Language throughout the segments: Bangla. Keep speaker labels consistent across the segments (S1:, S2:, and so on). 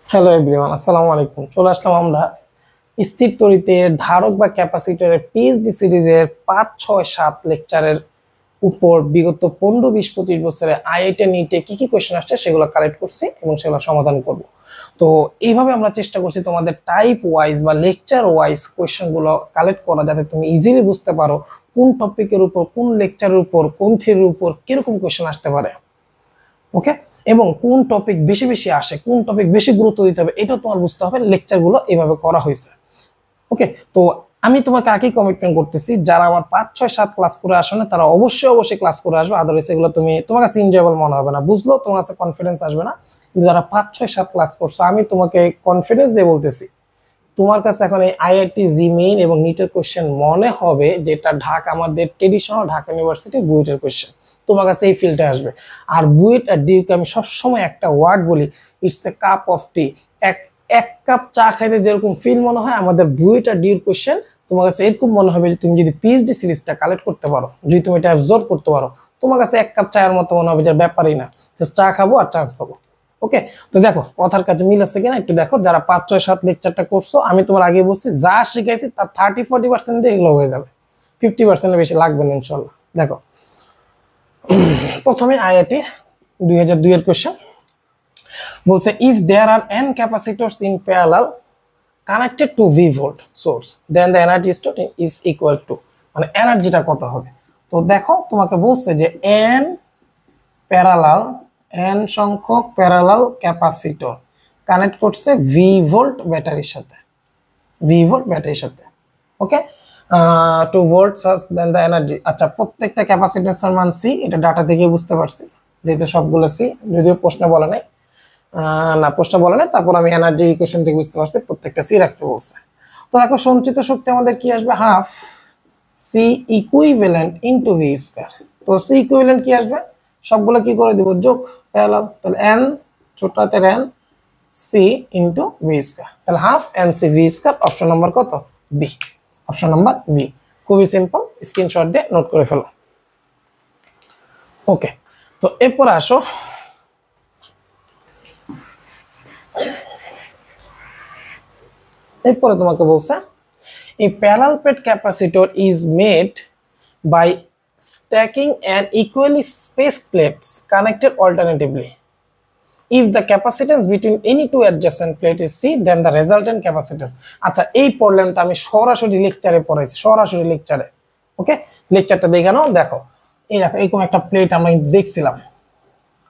S1: হ্যালো এভরিওয়ান, আসসালামু আলাইকুম। চলে আসলাম আমরা স্থির তড়িতের ধারক বা ক্যাপাসিটরের পিএইচডি সিরিজের 5, 6, 7 লেকচারের উপর বিগত 15, 20, 25 বছরে আইআইটি নিটে কি কি কোয়েশ্চেন আসছে সেগুলো কালেক্ট করছি এবং সেগুলো সমাধান করব। তো এইভাবে আমরা চেষ্টা করছি তোমাদের টাইপ ওয়াইজ বা লেকচার ওয়াইজ কোয়েশ্চেনগুলো কালেক্ট করা, যাতে তুমি ইজিলি বুঝতে পারো কোন টপিকের উপর, কোন লেকচারের উপর, কোন থিওরির উপর কিরকম কোয়েশ্চেন আসতে পারে। ওকে, এবং কোন টপিক বেশি বেশি আসে, কোন টপিক বেশি গুরুত্ব দিতে হবে, এটা তোমার বুঝতে হবে। লেকচারগুলো এভাবে করা হয়েছে। ওকে, তো আমি তোমাকে আগে কমিটমেন্ট করতেছি, যারা আমার 5, 6, 7 ক্লাস করে আসে না, তারা অবশ্যই ক্লাস করে আসবে। আদারওয়াইজ এগুলো তোমার কাছে এনজয়েবল মনে হবে না, বুঝলেও তোমার কাছে কনফিডেন্স আসবে না। কিন্তু যারা 5, 6, 7 ক্লাস করছো, আমি তোমাকে কনফিডেন্স দিয়ে বলতেছি, তোমার কাছে এখন এই আইআইটি জি মেইন এবং নিটের কোশ্চেন মনে হবে যেটা ঢাকা, আমাদের ট্রেডিশনাল ঢাকা ইউনিভার্সিটি বুয়েটের কোশ্চেন তোমার কাছে এই ফিল্ডে আসবে। আর বুয়েট আর ডিউকে আমি সবসময় একটা ওয়ার্ড বলি, ইটস এ কাপ অফ টি। এক এক কাপ চা খাইতে যেরকম ফিল মনে হয়, আমাদের বুয়েট আর ডিউর কোশ্চেন তোমার কাছে এরকম মনে হবে যে তুমি যদি পিএইচডি সিরিজটা কালেক্ট করতে পারো, যদি তুমি এটা অ্যাবজর্ব করতে পারো, তোমার কাছে এক কাপ চায়ের মতো মনে হবে, যে ব্যাপারই না, জাস্ট চা খাবো আর চান্স পাবো। ওকে, তো দেখো কথার কাছে মিল আছে কিনা একটু দেখো। যারা 5, 6, 7 লেকচারটা করছো, আমি তোমার আগে বলছি যা শিখাইছি তার 30-40% দিয়ে এগুলো হয়ে যাবে, 50% বেশি লাগবে না ইনশাল্লাহ। দেখো, প্রথমে আইআইটি 2002 এর কোশ্চেন বলছে, if there are n capacitors in parallel connected to V volt source, then the energy stored is equal to, মানে এনার্জিটা কত হবে। তো দেখো তোমাকে বলছে যে প্যারালাল n সংখ্যক প্যারালাল ক্যাপাসিটর কানেক্ট করছে ভি ভোল্ট ব্যাটারির সাথে, okay, 2 volt then the energy. আচ্ছা, প্রত্যেকটা ক্যাপাসিট্যান্সের মান সি, এটা ডাটা থেকে বুঝতে পারছি, যেহেতু সবগুলো সি, যদিও প্রশ্ন বলে নাই, তারপর আমি এনার্জি ইকুয়েশন থেকে বুঝতে পারছি প্রত্যেকটা সি রাখতে বলছে। তো দেখো, সঞ্চিত শক্তি আমাদের কি আসবে, half C equivalent into V square. তো সি ইকুইভ্যালেন্ট কি আসবে, সবগুলো কি করে দিব, যোগ, প্যারালাল, তাহলে এন ছোট হাতের N C into V square, তাহলে half N C V square. Option number কত, বি, অপশন নাম্বার বি। খুবই সিম্পল, স্ক্রিনশট দিয়ে নোট করে ফেলো। ওকে, তো এরপর আসো, এরপরে তোমাকে বলছে, a parallel plate capacitor is made by stacking an equally spaced plates connected alternatively. If the capacitance between any two adjacent plate is C, then the resultant capacitance. আচ্ছা, এই প্রবলেমটা আমি সরাসরি লেকচারে পড়াইছি, সরাসরি লেকচারে। ওকে, লেকচারটা দেখে নাও। দেখো, এই দেখো, এরকম একটা প্লেট আমরা দেখছিলাম,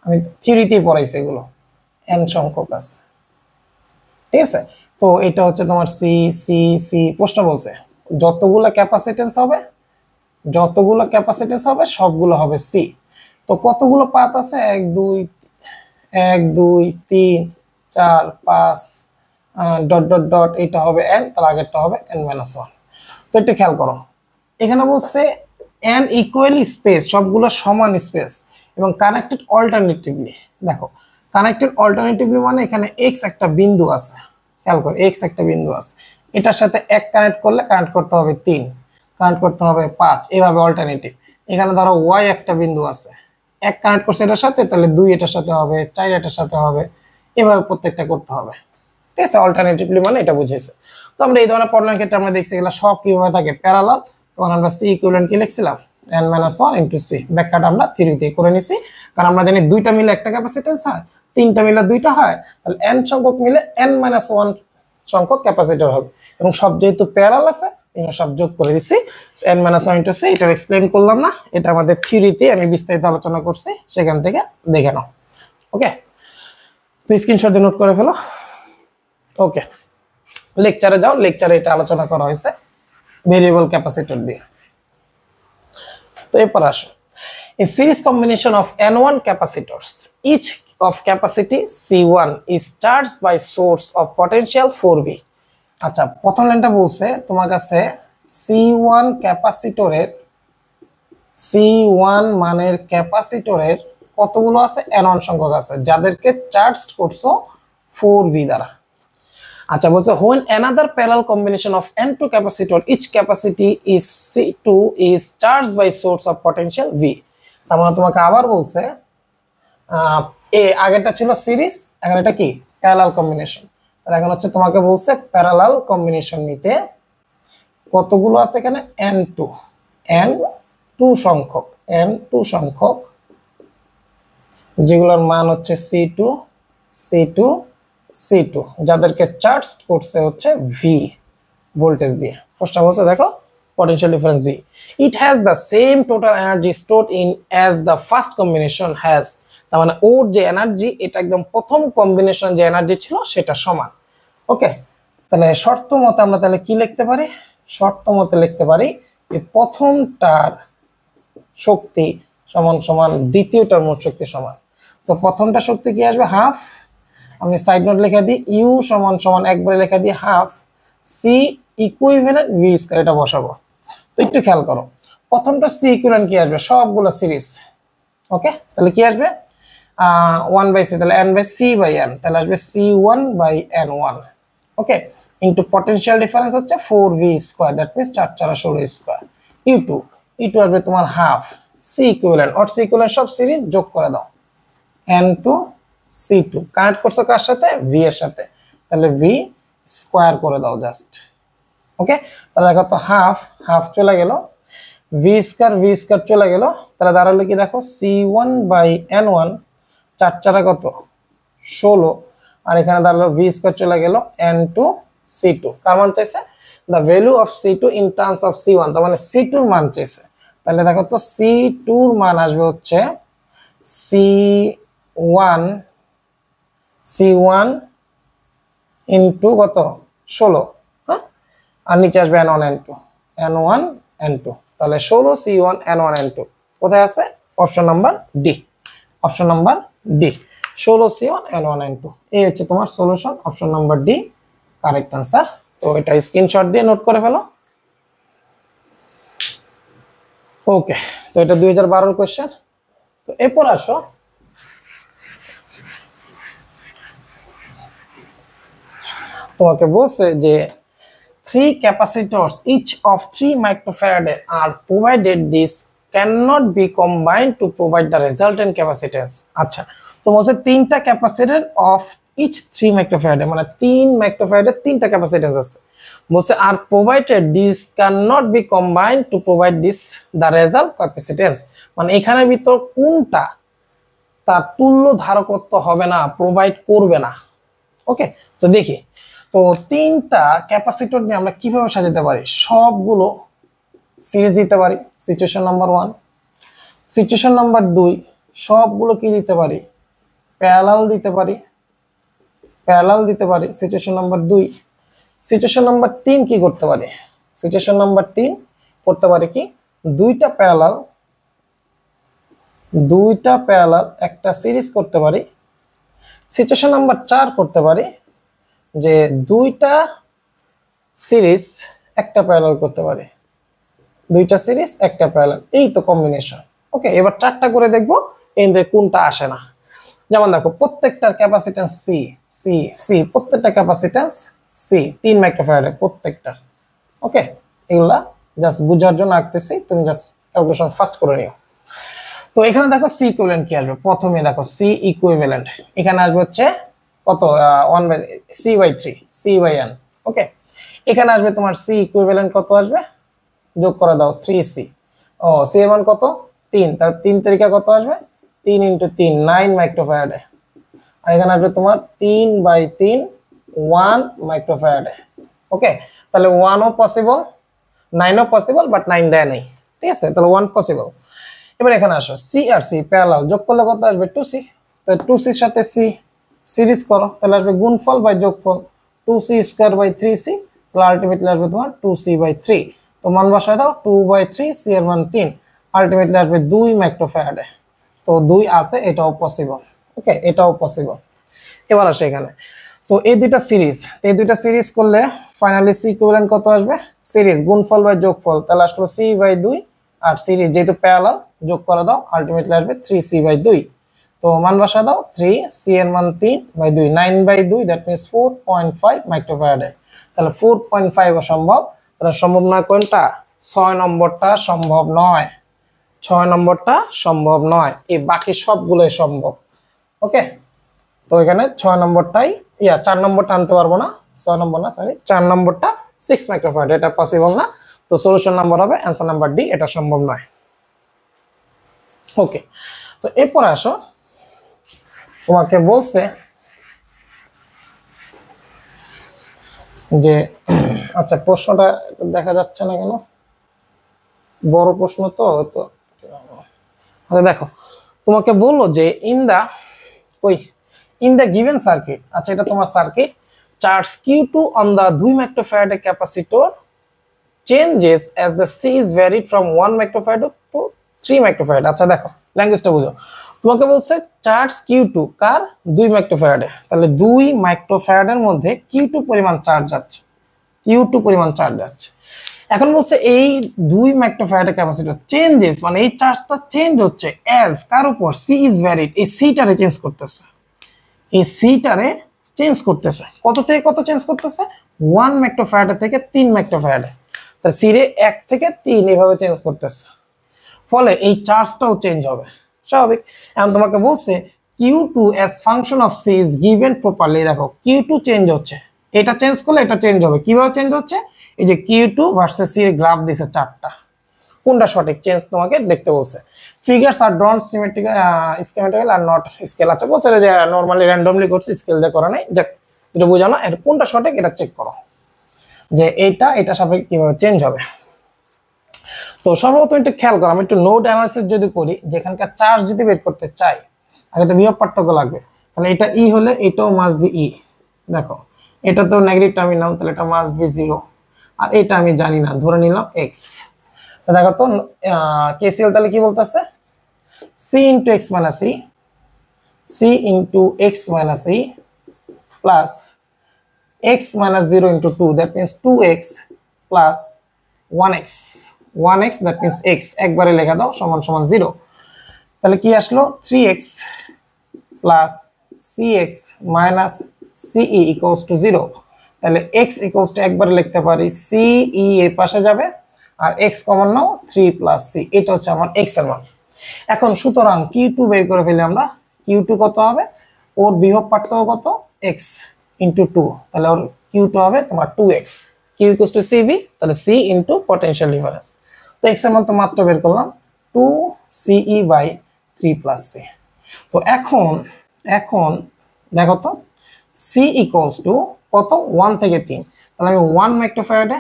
S1: আমি থিওরিতেই পড়াইছি, এগুলো n সংখ্যক আছে, ঠিক আছে। তো এটা হচ্ছে তোমার সি সি সি। প্রশ্ন বলছে যতগুলো ক্যাপাসিটেন্স হবে সবগুলো হবে সি। তো কতগুলো পাত আছে, 1 2 3 4 5 ডট ডট ডট, এটা হবে n, তার আগেরটা হবে n-1। তো একটু খেয়াল করো, এখানে বলছে n ইকুয়ালি স্পেস, সবগুলো সমান স্পেস এবং কানেক্টেড অল্টারনেটিভলি। দেখো, কানেক্টেড অল্টারনেটিভলি মানে এখানে x একটা বিন্দু আছে, খেয়াল করো, x একটা বিন্দু আছে, এটার সাথে 1 কানেক্ট করলে কানেক্ট করতে হবে 3, কানেক্ট করতে হবে 5, এভাবে অল্টারনেটিভ। এখানে ধরো y একটা বিন্দু আছে, 1 কানেক্ট করছে এটার সাথে, তাহলে 2 এটার সাথে হবে, 4 এটার সাথে হবে, এভাবে প্রত্যেকটা করতে হবে, ঠিক আছে। অল্টারনেটিভলি মানে এটা বুঝেছে। তো আমরা এই ধরনের প্রবলেমের ক্ষেত্রে আমরা দেখছি এগুলো সব কিভাবে থাকে, প্যারালাল। তখন আমরা সি ইকুইভ্যালেন্ট কি লিখছিলাম, n-1 ইনটু সি। ব্যাখ্যাটা আমরা থিওরিতে করে নিছি, কারণ আমরা জানি দুইটা মিলে একটা ক্যাপাসিট্যান্স হয়, তিনটা মিলে দুইটা হয়, তাহলে n সংখ্যক মিলে n-1 সংখ্যক ক্যাপাসিটর হবে। এবং সব যেহেতু প্যারালাল আছে, এগুলো সব যোগ করে দিছি, n-1 ইনটু সি। এটা এক্সপ্লেইন করলাম না, এটা আমাদের থিওরিতে আমি বিস্তারিত আলোচনা করছি, সেখান থেকে দেখে নাও। ওকে, তো স্ক্রিনশট দিয়ে নোট করে ফেলো। ওকে, লেকচারে যাও, লেকচারে এটা আলোচনা করা হয়েছে ভেরিয়েবল ক্যাপাসিটর দিয়ে। তো এরপর আসো, a series combination of n1 capacitors, each of capacity C1 is charged by source of potential 4V. আচ্ছা, প্রথম লাইনটা বলছে তোমার কাছে C1 ক্যাপাসিটরের, C1 মানের ক্যাপাসিটরের কতগুলো আছে, n1 সংখ্যক আছে, যাদেরকে চার্জ করছো 4V দ্বারা। আচ্ছা, বলছে when another parallel combination of n2 capacitor, each capacity is C2 is charged by source of potential V. তার মানে তোমাকে আবার বলছে, আগেরটা ছিল সিরিজ, এখন এটা কি প্যারালাল কম্বিনেশন। তাহলে এখন হচ্ছে তোমাকে বলছে প্যারালাল কম্বিনেশন নিতে, কতগুলো আছে এখানে n2 সংখ্যক, n2 সংখ্যক, যেগুলোর মান হচ্ছে C2 C2 C2, যাদেরকে চার্জ করছে হচ্ছে V ভোল্টেজ দিয়ে। প্রশ্ন বলছে দেখো potential difference V, it has the same total energy stored in as the first combination has, তার মানে ওর যে এনার্জি এটা একদম প্রথম কম্বিনেশন যে এনার্জি ছিল সেটা সমান। ওকে, তাহলে শর্ত মতে আমরা তাহলে কি লিখতে পারি, শর্ত মতে লিখতে পারি যে প্রথমটার শক্তি সমান সমান দ্বিতীয়টার মোট শক্তি সমান। তো প্রথমটা শক্তি কি আসবে হাফ, আমি সাইড নোট লিখে দিই, ইউ সমান সমান একবারে লিখে দিই half C equivalent V square, এটা বসাবো। তো একটু খেয়াল করো, প্রথমটা সি ইকুইভ্যালেন্ট কি আসবে, সবগুলো সিরিজ। ওকে, তাহলে কি আসবে 1/c, তাহলে n/c/n, তাহলে আসবে c1/n1। ওকে, ইনটু পটেনশিয়াল ডিফারেন্স হচ্ছে 4v square, that means 4 4 16 square. ইউ2 আসবে তোমার half C equivalent, or C equivalent সব সিরিজ যোগ করে দাও, n2 c2 কানেক্ট করছো কার সাথে, v এর সাথে, তাহলে v স্কয়ার করে দাও জাস্ট। ওকে, তাহলে দেখো তো হাফ হাফ চলে গেল, v স্কয়ার চলে গেল, তাহলে দাঁড়ালো কি দেখো c1/n1, 4 4 কত 16, আর এখানে দাঁড়ালো v স্কয়ার চলে গেল n2 c2, কার মান চাইছে, the value of c2 in terms of c1, তার মানে c2 এর মান চাইছে। তাহলে দেখো তো c2 এর মান আসবে হচ্ছে c1 ইনটু কত 16, হ্যাঁ, আর নিচে আসবে n1 n2, তাহলে 16 c1 n1 n2 কোথায় আছে, option number D, option number D 16 c1 n1 n2, এই হচ্ছে তোমার solution, option number D correct answer. তো এটা স্ক্রিনশট দিয়ে নোট করে ফেলো। ওকে, তো এটা 2012 এর কোশ্চেন। তো এরপর আসো তোমাকে বলছে যে 3 capacitors each of 3 microfarad are provided, this cannot be combined to provide the resultant capacitance। আচ্ছা, তো বলছে 3টা ক্যাপাসিটর অফ ইচ 3 মাইক্রোফ্যারাড, মানে 3 মাইক্রোফ্যারাডের 3টা ক্যাপাসিটেন্স আছে, বলছে আর provided this cannot be combined to provide this the result capacitance, মানে এখানের ভিতর কোনটা তার তুল্য ধারকত্ব হবে না, প্রোভাইড করবে না। ওকে, তো দেখি তো 3টা ক্যাপাসিটর নিয়ে আমরা কিভাবে সাজাতে পারি, সবগুলো সিরিজ দিতে পারি, সিচুয়েশন নাম্বার 1। সিচুয়েশন নাম্বার 2 সবগুলো কি দিতে পারি, প্যারালাল দিতে পারি, প্যারালাল দিতে পারি সিচুয়েশন নাম্বার 2। সিচুয়েশন নাম্বার 3 কি করতে পারি, সিচুয়েশন নাম্বার 3 করতে পারি কি, দুইটা প্যারালাল একটা সিরিজ করতে পারি। সিচুয়েশন নাম্বার 4 করতে পারি যে দুইটা সিরিজ একটা প্যারালাল করতে পারি, দুইটা সিরিজ একটা প্যারালাল, এই তো কম্বিনেশন। ওকে, এবার 4টা করে দেখবো এতে কোনটা আসে না। যেমন দেখো প্রত্যেকটার ক্যাপাসিট্যান্স সি সি সি, প্রত্যেকটা ক্যাপাসিট্যান্স সি 3 মাইক্রোফ্যারাড প্রত্যেকটা। ওকে, এগুলা জাস্ট বুঝার জন্য আঁকতেছি, তুমি জাস্ট ক্যালকুলেশন ফার্স্ট করে নিও। তো এখানে দেখো সি ইকুইভ্যালেন্ট কি আসবে, প্রথমে দেখো সি ইকুইভ্যালেন্ট এখানে আসবে হচ্ছে কত 1/c/3 c/n। ওকে, এখানে আসবে তোমার সি ইকুইভ্যালেন্ট কত আসবে, যোগ করে দাও 3c, ও সি এর মান কত 3, তার 3 তারিখা কত আসবে 3 × 3 9 মাইক্রোফ্যারাড, আর এখানে আসবে তোমার 3/3 1 মাইক্রোফ্যারাড। ওকে, তাহলে 1ও পসিবল 9ও পসিবল, বাট 9 দেয় নাই, ঠিক আছে, তাহলে 1 পসিবল। এবার এখানে আসো সি আর সি প্যারালাল, যোগ করলে কত আসবে 2c, তাহলে 2c এর সাথে c সিরিজ করো, তাহলে আসবে গুণফল বাই যোগফল 2c²/3c, তাহলে আলটিমেটলি আসবে তোমার 2c/3। তো মান বসায় দাও 2/3, c এর মান 3, আলটিমেটলি আসবে 2 মাইক্রোফ্যারাড। তো 2 আছে, এটাও পসিবল। ওকে, এটাও পসিবল। এবার আসে এখানে, তো এই দুইটা সিরিজ করলে ফাইনালি সি ইকুইভ্যালেন্ট কত আসবে, সিরিজ গুণফল বাই যোগফল, তাহলে আসলো c/2, আর সিরিজ যেহেতু প্যারালাল যোগ করে দাও, আলটিমেটলি আসবে 3c/2। তো মান বসা দাও 3, c এর মান 3/2, 9/2, দ্যাট মিন্স 4.5 মাইক্রোফ্যারাড। তাহলে 4.5 অসম্ভব, তাহলে সম্ভব নয় কোনটা, 6 নম্বরটা সম্ভব নয়, 6 নম্বরটা সম্ভব নয়, এই বাকি সবগুলোই সম্ভব। ওকে, তো এখানে 6 নম্বরটাই 4 নম্বরটা আনতে পারবো না, 6 নম্বর না সরি, 4 নম্বরটা 6 মাইক্রোফ্যারাড, এটা পসিবল না। তো সলিউশন নাম্বার হবে অ্যান্সার নাম্বার ডি, এটা সম্ভব নয়। ওকে, তো এরপরে আসো, তোমাকে বলছে যে আচ্ছা প্রশ্নটা দেখা যাচ্ছে না কেন, বড় প্রশ্ন তো তো আচ্ছা দেখো, তোমাকে বললো যে ইন দা গিভেন সার্কিট, আচ্ছা এটা তোমার circuit, charge Q2 on the 2 microfarad capacitor changes as the C is varied from 1 microfarad to 3 microfarad. আচ্ছা দেখো ল্যাঙ্গুয়েজটা বুঝো, তোমাকে বলছে চার্জ Q2 কার 2 মাইক্রোফ্যারাডে, তাহলে 2 মাইক্রোফ্যারাডের মধ্যে Q2 পরিমাণ চার্জ যাচ্ছে, Q2 পরিমাণ চার্জ যাচ্ছে। এখন বলছে এই 2 মাইক্রোফ্যারাড ক্যাপাসিটর চেঞ্জেস, মানে এই চার্জটা চেঞ্জ হচ্ছে অ্যাজ কার উপর, C is varied, এই সিটারে চেঞ্জ করতেছে, এই সিটারে চেঞ্জ করতেছে, কত থেকে কত চেঞ্জ করতেছে, 1 মাইক্রোফ্যারাড থেকে 3 মাইক্রোফ্যারাডে, তাহলে সিরে 1 থেকে 3 এভাবে চেঞ্জ করতেছে, ফলে এই চার্জটাও চেঞ্জ হবে স্বাভাবিক। এখন তোমাকে বলছে Q2 as function of C is given properly, দেখো Q2 চেঞ্জ হচ্ছে, এটা চেঞ্জ করলে এটা চেঞ্জ হবে, কিভাবে চেঞ্জ হচ্ছে, এই যে Q2 ভার্সেস C এর গ্রাফ দিছে চারটা, কোনটা সঠিক চেঞ্জ তোমাকে দেখতে বলছে। Figures are drawn symmetrical schematical are not scale, আচ্ছা বলছে যে নরমালি র্যান্ডমলি করছে, স্কেল দিয়ে করা নাই, দেখ এটা বোঝানো, এর কোনটা সঠিক এটা চেক করো যে এটা সাপেক্ষে কিভাবে চেঞ্জ হবে। তো সর্বপ্রথম একটু খেয়াল করো, আমি একটু নোড অ্যানালাইসিস যদি করি, যেখানকার চার্জ যদি বের করতে চাই, আগে তো বিভব পার্থক্য লাগবে, তাহলে এটা ই হলে এটাও মাস্ট বি ই, দেখো এটা তো নেগেটিভ টার্মিনাল, তাহলে এটা মাস্ট বি 0, আর এটা আমি জানি না, ধরে নিলাম এক্স। দেখো তো কেসিএল তাহলে কি বলতেছে, C into X minus E, C into X minus E plus X minus 0 into 2, that means 2x plus 1x, 1x that means X, একবারে লেখা দাও সমান সমান 0, তাহলে কি আসলো 3x plus cx minus ce equals to 0, তাহলে x ইকুয়ালস টু একবারে লিখতে পারি ce এর পাশে যাবে আর x কমন নাও 3 প্লাস c, এটা হচ্ছে আমার x এর মান। এখন সুতরাং Q2 বের করে ফেলি আমরা, Q2 কত হবে, ওর বিভব পার্থক্য কত x ইন্টু 2, তাহলে ওর Q2 হবে তোমার 2x, Q equals to CV, তাহলে C ইন্টু পটেনশিয়াল ডিফারেন্স, তো x এর মান তো মাত্র বের করলাম 2CE বাই 3 প্লাস c। তো এখন দেখো তো C ইকুয়ালস টু কত, 1 থেকে 3, তাহলে আমি 1 মাইক্রোফ্যারাডে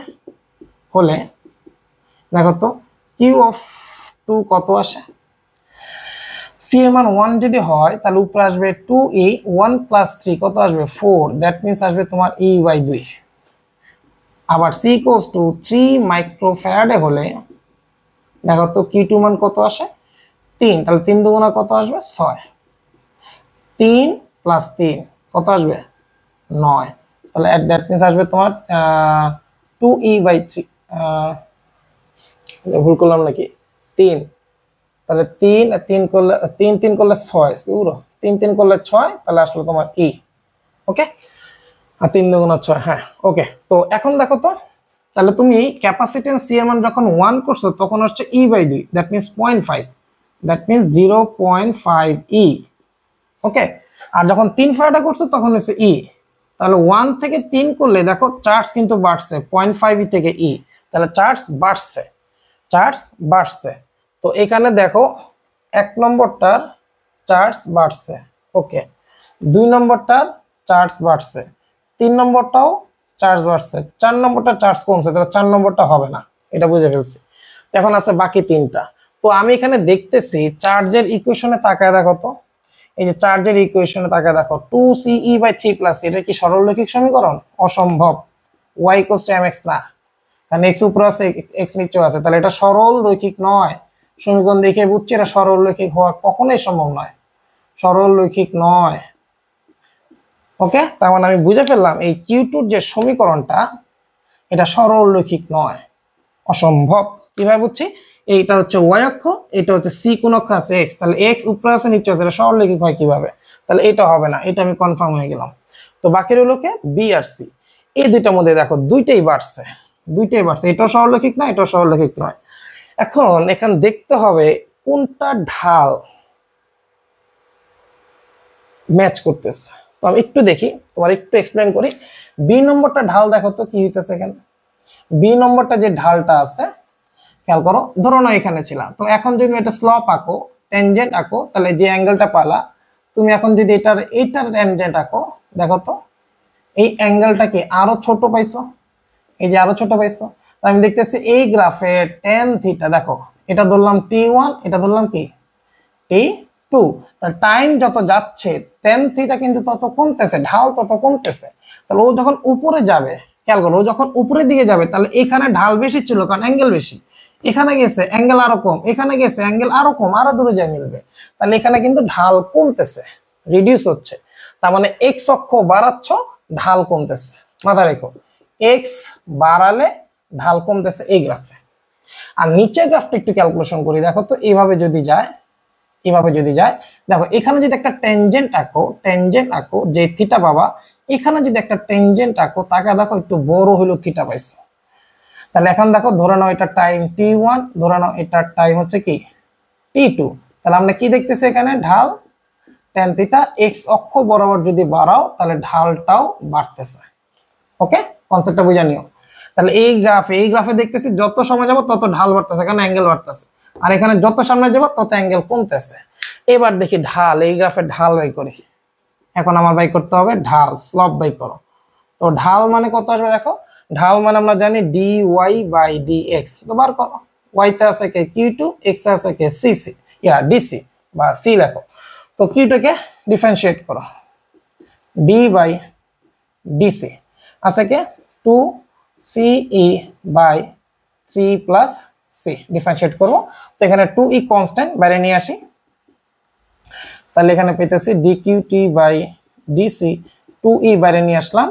S1: হলে দেখো তো Q অফ 2 কত আসে, C এর মান 1 যদি হয় তাহলে উপরে আসবে 2E, 1 প্লাস 3 কত আসবে 4, দ্যাট মিনস আসবে তোমার E বাই 2। আবার C ইকুয়ালস টু 3 মাইক্রোফ্যারাডে হলে দেখো তো Q2 মান কত আসে 3, তাহলে 3 দুগুণা কত আসবে 6, 3 প্লাস 3 কত আসবে 9, তাহলে দ্যাট মিনস আসবে তোমার 2E বাই 3, ভুল করলাম নাকি 3, তাহলে 3 করলে 3 করলে 6 পুরো 3 করলে 6, তাহলে আসলো তোমার E, ওকে, আর 3 দুগুণা 6, হ্যাঁ ওকে। তো এখন দেখো তো, তাহলে তুমি ক্যাপাসিটেন্স C এর মান যখন 1 করছো তখন হচ্ছে E by 2, that means 0.5, that means 0.5 E, okay, আর যখন 3 ফ্যারাড করছো তখন হচ্ছে E, তাহলে 1 থেকে 3 করলে দেখো চার্জ কিন্তু বাড়ছে 0.5 E থেকে E, তাহলে চার্জ বাড়ছে। তো এখানে দেখো 1 নম্বরটার চার্জ বাড়ছে, ওকে, 2 নম্বরটার চার্জ বাড়ছে, 3 নম্বরটাও চার্জ বাড়ছে, 4 নম্বরটা চার্জ কমছে, তাহলে 4 নম্বরটা হবে না, এটা বুঝে ফেলছি। এখন আছে বাকি 3টা। তো আমি এখানে দেখতেছি চার্জের ইকুয়েশনে তাকায় দেখো তো, এই যে চার্জের ইকুয়েশনে তাকায় দেখো 2CE বাই 3 প্লাস, এটা কি সরলরৈখিক সমীকরণ? অসম্ভব, y ইকুয়ালস টু mx না, কারণ x উপরে আছে x নিচেও আছে, তাহলে এটা সরলরৈখিক নয়। সমীকরণ দেখে বুঝছি এটা সরলরৈখিক হওয়া কখনোই সম্ভব নয়, সরলরৈখিক নয়, ওকে। তার মানে আমি বুঝে ফেললাম এই Q2 যে সমীকরণটা এটা সরলরৈখিক নয়, অসম্ভব। কিভাবে বুঝছি, এইটা হচ্ছে y অক্ষ, এটা হচ্ছে c, কোন অক্ষ আছে x, তাহলে x উপরে আছে নিচে আছে, এটা সরলরৈখিক হয় কিভাবে, তাহলে এটা হবে না, এটা আমি কনফার্ম হয়ে গেলাম। তো বাকি রইল কে, B আর C, এই দুইটার মধ্যে দেখো দুইটাই বাড়ছে, এটাও সরলরৈখিক না, এটাও সরলরৈখিক নয়। এখন এখানে দেখতে হবে কোনটা ঢাল ম্যাচ করতেছে। তো আমি একটু দেখি, তোমার একটু এক্সপ্লেন করি। বি নম্বরটা ঢাল দেখো তো কি হইতেছে এখানে। বি নম্বরটা যে ঢালটা আছে খেয়াল করো, ধরো না এখানে ছিল, তো এখন যদি এটা স্লপ আঁকো, ট্যানজেন্ট আঁকো, তাহলে যে অ্যাঙ্গেলটা পালা তুমি, এখন যদি এটার ট্যানজেন্ট আঁকো, দেখো তো এই অ্যাঙ্গেলটা কি আরো ছোট পাইছো, এই যে আরো ছোট পাইছো। আমি দেখতেছি এই গ্রাফে tan থিটা, দেখো এটা ধরলাম t1, এটা ধরলাম কি t2, তার টাইম যত যাচ্ছে tan থিটা কিন্তু তত কমতেছে, ঢাল তত কমতেছে। তাহলে ও যখন উপরে যাবে, খেয়াল করো, ও যখন উপরের দিকে যাবে তাহলে এখানে ঢাল বেশি ছিল কারণ অ্যাঙ্গেল বেশি, এখানে গেছে অ্যাঙ্গেল আরো কম, এখানে গেছে অ্যাঙ্গেল আরো কম, আরো দূরে যায় মিলবে, তাহলে এখানে কিন্তু ঢাল কমতেছে, রিডিউস হচ্ছে। তার মানে এক্স অক্ষ বাড়াচ্ছ, ঢাল কমতেছে, মাথা রেখো, এক্স বাড়ালে ঢাল কমতেছে এই গ্রাফে। আর নিচের গ্রাফটা একটু ক্যালকুলেশন করি, দেখো তো এইভাবে যদি যায়, এইভাবে যদি যায়, দেখো এখানে যদি একটা ট্যানজেন্ট আঁকো যে থিটা পাবা, এখানে যদি একটা ট্যানজেন্ট আঁকো, তাকে দেখো একটু বড় হলো থিটা পাইছো। তাহলে এখন দেখো ধরে নাও এটা টাইম t1, ধরে নাও এটার টাইম হচ্ছে কি t2, তাহলে আমরা কি দেখতেছি এখানে ঢাল tan থিটা এক্স অক্ষ বরাবর যদি বাড়াও তাহলে ঢালটাও বাড়তেছে। ওকে, কনসেপ্টটা বুঝে নিও। তাহলে এই গ্রাফে দেখতেছি যত সময় যাব তত ঢাল বাড়তেছে, এখানে অ্যাঙ্গেল বাড়তেছে, আর এখানে যত সামনে যাব তত অ্যাঙ্গেল কমতেছে। এবার দেখি ঢাল, এই গ্রাফের ঢাল বাই করি। এখন আমার বাই করতে হবে ঢাল, স্লপ বাই করো। তো ঢাল মানে কত আসবে দেখো, ঢাল মানে আমরা জানি dy বাই dx, তো বার করো। y তে আছে কে q2, x এ আছে কে cc, dc বা c লেখো। তো q2 কে ডিফারেন্সিয়েট করো, d বাই dc আছে কে 2ce by 3 plus c, differentiate করবো। তো এখানে 2e কনস্ট্যান্ট বাইরে নিয়ে আসি, তাহলে এখানে পেতেছি dqt বাই dc, 2e বাইরে নিয়ে আসলাম,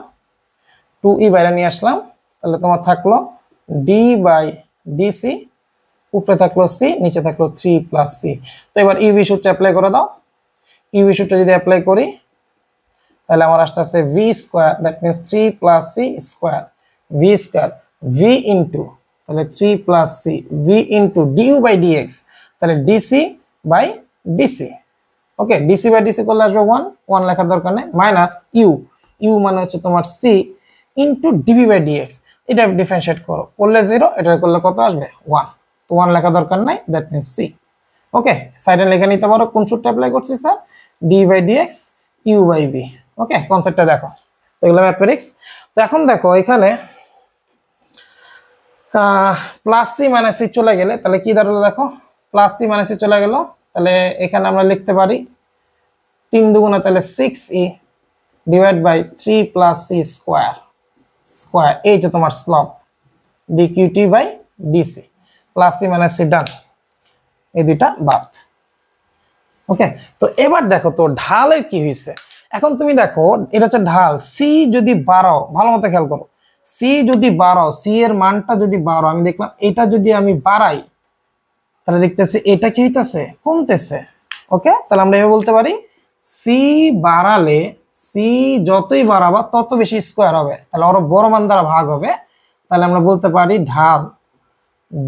S1: 2e বাইরে নিয়ে আসলাম, তাহলে তোমার থাকলো d বাই dc, উপরে থাকলো c, নিচে থাকলো 3 প্লাস c। তো এবার ইউভি সূত্র অ্যাপ্লাই করে দাও। ইউভি সূত্র যদি অ্যাপ্লাই করি তাহলে আমার আসতে আছে v square, that means 3 plus c square, v square v into, তাহলে 3 plus c v into du by dx, তাহলে dc by dc। Okay, dc by dc করলে আসবে 1 লেখার দরকার নেই, মাইনাস u মানে হচ্ছে তোমার c into dv by dx, এটা ডিফারেন্সিয়েট করো, করলে 0, এটা করলে কত আসবে 1, তো 1 লেখা দরকার নাই, দ্যাট মিন্স c। ওকে, সাইডে লিখে নিতে পারো কোন সূত্র অ্যাপ্লাই করছি sir, d by dx u by v। Okay, কনসেপ্টটা দেখো। তো এগুলো ম্যাথমেটিক্স। তো এখন দেখো এখানে প্লাস সি মাইনাস সি চলে গেলে তাহলে কি দাঁড়ালো, দেখো প্লাস সি মাইনাস সি চলে গেল, তাহলে এখানে আমরা লিখতে পারি 3 দুগুণা তাহলে 6e divide by 3 plus C square, এই যে তোমার slope dqt by dc, plus C minus C done, এই দুইটা বাদ। ওকে, তো এবার দেখো তো ঢালের কি হয়েছে। এখন তুমি দেখো এটা হচ্ছে ঢাল, সি যদি বাড়াও, ভালো মতো খেয়াল করো, সি যদি বাড়াও, সি এর মানটা যদি বাড়াও, আমি দেখলাম এটা যদি আমি বাড়াই তাহলে দেখতেছি এটা কি হইতেছে, কমতেছে। ওকে, তাহলে আমরা এভাবে বলতে পারি সি বাড়ালে, সি যতই বাড়াবা তত বেশি স্কোয়ার হবে, তাহলে আরো বড় মান দ্বারা ভাগ হবে, তাহলে আমরা বলতে পারি ঢাল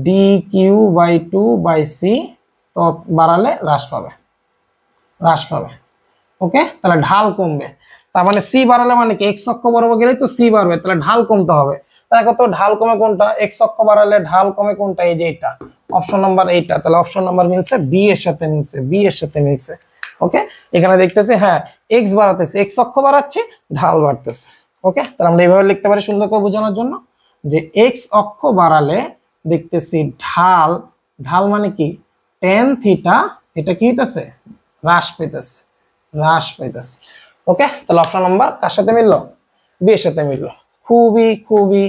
S1: dq বাই 2 বাই c, তো বাড়ালে হ্রাস পাবে। ওকে, তাহলে ঢাল কমবে, তার মানে সি বাড়ালে মানে কি এক্স অক্ষ বরাবর গেলে তো সি বাড়বে, তাহলে ঢাল কমতে হবে। দেখো তো ঢাল কমে কোনটা, এক্স অক্ষ বাড়ালে ঢাল কমে কোনটা, এই যে এটা অপশন নাম্বার এইটা, তাহলে অপশন নাম্বার মিলছে, বি এর সাথে মিলছে। ওকে, এখানে দেখতেছি হ্যাঁ এক্স বাড়াতেছে, এক্স অক্ষ বাড়াচ্ছে, ঢাল বাড়তেছে। ওকে, তাহলে আমরা এইভাবে লিখতে পারি সুন্দর করে বোঝানোর জন্য, যে এক্স অক্ষ বাড়ালে দেখতেছি ঢাল মানে কি tan থিটা, এটা কি হইতেছে হ্রাস পেতেছে। ওকে, তাহলে অপশন নাম্বার কার সাথে মিললো, বি এর সাথে মিললো। খুবই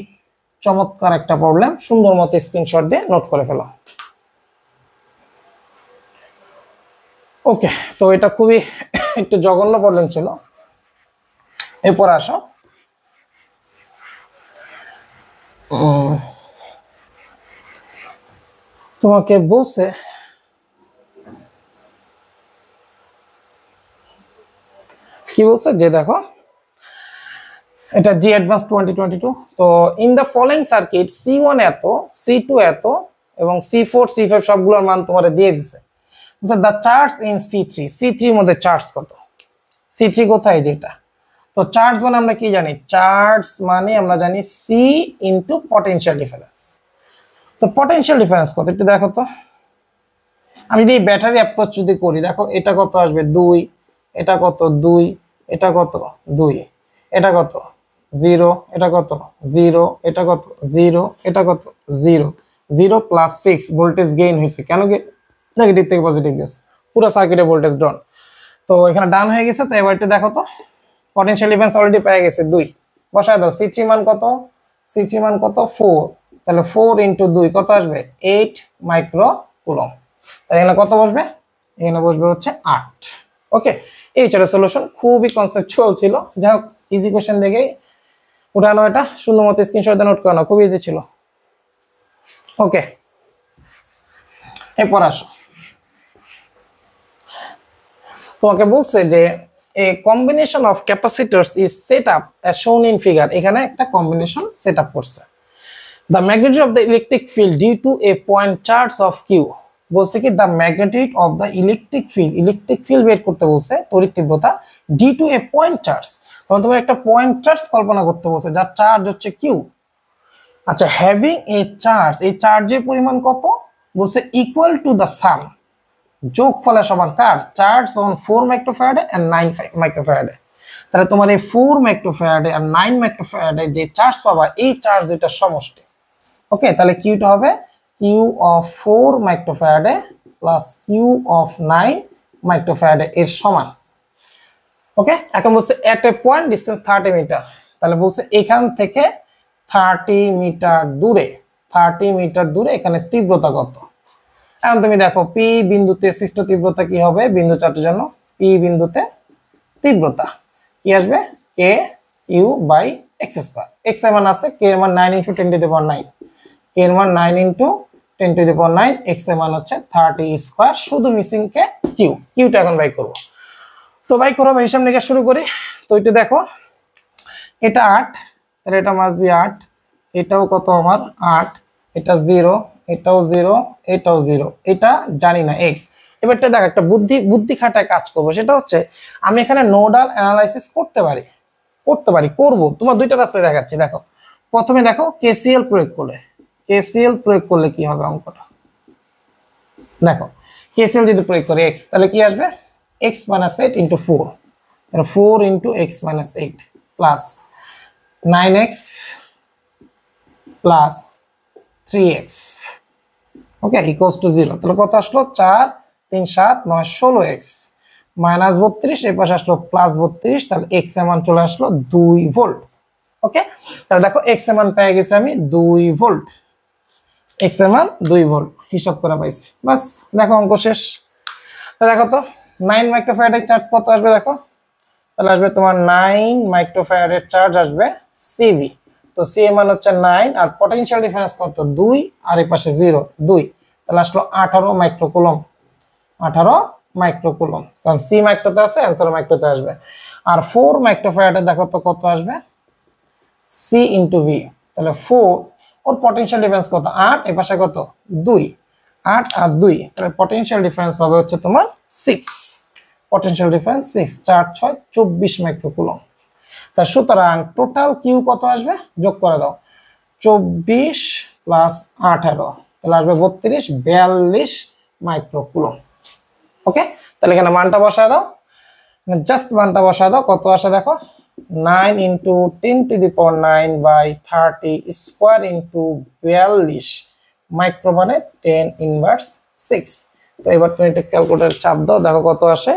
S1: চমৎকার একটা প্রবলেম, সুন্দর মতো স্ক্রিনশট দিয়ে নোট করে ফেলো। ওকে, তো এটা খুবই একটু জঘন্য প্রবলেম ছিল। এরপর আসো তোমাকে বলছে কি বলছে, যে দেখো এটা জি অ্যাডভান্স 2022, তো in the following circuit C1 এত, C2 এত এবং C4 C5 সবগুলোর মান তোমারে দিয়ে দিছে। দ্য চার্জ ইন C3 মধ্যে চার্জ কত, C3 কোথায়, যেটা তো চার্জ মানে আমরা কি জানি, চার্জ মানে আমরা জানি সি ইন্টু পটেনশিয়াল ডিফারেন্স। তো পটেনশিয়াল ডিফারেন্স কত একটু দেখো তো। আমি যদি ব্যাটারি অ্যাপ্রোচ যদি করি, দেখো এটা কত আসবে 2, এটা কত 2, এটা কত 2, এটা কত 0, এটা কত 0, এটা কত 0, এটা কত 0, 0 প্লাস 6 ভোল্টেজ গেইন হয়েছে। কেন নেগেটিভ থেকে পজিটিভ গেছে, পুরো সার্কিটে ভোল্টেজ ডাউন। তো এখানে ডাউন হয়ে গেছে। তো এবার একটু দেখো তো পটেনশিয়াল ডিফারেন্স অলরেডি পেয়ে গেছে 2, বসায় দাও। C3 মান কত, C3 মান কত 4, তাহলে 4 ইন্টু 2 কত আসবে 8 মাইক্রো কুলম্ব। তাহলে এখানে কত বসবে, এখানে বসবে হচ্ছে 8। ওকে, এই চারের সলিউশন খুবই কনসেপচুয়াল ছিল। যাই হোক, ইজি কোশ্চেন দেখে উঠানো, এটা শূন্য মতো স্ক্রিনশট দিয়ে নোট করানো খুব ইজি ছিল। ওকে, এরপর আসো, তোমাকে বলছে যে a combination of capacitors is set up as shown in figure। এখানে একটা কম্বিনেশন সেট আপ করছে। the magnitude of the electric field due to a point charge of q, বলছে কি the magnitude of the electric field বের করতে বলছে, তড়িৎ তীব্রতা due to a point charge। তখন তোমার একটা পয়েন্ট চার্জ কল্পনা করতে বলছে যার চার্জ হচ্ছে q। আচ্ছা, having a charge, এই চার্জের পরিমাণ কত বলছে equal to the sum, যোগফলের সমান কার, চার্জ অন 4 মাইক্রোফ্যারাডে এন্ড 9 মাইক্রোফ্যারাডে। তাহলে তোমার এই 4 মাইক্রোফ্যারাডে আর 9 মাইক্রোফ্যারাডে যে চার্জ পাবা, এই চার্জ দুইটার সমষ্টি। ওকে, তাহলে কিউটা হবে কিউ অফ 4 মাইক্রোফ্যারাডে প্লাস কিউ অফ 9 মাইক্রোফ্যারাডে এর সমান। ওকে, এখন বলছে at a point distance 30 metre. তাহলে বলছে এখান থেকে 30 মিটার দূরে, 30 মিটার দূরে এখানে তীব্রতা কত। এখন তুমি দেখো পি বিন্দুতে সৃষ্ট তীব্রতা কি হবে, বিন্দু চার্জের জন্য পি বিন্দুতে তীব্রতা কি আসবে, K Q by X square. X এর মান আছে, কে এর মান 9 ইনটু 10 টু দি পাওয়ার 9, কে এর মান 9 into 10 to the power 9, x এর মান হচ্ছে 30 স্কয়ার, শুধু মিসিং কে কিউ। কিউটা এখন বাই করব। তো বাই করব, হিসাব নিকাশ শুরু করি। তো এটা দেখো, এটা 8, তাহলে এটা মাস্ট বি 8, এটাও কত আমার 8, এটা 0, এটাও 0, এটাও 0, এটা জানি না এক্স। এবারটা দেখ, একটা বুদ্ধি খাটায় কাজ করবো, সেটা হচ্ছে আমি এখানে নোডাল অ্যানালাইসিস করতে পারি, করব। তোমার দুইটা রাস্তায় দেখাচ্ছি। দেখো, প্রথমে দেখো কেসিএল প্রয়োগ করলে কি হবে অঙ্কটা। দেখো, কেসিএল যদি প্রয়োগ করে এক্স, তাহলে কি আসবে, x minus 8 into 4, 4 into X minus 8 plus 9x plus 3x, okay, equals to 0। তাহলে কত আসলো, 4 3 7 9 16x মাইনাস 32, এই পাশে আসলো প্লাস 32, তাহলে x এর মান চলে আসলো 2 ভোল্ট। ওকে, তাহলে দেখো x এর মান পেয়ে গেছি আমি 2 ভোল্ট, x এর মান 2 ভোল্ট হিসাব করে পাইছি। বাস, দেখো অঙ্ক শেষ। দেখো তো 9 মাইক্রোফ্যারাডের চার্জ কত আসবে, দেখো তাহলে আসবে তোমার 9 মাইক্রোফ্যারাডের চার্জ আসবে সিভি। তো সি এর মান হচ্ছে 9, আর পটেনশিয়াল ডিফারেন্স কত 2, আর এই পাশে 0 2, তাহলে আসলো 18 মাইক্রোকুলম্ব, 18 মাইক্রোকুলম্ব, কারণ সি মাইক্রোতে আছে, অ্যান্সার মাইক্রোতে আসবে। আর 4 মাইক্রোফ্যারাডে দেখো তো কত আসবে, সি ইন্টু ভি, তাহলে 4, ওর পটেনশিয়াল ডিফারেন্স কত 8, এই পাশে কত 2, 8 আর 2, তাহলে পটেনশিয়াল ডিফারেন্স হবে হচ্ছে তোমার 6, পটেনশিয়াল ডিফারেন্স 6, 4 6 24 মাইক্রোকুলম্ব। তা সুতরাং টোটাল কিউ কত আসবে, যোগ করে দাও, 24 প্লাস 18, তাহলে আসবে 32 42 মাইক্রোকুলম্ব। ওকে, তাহলে এখানে মানটা বসায় দাও, জাস্ট মানটা বসায় দাও, কত আসে দেখো 9 into 10 to the power 9 by 30 square into 42 micro মানে 10 ইনভার্স 6। তো এবার তুমি এটা ক্যালকুলেটর চাপ দাও, দেখো কত আসে।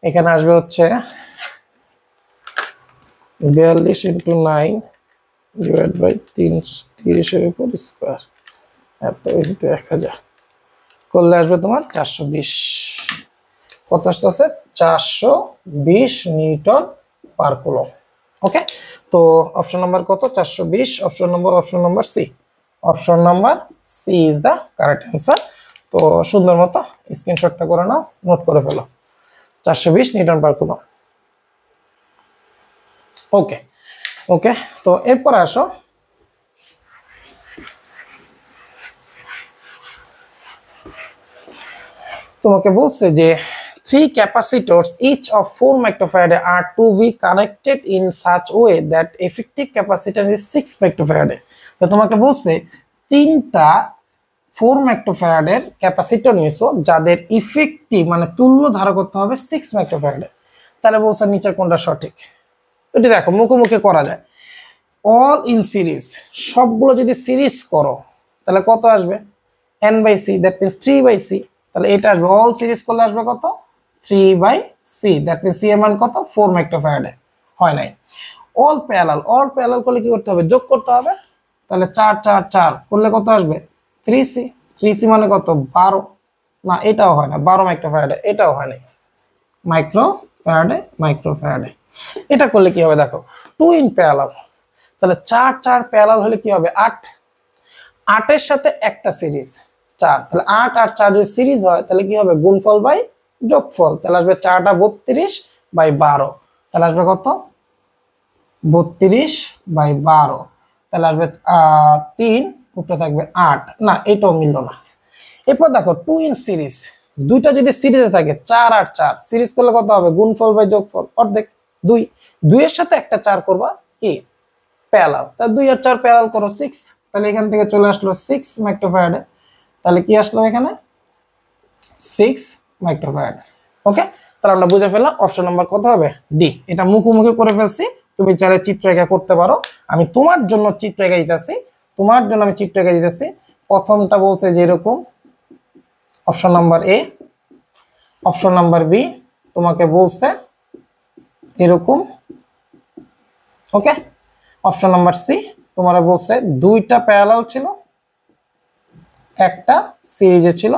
S1: এখানে আসবে হচ্ছে 42 ইন্টু 9 ডিভাইড বাই 30 এর উপর স্কোয়ার, এত ইন্টু 1000 করলে আসবে তোমার 420। কত আসছে, 420 নিউটন পার কুলম্ব। ওকে, তো অপশন নাম্বার কত, 420, option number C, option number C is the correct answer. তো সুন্দর মতো স্ক্রিনশটটা করে নাও, নোট করে ফেলো, 420 নিউটন পার কুলম্ব। ওকে ওকে, তো এরপর আসো, তোমাকে বলছে যে three capacitors each of 4 microfarad are to be connected in such way that effective capacitance is 6 microfarad। তো তোমাকে বলছে তিনটা 4 মাইক্রোফ্যারাডের ক্যাপাসিটর নিছো যাদের ইফেক্টিভ মানে তুল্য ধারকত্ব হবে 6 মাইক্রোফ্যারাড। তাহলে বলছে নিচের কোনটা সঠিক? এটা দেখো মুখোমুখি করা যায়। অল ইন সিরিজ, সবগুলো যদি সিরিজ করো তাহলে কত আসবে? n/c, that means 3/c। তাহলে এটা আসবে, অল সিরিজ করলে আসবে কত? 3/c, দ্যাট মিন্স c এর মান কত? 4 মাইক্রোফ্যারাড। হয় নাই। অল প্যারালাল করলে কি করতে হবে? যোগ করতে হবে। তাহলে 4 4 4 করলে কত আসবে? 3c মানে কত? 12। না, এটাও হয় না, 12 মাইক্রোফ্যারাড, এটাও হয় নাই। মাইক্রোফ্যারাডে এটা করলে কি হবে দেখো, 2 ইন প্যারালাল। তাহলে 4 4 প্যারালাল হলে কি হবে? 8। 8 এর সাথে একটা সিরিজ 4, তাহলে 8 আর 4 যদি সিরিজ হয় তাহলে কি হবে? গুণফল বাই যোগফল। তাহলে আসবে 4টা 32/12। তাহলে আসবে কত? 32/12। তাহলে আসবে 3, উপরে থাকবে 8। না, এটাও মিলল না। এরপর দেখো 2 ইন সিরিজ, দুইটা যদি সিরিজে থাকে 4 আর 4 সিরিজ করলে কত হবে? গুণফল বাই যোগফল, অর্ধেক 2। 2 এর সাথে একটা 4 করবা কি? প্যারালাল। তাহলে 2 আর 4 প্যারালাল করো 6। তাহলে এখান থেকে চলে আসলো 6 মাইক্রোফ্যারাডে। তাহলে কি আসলো এখানে? 6 মাইক্রোফ্যারাড। ওকে, তাহলে আমরা বুঝে ফেললাম অপশন নাম্বার কত হবে? ডি। এটা মুখোমুখি করে ফেলছি, তুমি চাইলে চিত্র এঁকে করতে পারো। আমি তোমার জন্য চিত্র এঁকে দিতেছি, প্রথমটা বলছে যে এরকম, option number A. Option number B তোমাকে বলছে এরকম। ওকে, অপশন নাম্বার সি তোমার বলছে দুইটা প্যারালাল ছিল, একটা সিরিজে ছিল।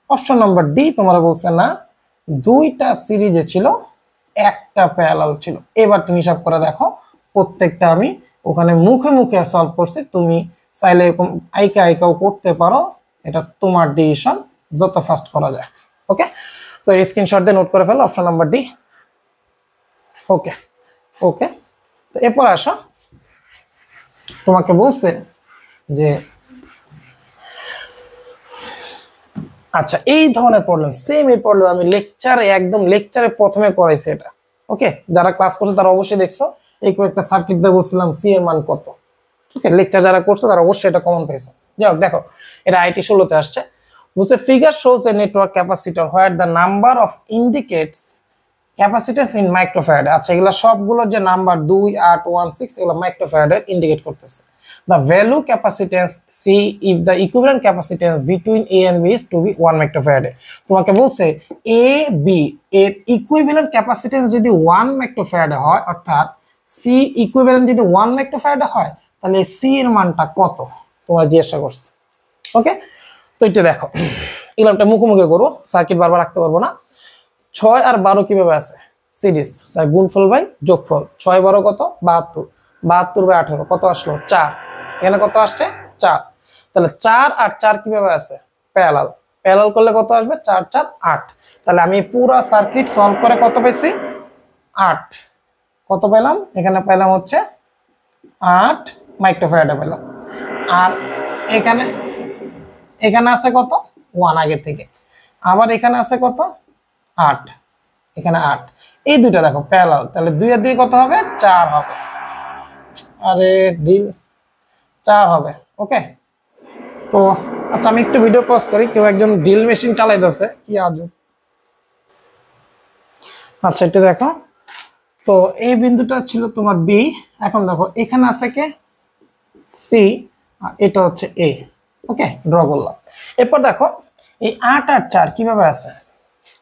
S1: অপশন নাম্বার ডি তোমার বলছে না, দুইটা সিরিজে ছিল, একটা প্যারালাল ছিল। এবার তুমি হিসাব করে দেখো, প্রত্যেকটা আমি ওখানে মুখে মুখে সলভ করছি, তুমি চাইলে এরকম আইকাও করতে পারো, এটা তোমার ডিসিশন, যত ফাস্ট করা যায়। ওকে, তো এই স্ক্রিনশট দিয়ে নোট করে ফেলো অপশন নাম্বার ডি। ওকে, তো এরপর আসো, তোমাকে বলছে যে আচ্ছা এই ধরনের প্রবলেম, সেম এই প্রবলেম আমি লেকচারে প্রথমে করাইছি এটা। ওকে, যারা ক্লাস করছো তারা অবশ্যই দেখছো, এই কয়েকটা সার্কিট দিয়ে বলছিলাম সি এর মান কত। ওকে, লেকচার যারা করছো তারা অবশ্যই এটা কমন পেয়েছে। যাই হোক, দেখো এটা আইটি 16-তে আসছে। বলছে figure shows A network capacitor where the number of indicates capacitance in microfarad. আচ্ছা, এগুলা সবগুলোর যে নাম্বার 2, 8, 1, 6 এগুলো মাইক্রোফ্যারাডের ইন্ডিকেট করতেছে। The value capacitance C if the equivalent capacitance between A and B is to be 1 microfarad। তোমাকে বলছে A B এর ইকুইভ্যালেন্ট ক্যাপাসিট্যান্স যদি 1 মাইক্রোফ্যারাড হয়, অর্থাৎ C ইকুইভ্যালেন্ট যদি 1 মাইক্রোফ্যারাড হয়, তাহলে C এর মানটা কত তোমরা জিজ্ঞাসা করছে। ওকে, তো এটা দেখো, এগুলো একটা মুখোমুখি করো, সার্কিট বারবার রাখতে পারবো না। 6 আর 12 কিভাবে আছে? সিরিজ, তার গুণফল বাই যোগফল। 6 12 কত? 72। 72/18 কত আসলো? 4। এখানে কত আসছে? 4। তাহলে 4 আর 4 কিভাবে আছে? প্যারালাল করলে কত আসবে? 4 4 8। তাহলে আমি পুরো সার্কিট সলভ করে কত পেয়েছি? 8। কত পেলাম? এখানে পেলাম হচ্ছে 8 মাইক্রোফ্যারাড পেলাম। আর এখানে আছে কত? 1 আগে থেকে। আবার এখানে আছে কত? 8। এখানে 8। এই দুইটা দেখো প্যারালাল, তাহলে 2 আর 2 কত হবে? 4 হবে। আরে ডিল 4 হবে। ওকে, তো আচ্ছা আমি একটু ভিডিও পজ করি, কেউ একজন ড্রিল মেশিন চালাইতেছে, কি আজব। আচ্ছা এটা দেখো, তো এই বিন্দুটা ছিল তোমার বি। এখন দেখো এখানে আছে কে? সি, আর এটা হচ্ছে এ। ওকে, ড্র করলাম। এরপর দেখো এই 8 আর 4 কিভাবে আছে?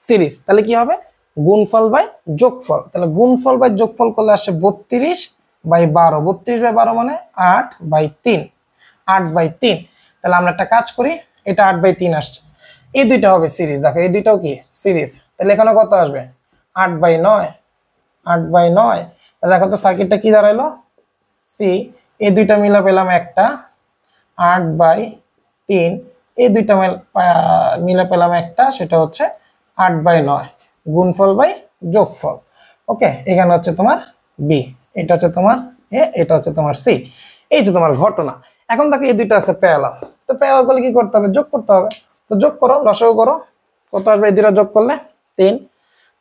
S1: সিরিজ, তাহলে কি হবে? গুণফল বাই যোগফল। তাহলে গুণফল বাই যোগফল করলে আসে 32/12। 32/12 মানে 8/3। 8/3। তাহলে আমরা একটা কাজ করি, এটা 8/3 আসছে, এই দুইটা হবে সিরিজ। দেখো এই দুইটাও কি সিরিজ, তাহলে এখানে কত আসবে? 8/9। 8/9। তাহলে দেখো তো সার্কিটটা কি দাঁড়াইলো? সি, এই দুইটা মিলা পেলাম একটা 8/3, এই দুইটা মিলে পেলাম একটা, সেটা হচ্ছে 8/9 গুণফল বাই যোগফল। ওকে, এখানে হচ্ছে তোমার বি, এটা হচ্ছে তোমার এ, এটা হচ্ছে তোমার সি। এই যে তোমার ঘটনা। এখন দেখো এই দুইটা আছে প্যারালাল, তো প্যারালাল করলে কি করতে হবে? যোগ করতে হবে। তো যোগ করো, লসাগু করো, কত আসবে? এই দুইটা যোগ করলে 3।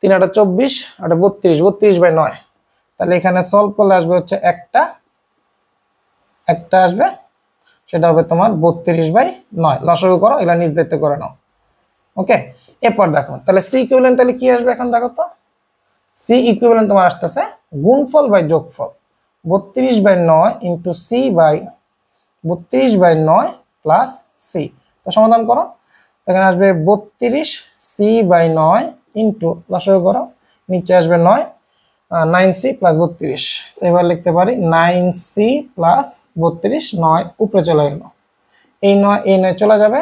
S1: 3 8 24 আর 32, 32/9। তাহলে এখানে সলভ করলে আসবে হচ্ছে একটা আসবে, সেটা হবে তোমার 32/9। লসাগু করো, এগুলা নিজ দায়িত্ব করে নাও। ওকে, এরপর দেখো তাহলে সি ইকুইভ্যালেন্ট তাহলে কি আসবে এখন দেখো তো। সি ইকুইভ্যালেন্ট তোমার আসতেছে গুণফল বাই যোগফল 32/9 into C by 32/9 plus C. তো সমাধান করো, এখানে আসবে 32 সি বাই 9 ইন্টু লসাগু করো, নিচে আসবে 9, 9c প্লাস 32। এবার লিখতে পারি 9c প্লাস 32, 9 উপরে চলে গেল, এই 9 চলে যাবে।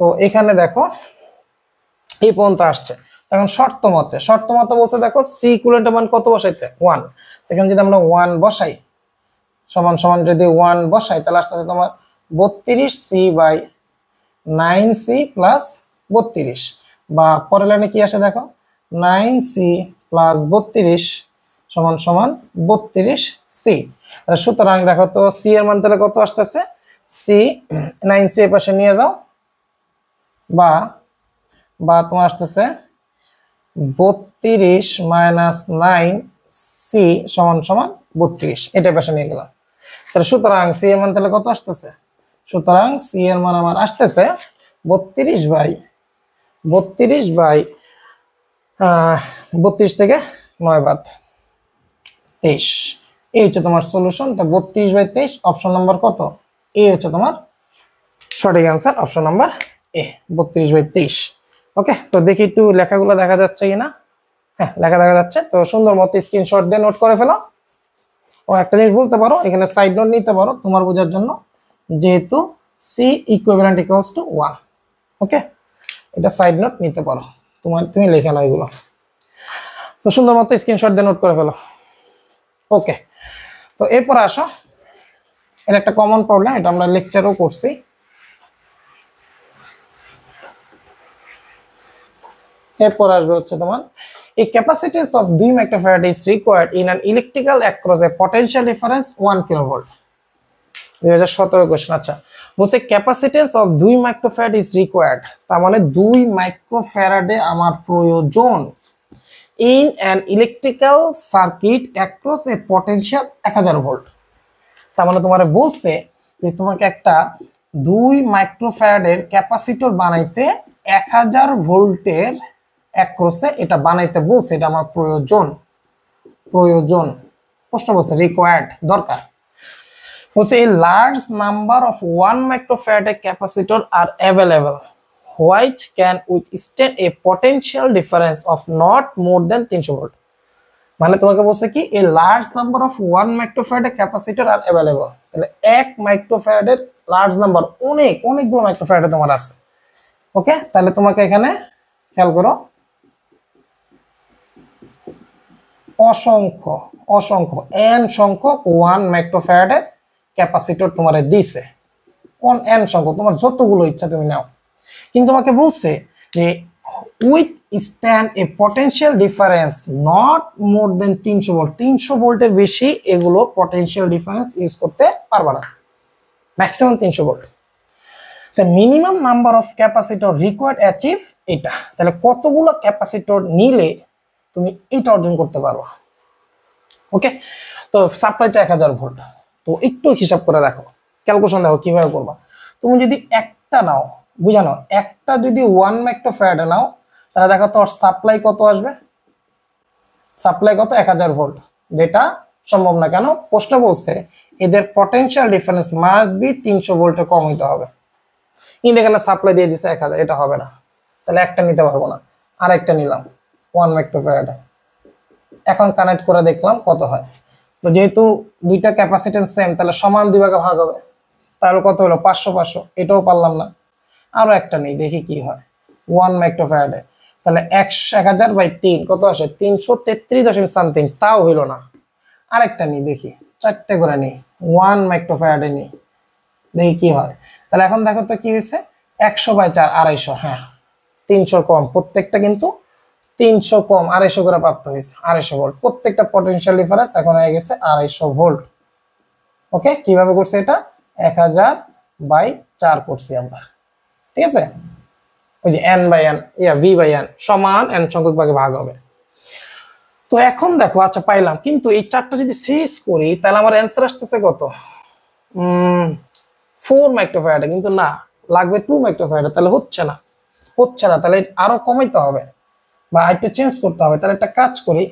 S1: তো এখানে দেখো এই পর্যন্ত আসছে। এখন শর্ত মতে বলছে দেখো সি ইকুইভ্যালেন্ট মান কত বসাইতে 1। এখানে যদি আমরা 1 বসাই সমান সমান যদি 1 বসাই তাহলে আসতেছে তোমার 32c বাই 9c প্লাস 32, বা পরের লাইনে কি আসে দেখো 9c প্লাস 32 সমান সমান 32c। সুতরাং দেখো তো সি এর মান তাহলে কত আসতেছে, সি 9c এর পাশে নিয়ে যাও, বা তোমার আসতেছে 32 মাইনাস 9c সমান সমান 32, এটা পাশে নিয়ে গেলাম। তাহলে সুতরাং সি এর মান তাহলে কত আসতেছে, সুতরাং সি এর মান আমার আসতেছে 32 থেকে 9 বাদ 23। এই হচ্ছে তোমার সলিউশন। তা 32/23 অপশন নাম্বার কত, এ হচ্ছে তোমার সঠিক অ্যান্সার, অপশন নাম্বার এ 32/23। ওকে, তো দেখি একটু লেখাগুলো দেখা যাচ্ছে কিনা। হ্যাঁ, লেখা দেখা যাচ্ছে। তো সুন্দর মতো স্ক্রিনশট দিয়ে নোট করে ফেলো। ও একটা জিনিস বলতে পারো, এখানে সাইড নোট নিতে পারো তোমার বোঝার জন্য, যেহেতু সি ইকুইভ্যালেন্ট ইকুয়ালস টু 1। ওকে, এটা সাইড নোট নিতে পারো, তুমি লিখে নাও এগুলো। তো সুন্দর মতো স্ক্রিনশট দিয়ে নোট করে ফেলো। ওকে, তো এরপর আসো, এটা একটা কমন প্রবলেম, এটা আমরা লেকচারও করছি। এরপর আসবে হচ্ছে তোমার a capacitance of 2 microfarad is required in an electrical across a potential difference 1 kilovolt। 2017 question. আচ্ছা, বলছে capacitance of 2 microfarad is required, তার মানে 2 মাইক্রোফ্যারাডে আমার প্রয়োজন in an electrical circuit across A potential 1000 volt. তার মানে তোমার বলছে যে তোমাকে একটা 2 মাইক্রোফ্যারাডের ক্যাপাসিটর বানাইতে 1000 ভোল্টের অ্যাক্রসে এটা বানাইতে বলছে, এটা আমার প্রয়োজন। প্রশ্ন বলছে রিকোয়ার্ড, দরকার। বলছে a large number of 1 microfarad capacitor are available which can withstand a potential difference of not more than 300 volt। মানে তোমাকে বলছে কি a large number of 1 microfarad capacitor are available, তাহলে 1 মাইক্রোফ্যারাডের লার্জ নাম্বার অনেকগুলো মাইক্রোফ্যারাড তোমার আছে। ওকে, তাহলে তোমাকে এখানে খেয়াল করো অসংখ্য n সংখ্যক 1 মাইক্রোফ্যারাডের ক্যাপাসিটর তোমারে দিছে, কোন n সংখ্যক, তোমার যতগুলো ইচ্ছা তুমি নাও। কিন্তু তোমাকে বলছে যে withstand a potential difference not more than 300 volt, 300 ভোল্টের বেশি এগুলো পটেনশিয়াল ডিফারেন্স ইউজ করতে পারবে না, maximum 300 volt. The minimum number of capacitor required achieve এটা, তাহলে কতগুলো ক্যাপাসিটর নিলে তুমি এটা অর্জন করতে পারবা। ওকে, তো সাপ্লাই তো 1000 ভোল্ট, তো একটু হিসাব করে দেখো, ক্যালকুলেশন দেখো কিভাবে করবা। তুমি যদি একটা নাও, বুঝানো একটা যদি 1 মাইক্রোফ্যারাড নাও, তাহলে দেখো তোর সাপ্লাই কত আসবে, সাপ্লাই কত 1000 ভোল্ট, যেটা সম্ভব না। কেন, প্রশ্ন বলছে এদের পটেনশিয়াল ডিফারেন্স মাস্ট বি 300 ভোল্টের কম হইতে হবে, কিন্তু এখানে সাপ্লাই দিয়ে দিছে 1000, এটা হবে না। তাহলে একটা নিতে পারবো না, আর একটা নিলাম 1 মাইক্রোফ্যারাড। এখন কানেক্ট করে দেখলাম কত হয়। তো যেহেতু দুইটা ক্যাপাসিটেন্স সেম, তাহলে সমান 2 ভাগে ভাগ হবে, তাহলে কত হলো 500, এটাও পারলাম না। আরো একটা নেই, দেখি কি হয় 1 মাইক্রোফ্যারাডে, তাহলে 1000/3 কত আসে 333 সামথিং, তাও হইল না। আরেকটা নিই, দেখি 4টে করে নিই, 1 মাইক্রোফ্যারাডে নিই, দেখি কি হয়। তাহলে এখন দেখো তো কি হয়েছে 100/4 250, হ্যাঁ 300 কম, প্রত্যেকটা কিন্তু 300 কম, 250 করে প্রাপ্ত হয়েছে, 250 ভোল্ট। প্রত্যেকটা পটেনশিয়াল ডিফারেন্স এখন হয়ে গেছে 250 ভোল্ট। ওকে, কিভাবে করছে এটা 1000/4 করছি আমরা, ঠিক আছে। ওই যে n/n v/n সমান n সংখ্যক ভাগে ভাগ হবে। তো এখন দেখো, আচ্ছা পাইলাম, কিন্তু এই চারটা যদি সিরিজ করি তাহলে আমার অ্যান্সার আসতেছে কত? 4 মাইক্রোফ্যারাড, কিন্তু না, লাগবে 2 মাইক্রোফ্যারাড। তাহলে হচ্ছে না, তাহলে আরো কমাইতে হবে বা আরেকটা চেঞ্জ করতে হবে। তাহলে একটা কাজ করি,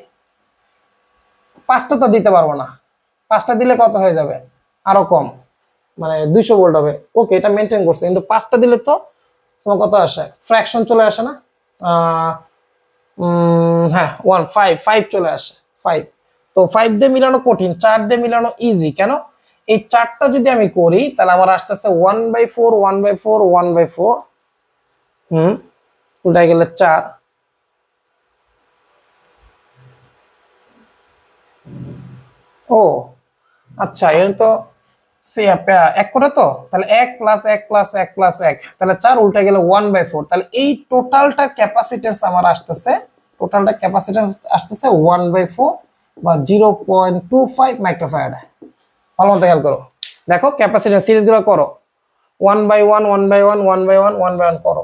S1: 5টা তো দিতে পারবো না, 5টা দিলে কত হয়ে যাবে? আরো কম, মানে 200 ভোল্ট হবে। ওকে, এটা মেনটেন করছে, কিন্তু 5টা দিলে তো তোমার কত আসে? ফ্র্যাকশন চলে আসে না? হ্যাঁ, 5 চলে আসে, 5। তো 5 দিয়ে মিলানো কঠিন, 4 দিয়ে মিলানো ইজি। কেন? এই 4টা যদি আমি করি তাহলে আমার আসতেছে 1/4, 1/4, 1/4, উল্টাই গেলে 4। ও আচ্ছা, এর তো সে এক করে, তো তাহলে 1 + 1 + 1 + 1, তাহলে 4 উল্টে গেলে 1/4। তাহলে এই টোটালটার ক্যাপাসিটেন্স আমার আসতেছে, 1/4 বা 0.25 মাইক্রোফ্যারাড। ভালো মতো খেয়াল করো, দেখো ক্যাপাসিটেন্স সিরিজ গুলো করো, 1/1, 1/1, 1/1, 1/1 করো,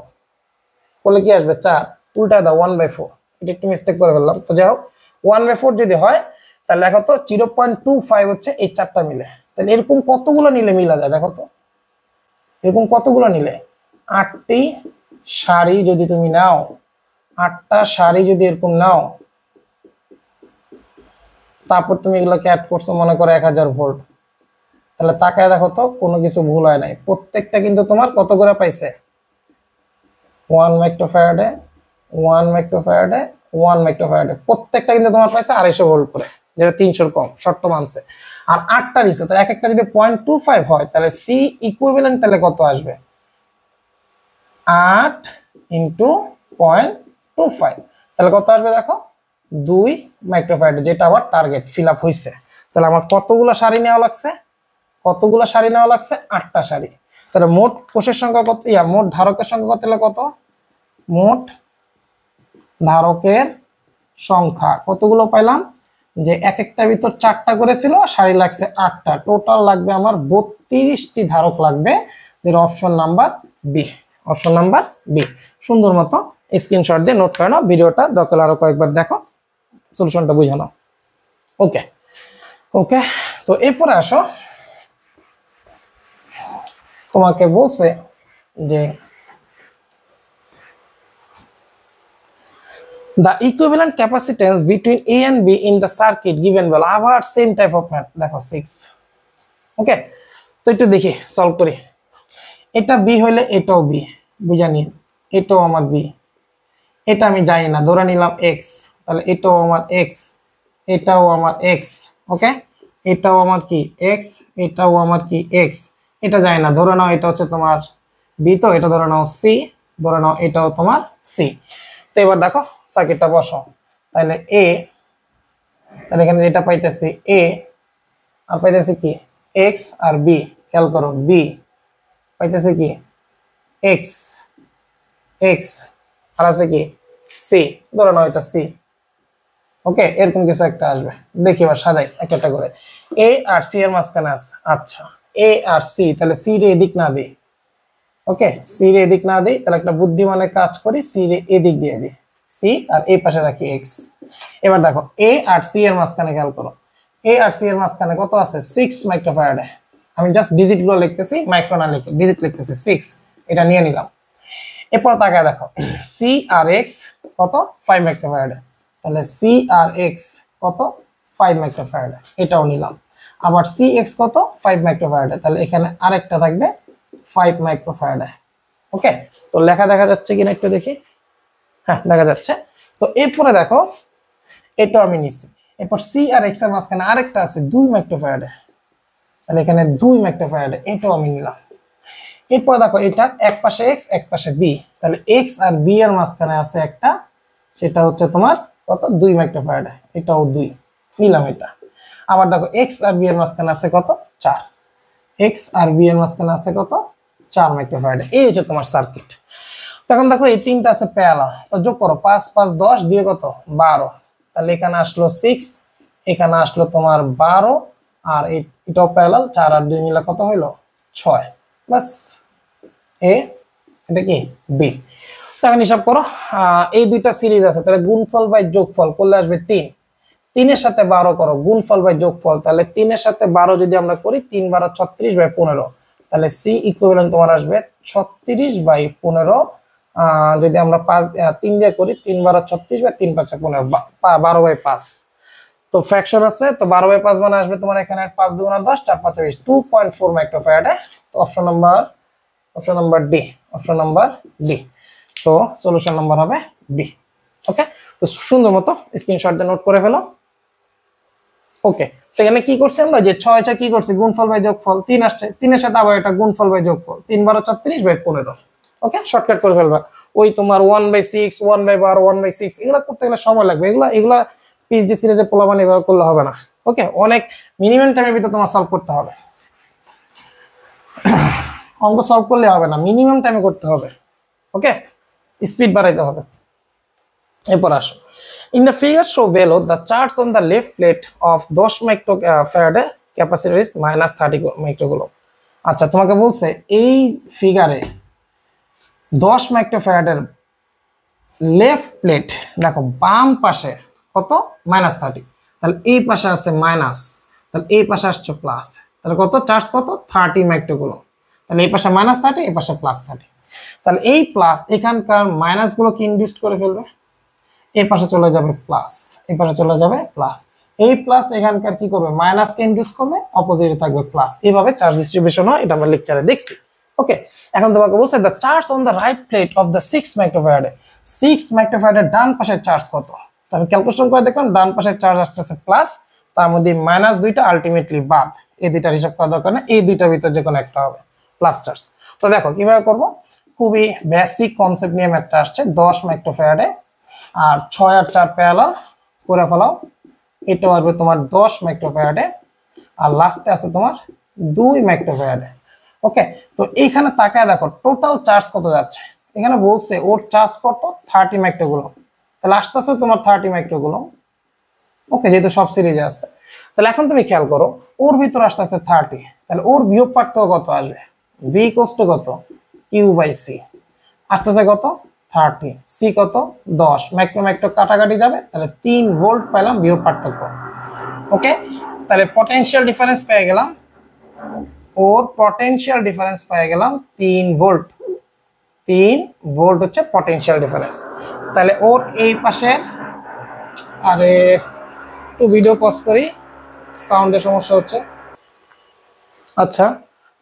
S1: করলে কি আসবে? 4। উল্টা দাও 1/4, এটা একটু মিস্টেক করে ফেললাম। তো যাই হোক, 1/4 যদি হয় তাহলে দেখো তো 0.25 হচ্ছে এই 4টা মিলে। তাহলে এরকম কতগুলো নিলে মিলা যায় দেখো তো, এরকম কতগুলো নিলে? 8টি শাড়ি যদি তুমি নাও, 8টা শাড়ি যদি এরকম নাও, তারপর তুমি এগুলোকে অ্যাড করছো মনে করো 1000 ভোল্ট, তাহলে তাকায় দেখো তো কোনো কিছু ভুল হয় নাই, প্রত্যেকটা কিন্তু তোমার কত করে পাইছে? 1 মাইক্রোফ্যারাডে, 1 মাইক্রোফ্যারাডে, 1 মাইক্রোফ্যারাডে, প্রত্যেকটা কিন্তু তোমার পাইছে 250 ভোল্ট করে, যেটা 300 কম শর্ত মানছে। আর 8টা নিছো, তাহলে এক একটা যদি 0.25 হয় তাহলে সি ইকুইভ্যালেন্ট তাহলে কত আসবে? 8 × 0.25, তাহলে কত আসবে দেখো? 2 মাইক্রোফ্যারাড, যেটা আমার টার্গেট ফিল আপ হয়েছে। তাহলে আমার কতগুলো শাড়ি নেওয়া লাগছে? 8টা শাড়ি। তাহলে মোট কোষের সংখ্যা কত? মোট ধারকের সংখ্যা কত হলো? কত? মোট ধারকের সংখ্যা কতগুলো পাইলাম? যে এক একটা ভিতর 4টা করেছিল, শাড়ি লাগছে 8টা, টোটাল লাগবে আমার 32টি ধারক লাগবে, যেটা option number B. Option number B. সুন্দর মতো স্ক্রিনশট দিয়ে নোট করে নাও, ভিডিওটা দরকার আরো কয়েকবার দেখো, সলিউশনটা বুঝে নাও। ওকে ওকে, তো এরপরে আসো, তোমাকে বলছে যে the equivalent capacitance between A and B in the circuit given below, আবার সেম টাইপ অফ ম্যাথ। দেখো 6। ওকে, তো একটু দেখি সলভ করি। এটা বি হইলে এটাও বি, বুঝা নিন, এটাও আমার বি, এটা আমি জানি না, ধরে নিলাম এক্স, তাহলে এটাও আমার এক্স, এটাও আমার এক্স। ওকে, এটাও আমার কি এক্স, এটাও আমার কি এক্স, এটা জানি না, ধরে নাও এটা হচ্ছে তোমার বি, তো এটা ধরে নাও সি, ধরে নাও এটাও তোমার সি। তো এবার দেখো সার্কিটটা বসাও, তাহলে এ, তাহলে এখানে যেটা পাইতেছি এ, আর পাইতেছি কি এক্স, আর বি, খেয়াল করো বি পাইতেছে কি এক্স, এক্স, আর আছে কি সি, ধরে নাও এটা সি। ওকে, এরকম কিছু একটা আসবে, দেখি এবার সাজাই একটা একটা করে। এ আর সি এর মাঝখানে আছে, আচ্ছা এ আর সি, তাহলে সি রে এদিক না দিই। ওকে, সি রে এদিক না দিই, তাহলে একটা বুদ্ধিমানের কাজ করি, সি রে এদিক দিয়ে দিই, সি আর এই পাশে রাখি এক্স। এবার দেখো এ আর সি এর মাঝখানে খেয়াল করো, এ আর সি এর মাঝখানে কত আছে? 6 মাইক্রোফ্যারাডে। আমি জাস্ট ডিজিট গুলো লিখতেছি, মাইক্রো না লিখে ডিজিট লিখতেছি, 6, এটা নিয়ে নিলাম। এরপর তাকায় দেখো সি আর এক্স কত? 5 মাইক্রোফ্যারাডে, তাহলে সি আর এক্স কত? 5 মাইক্রোফ্যারাডে, এটাও নিলাম। আবার সি এক্স কত? 5 মাইক্রোফ্যারাডে, তাহলে এখানে আরেকটা থাকবে 5 মাইক্রোফ্যারাডে। ওকে, তো লেখা দেখা যাচ্ছে কিনা একটু দেখি, হ্যাঁ দেখা যাচ্ছে। তো এরপরে দেখো এটাও আমি নিচ্ছি, এরপর সি আর এক্স এর মাঝখানে আরেকটা আছে 2 মাইক্রোফ্যারাডে, তাহলে এখানে 2 মাইক্রোফ্যারাডে, এটাও আমি নিলাম। এরপর দেখো এটা এক পাশে এক্স এক পাশে বি, তাহলে এক্স আর বি এর মাঝখানে আছে একটা, সেটা হচ্ছে তোমার কত? 2 মাইক্রোফ্যারাডে, এটাও 2 নিলাম এটা। আবার দেখো এক্স আর বি এর মাঝখানে আছে কত? 4, এক্স আর বি এর মাঝখানে আছে কত? 4 মাইক্রোফ্যারাডে। এই হচ্ছে তোমার সার্কিট। তখন দেখো এই তিনটা আছে প্যারালাল, তো যোগ করো 5 5 10 দিয়ে কত? 12, তাহলে এখানে আসলো 6, এখানে আসলো তোমার 12, আর এটাও প্যারালাল, 4 আর 2 মিলে কত হইলো? 6। বাস, এ, এটা কি বি। তখন হিসাব করো, এই দুইটা সিরিজ আছে, তাহলে গুণফল বাই যোগফল করলে আসবে 3। 3 এর সাথে 12 করো, গুণফল বাই যোগফল, তাহলে 3 এর সাথে 12 যদি আমরা করি 3 12 36 বাই 15, তাহলে সি ইকুইভ্যালেন্ট তোমার আসবে 36 বাই 15। যদি আমরা 3 দিয়ে করি 3 12 36 বাই 3 5 15, 12 বাই 5। তো ফ্র্যাকশন আছে, তো 12 বাই 5 মানে আসবে তোমার এখানে 5 2 10 4 5 20, 2.4 মাইক্রোফ্যারাডে। তো option number D, option number D. তো সলিউশন নাম্বার হবে বি। ওকে, তো সুন্দর মতো স্ক্রিনশট দিয়ে নোট করে ফেলো। ওকে, তো এখানে কি করছি আমরা, যে 6 6 কি করছি, গুণফল বাই যোগফল, 3 আসছে, 3 এর সাথে আবার এটা গুণফল বাই যোগফল, 3 12 36 বাই 15। ওকে, শর্টকাট করে ফেলবা। ওই তোমার 1/6 1/12 1/6 এগুলা করতে গেলে সময় লাগবে, এগুলা পিএইচডি সিরিজে পোলাবান এভাবে করলে হবে না। ওকে, অনেক মিনিমাম টাইমের ভিতরে তোমার সলভ করতে হবে। অঙ্ক সলভ করলে হবে না, মিনিমাম টাইমে করতে হবে। ওকে, স্পিড বাড়াইতে হবে। এরপর আসো, in the figure show below the charge on the left plate of 10 microfarad capacitor is -30 microcoulomb। আচ্ছা, তোমাকে বলছে এই ফিগারে 10 মাইক্রোফ্যারাডের লেফট প্লেট, দেখো বাম পাশে কত, -30, তাহলে এই পাশে আছে মাইনাস, তাহলে এই পাশে আসছে প্লাস, তাহলে কত চার্জ, কত 30 মাইক্রোকুলম্ব। তাহলে এই পাশে -30, এই পাশে +30, তাহলে এই প্লাস এখানকার মাইনাস গুলো কি ইনডিউস করে ফেলবে, এই পাশে চলে যাবে প্লাস, এই পাশে চলে যাবে প্লাস, এই প্লাস এখানকার কি করবে, মাইনাস কে ইনডিউস করবে, অপোজিটে থাকবে প্লাস। এইভাবে চার্জ ডিস্ট্রিবিউশন হয়, এটা আমরা লেকচারে দেখছি। ওকে, এখন তোমাকে বলছে the charge on the right plate of the 6 microfarad, 6 মাইক্রোফ্যারাডের ডান পাশের চার্জ কত। আমি ক্যালকুলেশন করে দেখলাম ডান পাশের চার্জ আসতেছে প্লাস, তার মধ্যে মাইনাস দুইটা আলটিমেটলি বাদ, এই দুইটার হিসাব করা দরকার না, এই দুইটার ভিতর যে কোনো একটা হবে প্লাস চার্জ। তো দেখো কিভাবে করব, খুবই বেসিক কনসেপ্ট নিয়ে ম্যাথটা আসছে। 10 মাইক্রোফ্যারাডে আর 6 আর 4 প্যারালাল করে ফেলাও, এটা আসবে তোমার 10 মাইক্রোফ্যারাডে, আর লাস্টে আছে তোমার 2 মাইক্রোফ্যারাডে। ওকে, তো এইখানে তাকায় দেখো টোটাল চার্জ কত যাচ্ছে, এখানে বলছে ওর চার্জ কত 30 মাইক্রোকুলম্ব, তাহলে আসতেছে তোমার 30 মাইক্রোকুলম্ব। ওকে, যেহেতু সব সিরিজে আছে, তাহলে এখন তুমি খেয়াল করো ওর ভিতর আসতেছে 30, তাহলে ওর বিয়োগ পার্থক্য কত আসবে, ভি ইকুয়ালস টু কত, কিউ বাই সি, আসতেছে কত 30, সি কত 10, মাইক্রো মাইক্রো কাটাকাটি যাবে, তাহলে 3 ভোল্ট পেলাম বিয়োগ পার্থক্য। ওকে, তাহলে পটেনশিয়াল ডিফারেন্স পেয়ে গেলাম, ওর পটেনশিয়াল ডিফারেন্স পেয়ে গেলাম 3 ভোল্ট, 3 ভোল্ট হচ্ছে পটেনশিয়াল ডিফারেন্স। তাহলে ওর এই পাশের, আরে একটু ভিডিও পজ করি, সাউন্ডের সমস্যা হচ্ছে। আচ্ছা,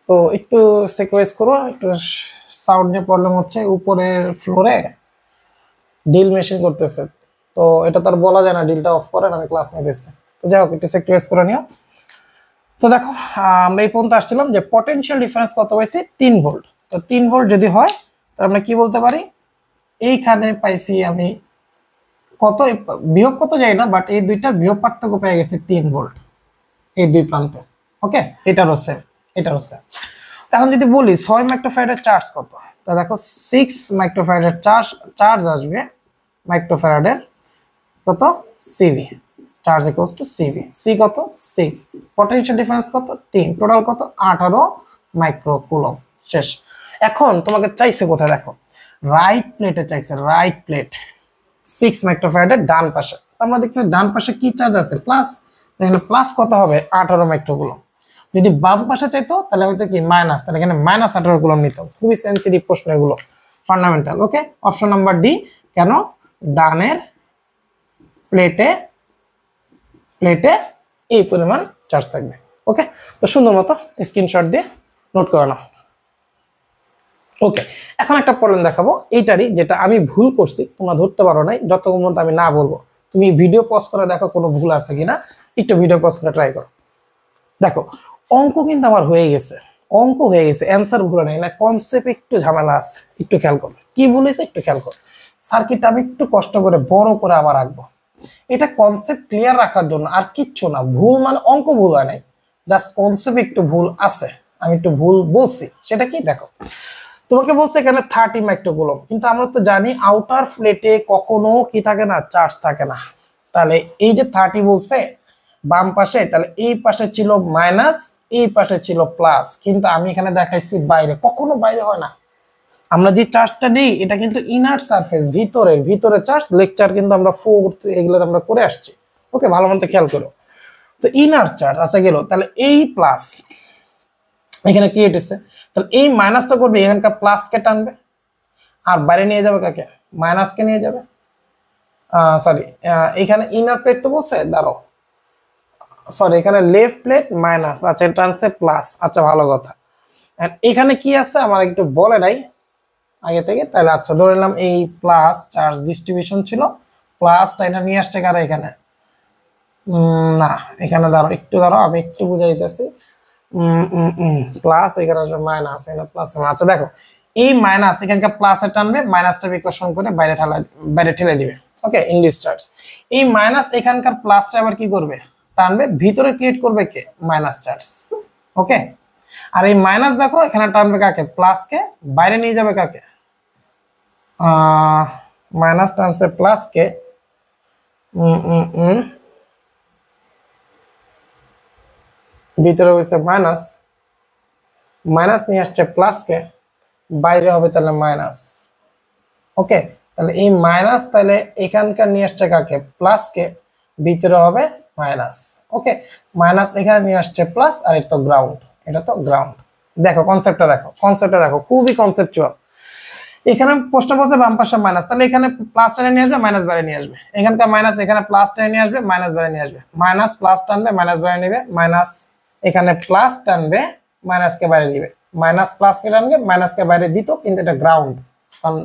S1: তো একটু সিকুয়েন্স করো, একটু সাউন্ডের প্রবলেম হচ্ছে, উপরের ফ্লোরে ডিল মেশিন করতেছে, তো এটা তো আর বলা যায় না ডিলটা অফ করেন, আমি ক্লাস নিতেছি। তো যাই হোক, একটু সিকুয়েন্স করে নিও। তো দেখো আমরা এই পর্যন্ত আসছিলাম যে পটেনশিয়াল ডিফারেন্স কত পাইছি 3 ভোল্ট। তো 3 ভোল্ট যদি হয় তাহলে আমরা কি বলতে পারি, এইখানে পাইছি আমি কত, বিয়োগ কত যায় না, বাট এই দুইটার বিয়োগ পার্থক্য পেয়ে গেছি 3 ভোল্ট এই দুই প্রান্তে। ওকে, এটারও সেম, এটারও সেম। এখন যদি বলি 6 মাইক্রোফ্যারাডের চার্জ কত, তো দেখো 6 মাইক্রোফ্যারাডের চার্জ আসবে মাইক্রোফ্যারাডের কত, CV, charge equals to CV, C কত 6, পটেনশিয়াল ডিফারেন্স কত 3, টোটাল কত 18 মাইক্রোকুলম্ব। শেষ। এখন তোমাকে চাইছে কোথায়, দেখো রাইট প্লেটে চাইছে, রাইট প্লেট 6 মাইক্রোফ্যারাডের ডান পাশে, আমরা দেখছি ডান পাশে কি চার্জ আছে প্লাস, এখানে প্লাস কত হবে 18 মাইক্রোকুলম্ব। যদি বাম পাশে চাইতো তাহলে হয়তো কি মাইনাস, তাহলে এখানে -18 কুলম্ব নিত। খুবই সেন্সিটিভ প্রশ্ন এগুলো, ফান্ডামেন্টাল। ওকে, অপশন নাম্বার ডি, কেন ডানের প্লেটে এই পরিমাণ চার্জ থাকবে। ওকে, তো সুন্দর মতো স্ক্রিনশট দিয়ে নোট করে নাও। ওকে, এখন একটা প্রবলেম দেখাবো এইটারই, যেটা আমি ভুল করছি, তোমরা ধরতে পারো নাই, যতক্ষণ পর্যন্ত আমি না বলবো। তুমি ভিডিও পজ করে দেখো কোনো ভুল আছে কিনা, একটু ভিডিও পজ করে ট্রাই করো। দেখো অঙ্ক কিন্তু আমার হয়ে গেছে, অঙ্ক হয়ে গেছে, অ্যান্সার ভুল নেই না, কনসেপ্ট একটু ঝামেলা আছে, একটু খেয়াল করো কি ভুল হয়েছে, একটু খেয়াল করো। সার্কিটটা আমি একটু কষ্ট করে বড় করে আবার রাখবো, এটা কনসেপ্ট ক্লিয়ার রাখার জন্য, আর কিচ্ছু না। ভুল মানে অঙ্ক ভুল হয় নাই, জাস্ট কনসেপ্ট একটু ভুল আছে, আমি একটু ভুল বলছি। সেটা কি, দেখো তোমাকে বলছে এখানে 30 মাইক্রোকুলম্ব, কিন্তু আমরা তো জানি আউটার প্লেটে কখনো কি থাকে না, চার্জ থাকে না। তাহলে এই যে 30 বলছে বাম পাশে, তাহলে এই পাশে ছিল মাইনাস, এই পাশে ছিল প্লাস, কিন্তু আমি এখানে দেখাইছি বাইরে, কখনো বাইরে হয় না। আমরা যে চার্জটা দিই এটা কিন্তু ইনার সারফেস, ভিতরে চার্জ। লেকচার কিন্তু আমরা 4 এগুলো আমরা করে আসছি। ওকে, ভালো মতো খেয়াল করো। তো ইনার চার্জ আচ্ছা গেল, তাহলে এই প্লাস এখানে ক্রিয়েট হচ্ছে, তাহলে এই মাইনাসটা করবে এখানকার প্লাসকে টানবে, আর বাইরে নিয়ে যাবে কাকে, মাইনাসকে নিয়ে যাবে। সরি, এখানে ইনার প্লেট তো বলছে, দাঁড়ো, সরি এখানে লেফট প্লেট মাইনাস, আচ্ছা এটা টানছে প্লাস, আচ্ছা ভালো কথা। এখানে কি আছে আমার একটু বলে নাই আগে থেকে, তাহলে আচ্ছা ধরে নিলাম এই প্লাস চার্জ ডিস্ট্রিবিউশন ছিল, প্লাসটা এটা নিয়ে আসছে কারা এখানে, না এখানে দাঁড়ো একটু, দাঁড়ো আমি একটু বুঝাই দিতেছি। প্লাস এখানে আসবে মাইনাস, এখানে প্লাস, আচ্ছা দেখো এই মাইনাস এখানকার প্লাসে টানবে, মাইনাসটা বিকর্ষণ করে বাইরে ঠেলে দিবে। ওকে, ইন ডিসচার্জ এই মাইনাস এখানকার প্লাসটা আবার কি করবে, টানবে ভিতরে, ক্রিয়েট করবে কে, মাইনাস চার্জ। ওকে, আর এই মাইনাস দেখো এখানে টানবে কাকে, প্লাসকে, বাইরে নিয়ে যাবে কাকে, মাইনাস টানছে প্লাসকে, ভিতরে হয়েছে মাইনাস, মাইনাস নিয়ে আসছে প্লাসকে, বাইরে হবে তাহলে মাইনাস। ওকে, তাহলে এই মাইনাস তাহলে এখানকার নিয়ে আসছে কাকে, প্লাসকে, ভিতরে হবে মাইনাস। ওকে, মাইনাস এখানে নিয়ে আসছে প্লাস, আর এটা তো গ্রাউন্ড, এটা তো গ্রাউন্ড। দেখো কনসেপ্টটা দেখো খুবই কনসেপচুয়াল। এখানে প্রশ্ন বলছে বাম পাশে মাইনাস, তাহলে এখানে প্লাস টেনে নিয়ে আসবে, মাইনাস বাইরে নিয়ে আসবে, এখানকার মাইনাস এখানে প্লাস টেনে নিয়ে আসবে, মাইনাস বাইরে নিয়ে আসবে, মাইনাস প্লাস টানবে, মাইনাস বাইরে নেবে, মাইনাস এখানে প্লাস টানবে, মাইনাসকে বাইরে দিবে, মাইনাস প্লাসকে টানবে, মাইনাসকে বাইরে দিত, কিন্তু এটা গ্রাউন্ড কারণ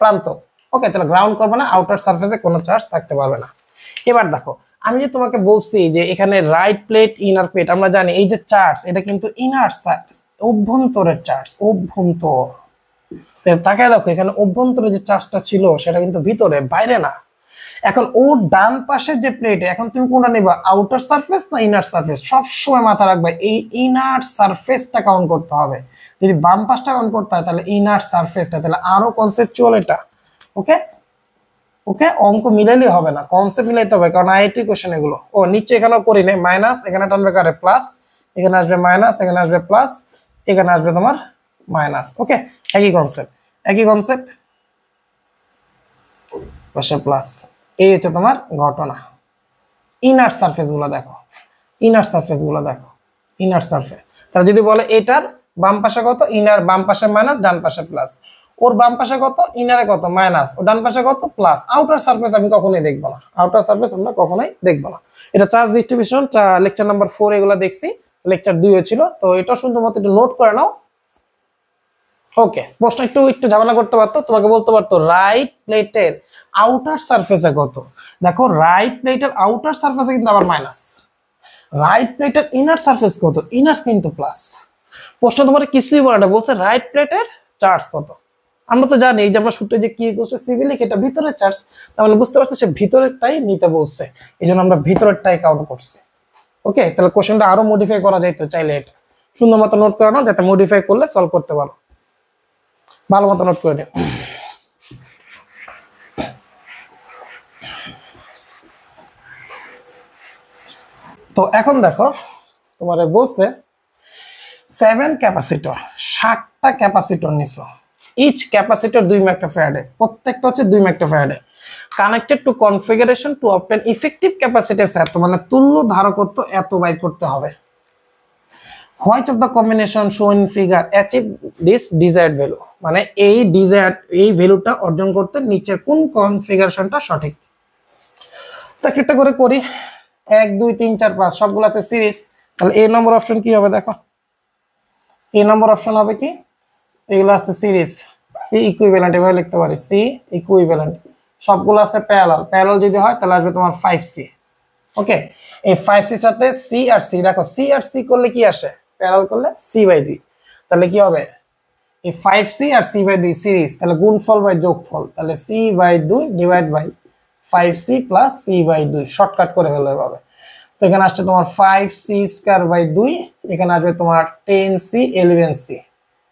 S1: প্রান্ত। ওকে, তাহলে গ্রাউন্ড করবে না, আউটার সারফেসে কোনো চার্জ থাকতে পারবে না। এবার দেখো আমি যে তোমাকে বলছি যে এখানে রাইট প্লেট ইনার প্লেট, আমরা জানি এই যে চার্জ এটা কিন্তু ইনার চার্জ, অভ্যন্তরের চার্জ, অভ্যন্তর। তাকায় দেখো এখানে অভ্যন্তরে যে চার্জটা ছিল সেটা কিন্তু ভিতরে, বাইরে না। এখন ওর ডান পাশের যে প্লেট, এখন তুমি কোনটা নেবা, আউটার সারফেস না ইনার সারফেস? সবসময় মাথা রাখবে এই ইনার সারফেসটা কাউন্ট করতে হবে। যদি বাম পাশটা কাউন্ট করতে হয় তাহলে ইনার সারফেসটা, তাহলে আরো কনসেপচুয়াল এটা। ওকে ওকে, অঙ্ক মিলাইলে হবে না, কনসেপ্ট মিলাইতে হবে, কারণ আইআইটি কোশ্চেন এগুলো। ও নিচে এখানেও করি নাই, মাইনাস এখানে টানবে কারে, প্লাস, এখানে আসবে মাইনাস, এখানে আসবে প্লাস, এখানে আসবে তোমার মাইনাস। ওকে, একই কনসেপ্ট পাশে প্লাস। এই হচ্ছে তোমার ঘটনা। ইনার সারফেস গুলো দেখো, ইনার সারফেস। তাহলে যদি বলে এটার বাম পাশে কত, ইনার বাম পাশে মাইনাস, ডান পাশে প্লাস, ওর বাম পাশে কত, ইনারে কত মাইনাস, ও ডান পাশে কত প্লাস। আউটার সারফেস আমি কখনোই দেখবো না, আমরা কখনোই দেখবো না। এটা চার্জ ডিস্ট্রিবিউশন লেকচার নাম্বার 4 এগুলো দেখছি, লেকচার 2 হয়েছিল, তো এটা শুধুমাত্র একটু নোট করে নাও। ওকে, প্রশ্ন একটু ঝামেলা করতে পারতো, তোমাকে বলতে পারতো রাইট প্লেটের আউটার সারফেসে কত। দেখো রাইট প্লেটের আউটার সারফেসে কিন্তু আবার মাইনাস, রাইট প্লেটের ইনার সারফেস কত, ইনার কিন্তু প্লাস। প্রশ্ন তোমার কিছুই বলে না, বলছে রাইট প্লেটের চার্জ কত। আমরা তো জানি এই যে আমরা সূত্রে যে কি করছে সিভিলিক, এটা ভিতরের চার্জ, তার মানে বুঝতে পারছি সে ভিতরেরটাই নিতে বলছে, এই জন্য আমরা ভিতরেরটাই কাউন্ট করছি। ওকে, তাহলে কোশ্চেনটা আরো মডিফাই করা যাইতো চাইলে, এটা সুন্দর মতো নোট করে নাও, যাতে মডিফাই করলে সলভ করতে পারো। ভালো মতো নোট করে নিও। তো এখন দেখো তোমার বলছে 7 ক্যাপাসিটর, 60টা ক্যাপাসিটর নিছো, ইচ ক্যাপাসিটর 2 মাইক্রোফ্যারাডে, প্রত্যেকটা হচ্ছে 2 মাইক্রোফ্যারাডে, connected to configuration to obtain effective capacitance এত, মানে তুল্য ধারকত্ব এত বাইর করতে হবে। What of the combination shown figure achieve this desired value, মানে এই ভ্যালুটা অর্জন করতে নিচের কোন কনফিগারেশনটা সঠিক। তো একটা করে করি, 1 2 3 4 5 সবগুলো আছে সিরিজ, তাহলে এ নম্বর অপশন কি হবে দেখো, এ নম্বর অপশন হবে কি, এগুলো আছে সিরিজ, সি ইকুইভ্যালেন্ট এভাবে লিখতে পারি, সি ইকুইভ্যালেন্ট, সবগুলো আছে প্যারালাল যদি হয় তাহলে আসবে তোমার 5C। ওকে, এই 5C সাথে সি আর সি, দেখো সি আর সি করলে কি আসে, প্যারালাল করলে c/2, তাহলে কি হবে এই 5C আর c/2 সিরিজ, তাহলে গুণফল বাই যোগফল, তাহলে c/2 divide by 5C plus c/2, shortcut করে ফেললে এভাবে। তো এখানে আসছে তোমার 5c²/2, এখানে আসবে তোমার 10C 11C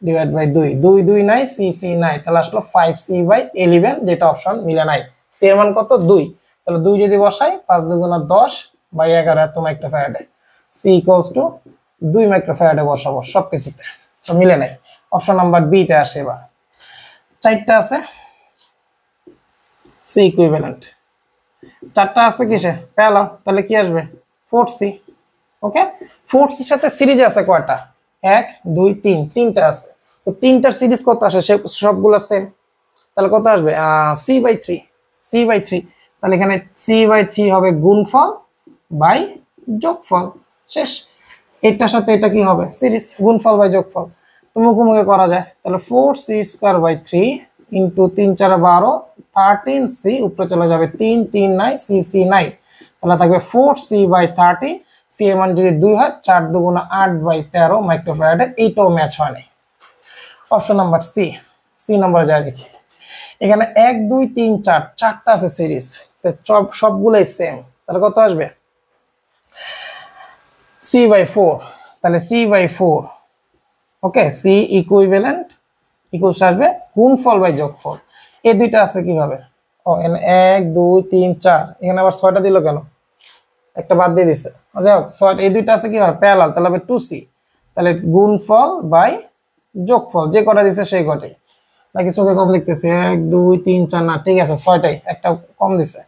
S1: ডিভাইড বাই 2, 2 2 নাই, c নাই, তাহলে আসলো 5C/11, যেটা অপশন মিলে নাই। c এর মান কত 2, তাহলে 2 যদি বসাই 5 2 × 10/11 এত মাইক্রোফ্যারাডে, c = 2 মাইক্রোফ্যারাডে বসাবো সবকিছুতে, তো মিলে নাই। অপশন নাম্বার বি তে আসে। এবার 4টা আছে সি ইকুইভ্যালেন্ট, চারটা আছে কিসে পেলাম, তাহলে কি আসবে 4c। ওকে, 4c সাথে সিরিজে আছে কয়টা, 1 2 3, তিনটা আছে। তো তিনটার সিরিজ কত আসে, সবগুলো সেম, তাহলে কত আসবে c/3, c/3। তাহলে এখানে c/3 হবে গুণফল বাই যোগফল, শেষ। এটার সাথে এটা কি হবে সিরিজ, গুণফল বাই যোগফল। তো মুখোমুখি করা যায়, তাহলে 4c²/3 ইন্টু 3 4 12, 13c, উপরে চলে যাবে 3 3 9, c নাই, তাহলে থাকবে 4c/13। সি এর মান যদি 2 হয়, 4 2 8/13 মাইক্রোফ্যারাডে। এইটাও ম্যাচ হয় নাই। অপশন নাম্বার সি নাম্বার যায় দেখি। এখানে 1 2 3 4, চারটা আছে সিরিজ, সবগুলোই সেম, তাহলে কত আসবে c/4। তাহলে c/4, ওকে, সি ইকুইভ্যালেন্ট ইকুয়ালস আসবে গুণফল বাই যোগফল। এই দুইটা আছে কিভাবে, ও এখানে 1 2 3 4, এখানে আবার 6টা দিল কেন, একটা বাদ দিয়ে দিছে, যাই হোক 6, এই দুইটা আছে কিভাবে প্যারালাল, তাহলে হবে 2c। তাহলে গুণফল বাই যোগফল, যে কটা দিছে সেই কটাই, নাকি চোখে কম দেখতেছে 1 2 3 4, না ঠিক আছে 6টাই, একটা কম দিছে।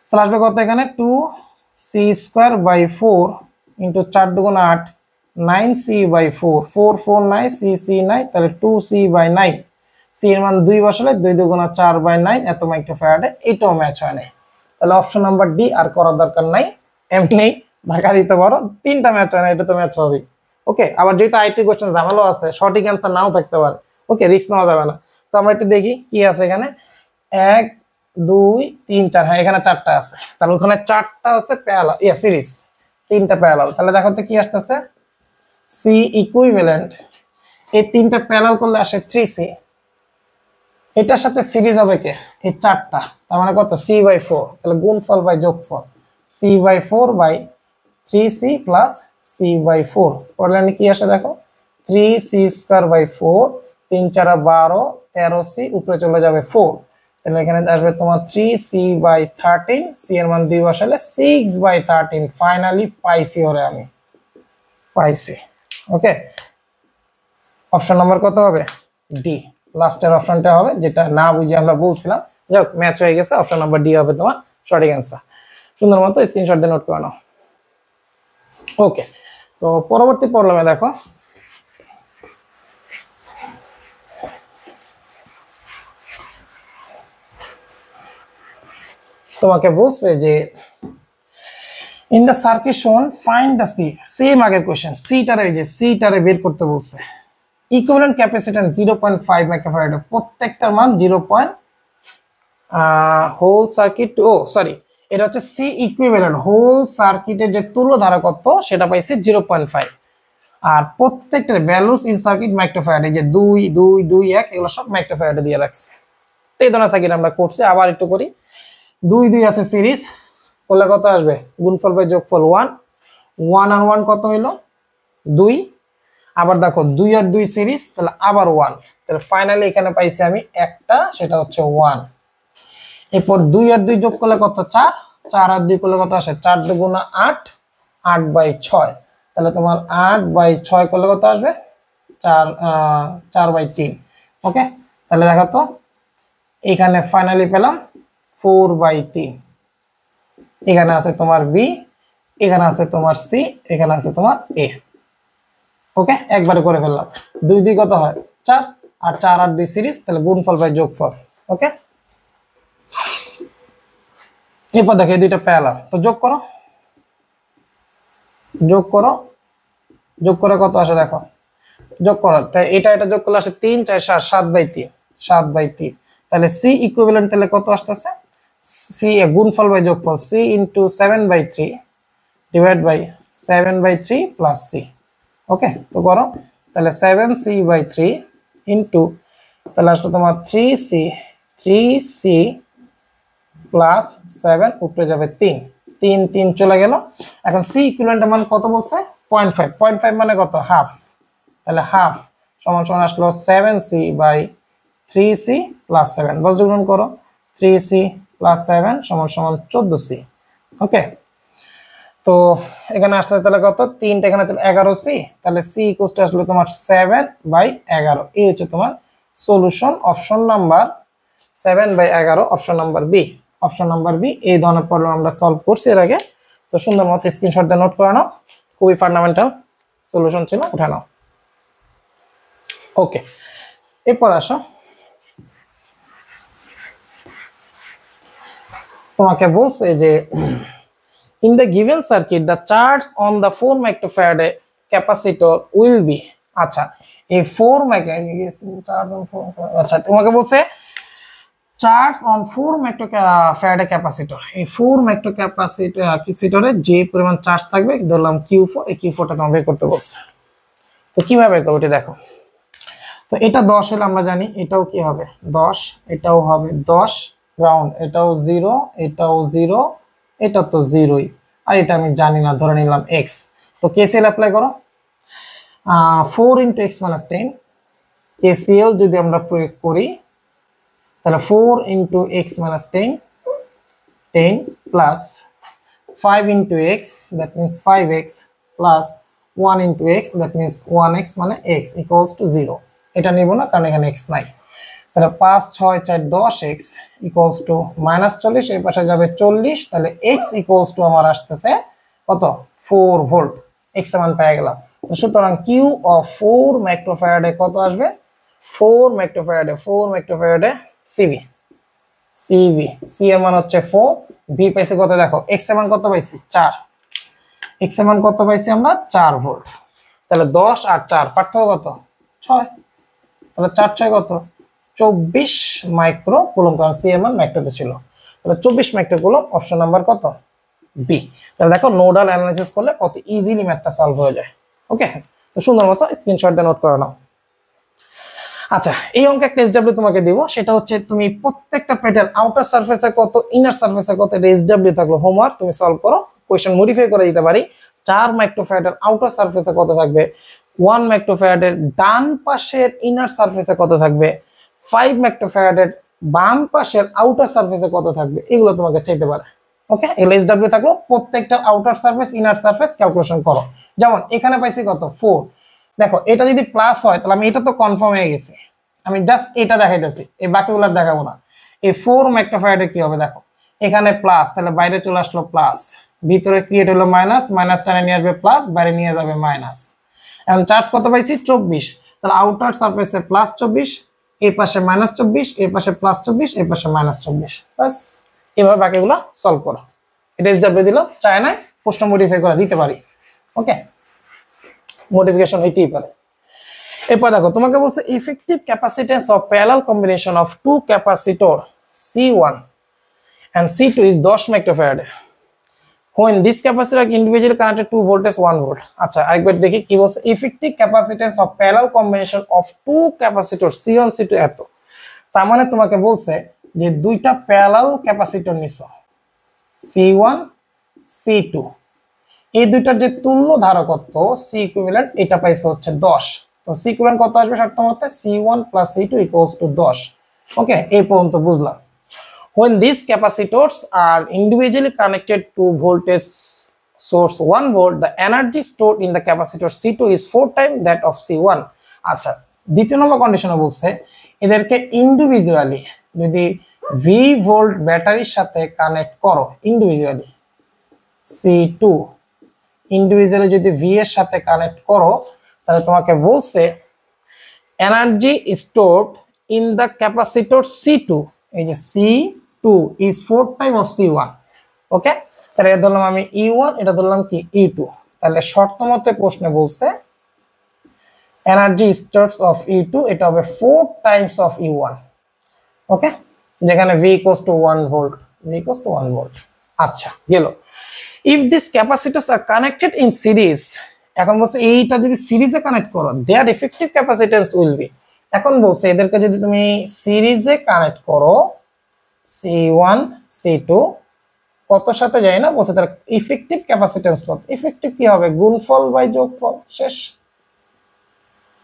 S1: তাহলে আসবে কত এখানে 2c²/4 ইন্টু 4 2 8, 9c/4, 4 4 9, c নাই, তাহলে 2c/9। সি এর মান 2 বসালে 2 2 4/9 এত মাইক্রোফ্যারাডে। এটাও ম্যাচ হয় নাই, তাহলে অপশন নাম্বার ডি আর করার দরকার নাই, এমনি ধাক্কা দিতে পারো, তিনটা ম্যাচ হয় না, এটা তো ম্যাচ হবেই। ওকে, আবার যেহেতু আইটি কোশ্চেন ঝামেলা আছে, সঠিক অ্যান্সার নাও থাকতে পারে, ওকে, রিস্ক নেওয়া যাবে না। তো আমরা একটু দেখি কি আছে এখানে, 1 2 3 4, হ্যাঁ এখানে চারটা আছে, তাহলে ওখানে চারটা আছে প্যারালাল, সিরিজ, তিনটা প্যারালাল। তাহলে দেখো তো কি আসতেছে, সি ইকুইভ্যালেন্ট, এই তিনটা প্যারালাল করলে আসে 3c, এটার সাথে সিরিজ হবে কে, এই চারটা, তার মানে কত c/4, তাহলে গুণফল বাই যোগফল, c/4/3c প্লাস c/4 করলে কি আসে দেখো, 3c²/4, 3 4 12, 13c, উপরে চলে যাবে 4, তাহলে এখানে আসবে তোমার 3c/13, c এর মান 2 বসালে 6/13। ফাইনালি পাইছি, ওরে আমি পাইছি। ওকে, অপশন নাম্বার কত হবে, ডি, লাস্টের অপশনটা হবে, যেটা না বুঝে আমরা বলছিলাম। যাই হোক, ম্যাচ হয়ে গেছে, অপশন নাম্বার ডি হবে তোমার সঠিক অ্যান্সার। সুন্দর মতো স্ক্রিনশট দিয়ে নোট করে নাও। ওকে, তো পরবর্তী প্রবলেমে দেখো, তোমাকে বলছে যে ইন দ্য সার্কিট শোন ফাইন্ড দ্য সি, সেম আগের কোশ্চেন, সিটারে বের করতে বলছে। ইকুইভ্যালেন্ট ক্যাপাসিট্যান্স 0.5 মাইক্রোফ্যারাড, প্রত্যেকটার মান 0. হোল সার্কিট, এটা হচ্ছে সি ইকুইভ্যালেন্ট, হোল সার্কিটের যে তুল্য ধারকত্ব সেটা পাইছে 0.5, আর প্রত্যেকটা ভ্যালুস ইন সার্কিট মাইক্রোফ্যারাড, এই যে 2 2 2 1 এগুলো সব মাইক্রোফ্যারাডে দিয়ে রাখছে। তো এই ধরনের সার্কিট আমরা করছি, আবার একটু করি। 2 2 আছে সিরিজ, করলে কত আসবে, গুণফল বাই যোগফল 1, 1 আর 1 কত হইলো 2, আবার দেখো 2 আর 2 সিরিজ, তাহলে আবার 1, তাহলে ফাইনালি এখানে পাইছি আমি একটা, সেটা হচ্ছে 1। এরপর 2 আর 2 যোগ করলে কত 4, 4 আর 2 করলে কত আসে, 4 2 8, 8/6, তাহলে তোমার 8/6 করলে কত আসবে 4/3। ওকে, তাহলে দেখো তো এখানে ফাইনালি পেলাম 4/3, এখানে আছে তোমার বি, এখানে আছে তোমার সি, এখানে আছে তোমার এ। ওকে, একবারে করে ফেললাম। 2 2 কত হয় 4, আর 4 আর 2 সিরিজ, তাহলে গুণফল বাই যোগফল। ওকে, এরপর দেখো এই দুইটা পেলাম, তো যোগ করো, যোগ করে কত আসে দেখো, যোগ করো, তাই এটা যোগ করলে আসে 3 4 7, 7/3, 7/3। তাহলে সি ইকুইভ্যালেন্ট তাহলে কত আসতেছে, সি গুণফল বাই যোগফল, C into 7/3 divide by 7/3 plus C. Okay, তো করো, তাহলে 7c/3 ইন্টু, তাহলে আসলে তোমার 3c প্লাস 7, উপরে যাবে 3 3 3 চলে গেল। এখন সি ইকুইভ্যালেন্টের মান কত বলছে 0.5, 0.5 মানে কত হাফ, তাহলে হাফ সমান সমান আসলো 7c/3c প্লাস 7, বস যোগদান করো, 3c প্লাস 7 সমান সমান 14c। ওকে, তো এখানে আসতে তাহলে কত 3টা, এখানে 11c, তাহলে c ইকুয়ালস টু আসলে তোমার 7/11। এই হচ্ছে তোমার solution, option number 7/11, option number B. Option number B. এই ধরনের প্রবলেম আমরা সলভ করছি এর আগে, তো সুন্দর মতো স্ক্রিনশট দিয়ে নোট করে নাও, খুবই ফান্ডামেন্টাল সলিউশন ছিল, উঠে নাও। ওকে, এরপর আসো, তোমাকে বলছে যে in the given circuit the charge on the 4 microfarad capacitor will be, আচ্ছা এই 4 চার্জ অন 4, আচ্ছা তোমাকে বলছে চার্জ অন 4 মাইক্রোফ্যারাড ক্যাপাসিটর, এই 4 মাইক্রো ক্যাপাসিটরে যে পরিমাণ চার্জ থাকবে ধরলাম Q4, এই Q4টা তোমাকে বের করতে বলছে। তো কিভাবে করব এটা দেখো, তো এটা 10 হলে আমরা জানি এটাও কি হবে 10, এটাও হবে 10 রাউন্ড, এটাও 0, এটাও 0, এটা তো 0ই, আর এটা আমি জানি না, ধরে নিলাম x। তো KCL অ্যাপ্লাই করো, 4 × x - 10, KCL যদি আমরা প্রয়োগ করি তাহলে 4 × x - 10, 10 plus 5 × x, that means 5x, plus 1 × x, that means 1x মানে x equals to 0। এটা নিব না কারণ এখানে x নাই, তাহলে 5 6 4 10x equals to -40, এই পাশে যাবে 40, তাহলে x equals to আমার আসতেছে কত 4 ভোল্ট, x এর মান পেয়ে গেলাম। সুতরাং Q of 4 মাইক্রোফ্যারাডে কত আসবে 4 মাইক্রোফ্যারাডে CV, C এর মান হচ্ছে 4, V পাইছে কত দেখো, x এর মান কত পাইছি 4, x এর মান কত পাইছি আমরা 4 ভোল্ট, তাহলে 10 আর 4 পার্থক্য কত 6, তাহলে 4 6 কত 24 মাইক্রো কুলম, কারণ সি এর মান মাইক্রোতে ছিল, তাহলে 24 মাইক্রো কুলম, অপশন নাম্বার কত বি। তাহলে দেখো নোডাল অ্যানালাইসিস করলে কত ইজিলি ম্যাথটা সলভ হয়ে যায়। ওকে, তো সুন্দর মতো স্ক্রিনশট দিয়ে নোট করে নাও। আচ্ছা, এই অঙ্কে একটা এসডব্লিউ তোমাকে দিব, সেটা হচ্ছে তুমি প্রত্যেকটা প্লেটের আউটার সারফেসে কত, ইনার সারফেসে কত, এটা এসডব্লিউ থাকলো, হোমওয়ার্ক তুমি সলভ করো, কোয়েশ্চেন মডিফাই করে দিতে পারি। 4 মাইক্রোফ্যারাডের আউটার সারফেসে কত থাকবে, 1 মাইক্রোফ্যারাডের ডান পাশের ইনার সারফেসে কত থাকবে, 5 মাইক্রোফ্যারাডের বাম পাশের আউটার সারফেসে কত থাকবে, এগুলো তোমাকে চাইতে পারে। ওকে, এগুলো এসডব্লিউ থাকলো, প্রত্যেকটা outer surface inner surface calculation করো। যেমন এখানে পাইছি কত 4, দেখো এটা যদি প্লাস হয় তাহলে আমি এটা তো কনফার্ম হয়ে গেছে, আমি জাস্ট এটা দেখাইতেছি, এই বাকিগুলো দেখাবো না। এই 4 মাইক্রোফ্যারাডে কি হবে দেখো, এখানে প্লাস, তাহলে বাইরে চলে আসলো প্লাস, ভিতরে ক্রিয়েট হলো মাইনাস, মাইনাস টানে নিয়ে আসবে প্লাস, বাইরে নিয়ে যাবে মাইনাস। এখন চার্জ কত পাইছি 24, তাহলে আউটার সারফেসে প্লাস 24, এই পাশে মাইনাস 24, এই পাশে প্লাস 24, এই পাশে মাইনাস 24, বাস এভাবে বাকিগুলো সলভ করো। এটা এসডব্লিউ দিলাম, চায় না প্রশ্ন মডিফাই করে দিতে পারি। ওকে, মডিফিকেশন হইতেই পারে। এরপর দেখো তোমাকে বলছে effective capacitance of parallel combination of two capacitor C1 and C2 is 10 microfarad when this capacitor individually connected to voltage 1 volt। আচ্ছা আরেকবার দেখি কি বলছে, effective capacitance of parallel combination of two capacitor C1 C2 এত, তার মানে তোমাকে বলছে যে দুইটা প্যারালাল ক্যাপাসিটর নিছো C1 C2, এই দুইটার যে তুল্য ধারকত্ব C ইকুইভ্যালেন্ট এটা পাইছে হচ্ছে 10, তো C ইকুইভ্যালেন্ট কত আসবে শর্ত মতে C1 + C2 = 10। ওকে, এই পর্যন্ত বুঝলাম। When these capacitors are individually connected to voltage source 1 volt, the energy stored in the capacitor C2 is 4 times that of C1। আচ্ছা, দ্বিতীয় নম্বর কন্ডিশনে বলছে এদেরকে ইন্ডিভিজুয়ালি যদি V ভোল্ট ব্যাটারির সাথে কানেক্ট করো, ইন্ডিভিজুয়ালি C2 ইন্ডিভিজুয়ালি যদি V এর সাথে কানেক্ট করো, তাহলে তোমাকে বলছে energy stored in the capacitor C2, এই যে C2 is 4 times of C1। ওকে, তাহলে এটা ধরলাম আমি E1, এটা ধরলাম কি E2, তাহলে শর্ত মতে প্রশ্নে বলছে এনার্জি স্টোরড অফ E2 এটা হবে 4 times of E1। ওকে, যেখানে V = 1 ভোল্ট, V = 1 ভোল্ট। আচ্ছা গেল। If this capacitors are connected in series, এখন বলছে এইটা যদি সিরিজে কানেক্ট করো their effective capacitance will be, এখন বলছে এদেরকে যদি তুমি সিরিজে কানেক্ট করো C1 C2 কত সাথে যায় না, বলছে তার ইফেক্টিভ ক্যাপাসিটেন্স কত, ইফেক্টিভ কি হবে গুণফল বাই যোগফল, শেষ।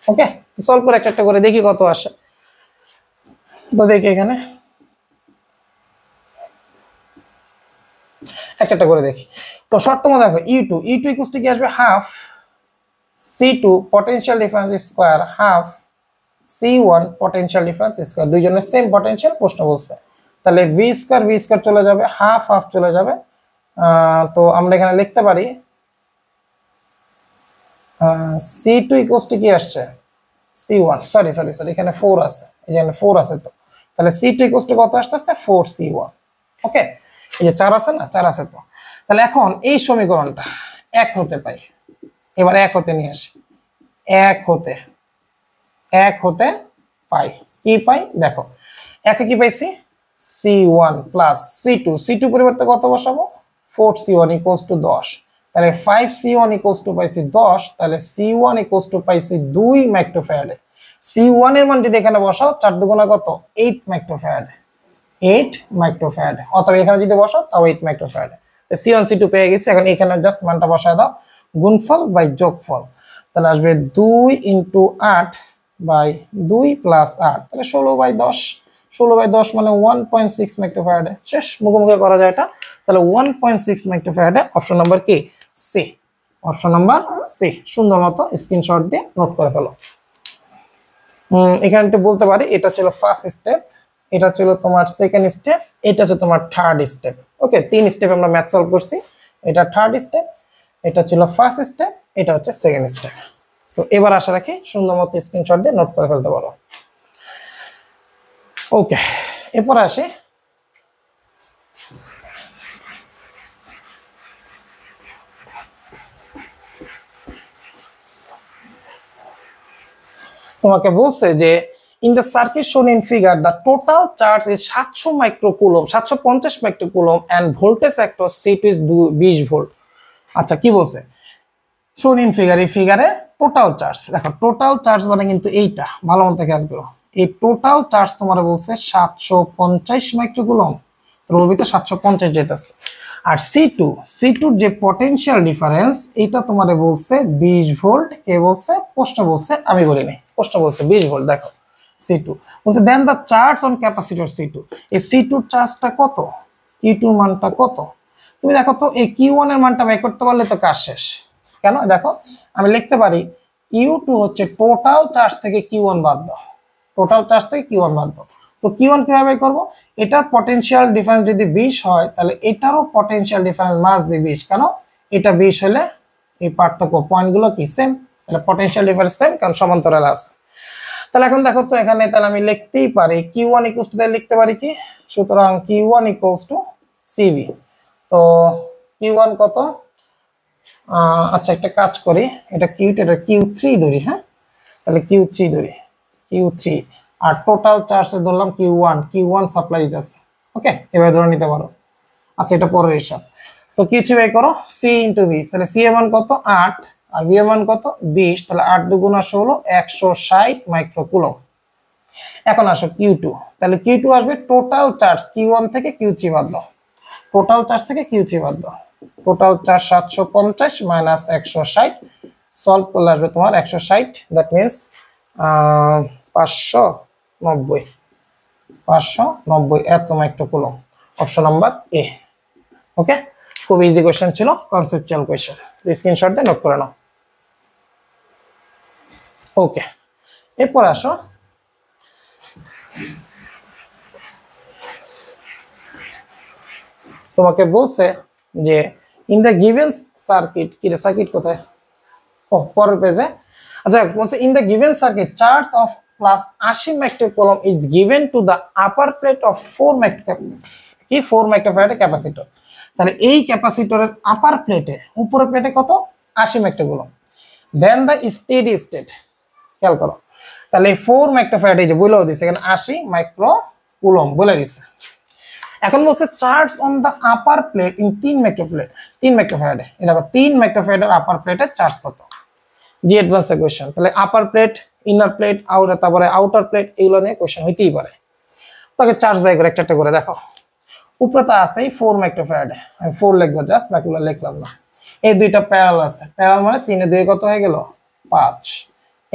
S1: ওকে, সলভ করে একটা করে দেখি কত আসে। তো দেখি এখানে একটা করে দেখি। তো শর্ত মতো দেখো E2 ইকুয়ালস টু কি আসবে half C2 potential difference square half C1 potential difference square, দুইজনের সেম পটেনশিয়াল প্রশ্ন বলছে, তাহলে ভি স্কয়ার চলে যাবে, হাফ হাফ চলে যাবে। তো আমরা এখানে লিখতে পারি C2 ইকুয়ালস টু কি আসছে C1, সরি এখানে 4 আছে, এখানে 4 আছে। তো তাহলে C2 ইকুয়ালস টু কত আসছে 4C1। ওকে, এই যে 4 আছে না, 4 আছে। তো তাহলে এখন এই সমীকরণটা 1 হতে পাই, এবার 1 হতে নিয়ে আসি, 1 হতে পাই, কি পাই দেখো, 1 কি পাইছি C1 প্লাস C2 পরিবর্তে কত বসাবো 4C1 ইকুয়ালস টু 10। তাহলে 5C1 ইকুয়ালস টু পাইছি 10, তাহলে C1 ইকুয়ালস টু পাইছি 2 মাইক্রোফ্যারাড। C1 এর মান যদি এখানে বসাও 4 দুগুণা কত 8 মাইক্রোফ্যারাড, 8 মাইক্রোফ্যারাড। অথবা এখানে যদি বসাও তাও 8 মাইক্রোফ্যারাড। তো C1 C2 পেয়ে গেছি, এখন এখানে জাস্ট মানটা বসায় দাও, গুণফল বাই যোগফল। তাহলে আসবে 2 ইনটু 8 বাই 2 প্লাস 8, তাহলে 16/10, 16/10 মানে 1.6 মাইক্রোফ্যারাডে। শেষ, মুখে করা যায় এটা। তাহলে 1.6 মাইক্রোফ্যারাডে, অপশন নাম্বার কি সি, অপশন নাম্বার সি। সুন্দর মতো স্ক্রিনশট দিয়ে নোট করে ফেলো। এখানে একটু বলতে পারি এটা ছিল ফার্স্ট স্টেপ, এটা ছিল তোমার সেকেন্ড স্টেপ, এটা হচ্ছে তোমার থার্ড স্টেপ। ওকে, 3 স্টেপ আমরা ম্যাথ সলভ করছি। এটা থার্ড স্টেপ, এটা ছিল ফার্স্ট স্টেপ, এটা হচ্ছে সেকেন্ড স্টেপ। তো এবার আশা রাখি সুন্দর মতো স্ক্রিনশট দিয়ে নোট করে ফেলতে পারো। ওকে, এরপর আসি তোমাকে বলছে যে ইন দ্য সার্কিট শোন in figure the total charge is 700 microcoulomb, 750 microcoulomb and voltage across C2 is 20 volt. আচ্ছা, কি বলছে শোন ইন ফিগার, এই ফিগারে টোটাল চার্জ দেখো, টোটাল চার্জ মানে কিন্তু এইটা, ভালো মতো খেয়াল করো, এই টোটাল চার্জ তোমার বলছে 750 মাইক্রোকুলম, তোর ভিতরে 750 যেতেছে। আর C2 যে পটেনশিয়াল ডিফারেন্স, এটা তোমারে বলছে 20 ভোল্ট। কে বলছে? প্রশ্ন বলছে, আমি বলি নাই, প্রশ্ন বলছে 20 ভোল্ট। দেখো C2 বলছে then the charge on capacitor C2, এই C2 চার্জটা কত, Q2 মানটা কত। তুমি দেখো তো এই Q1 এর মানটা বের করতে পারলে তো কাজ শেষ। কেন? দেখো আমি লিখতে পারি Q2 হচ্ছে টোটাল চার্জ থেকে Q1 বাদ দাও, টোটাল চার্জ থেকে Q1 বাদ দাও। তো Q1 কিভাবে করব, এটার পটেনশিয়াল ডিফারেন্স যদি 20 হয় তাহলে এটারও পটেনশিয়াল ডিফারেন্স মাস্ট বি 20। কেন? এটা 20 হলে এই পার্থক্য পয়েন্টগুলো কি সেম, তাহলে পটেনশিয়াল ডিফারেন্স সেম, কারণ সমান্তরাল আছে। তাহলে এখন দেখো তো এখানে তাহলে আমি লিখতেই পারি Q1 ইকুয়ালস টু, লিখতে পারি কি, সুতরাং Q1 ইকুয়ালস টু CV। তো Q1 কত, আচ্ছা একটা কাজ করি, এটা Q2 এটা Q3 ধরি, হ্যাঁ তাহলে Q3 ধরি, Q3 আর টোটাল চার্জ ধরলাম Q1 সাপ্লাই দিতেছে। ওকে, এভাবে ধরে নিতে পারো। আচ্ছা, এটা পরের হিসাব। তো Q3 বাই করো C ইন্টু V, তাহলে C এর মান কত 8 আর V এর মান কত 20, তাহলে 8 দুগুণ 16 160 মাইক্রোকুলম। এখন আসো Q2, তাহলে Q2 আসবে টোটাল চার্জ Q1 থেকে Q3 বাদ দাও, টোটাল চার্জ থেকে Q3 বাদ দাও, টোটাল চার্জ 750 মাইনাস 160, সলভ করলে আসবে তোমার 160, দ্যাট মিনস 590 এত মাইক্রোকুলম, অপশন নাম্বার এ। ওকে, খুব ইজি কোয়েশ্চেন ছিল, কনসেপচুয়াল কোয়েশ্চেন, স্ক্রিনশট দিয়ে নোট করে নাও। ওকে, এরপর আসো তোমাকে বলছে যে ইন দ্য গিভেন সার্কিট, কি রে সার্কিট কোথায়, ও পরের পেজে। আচ্ছা বলছে in the given circuit charge of plus 80 microcoulomb is given to the upper plate of 4 microfarad capacitor. তাহলে এই ক্যাপাসিটরের আপার প্লেটে, উপরের প্লেটে কত 80 microcoulomb, then the steady state, খেয়াল করো তাহলে 4 মাইক্রোফ্যারাড এই যে বলেও দিছে এখানে 80 মাইক্রোকুলম বলে দিছে। এখন বলছে charge on the upper plate in 3 মাইক্রোফ্যারাডে, এই দেখো 3 মাইক্রোফ্যারাডের আপার প্লেটে চার্জ কত, জি অ্যাডভান্স কোয়েশ্চেন। তাহলে আপার প্লেট, ইনার প্লেট, আউটার, তারপরে আউটার প্লেট, এগুলো নিয়ে কোয়েশ্চেন হইতেই পারে। তাকে চার্জ বাই করে একটা করে দেখো, উপরে তো আছে 4 মাইক্রোফ্যারাডে, আমি 4 লিখবো জাস্ট, বাকিগুলো লিখলাম না। এই দুইটা প্যারাল আছে, প্যারাল মানে 3 এ 2 কত হয়ে গেল 5,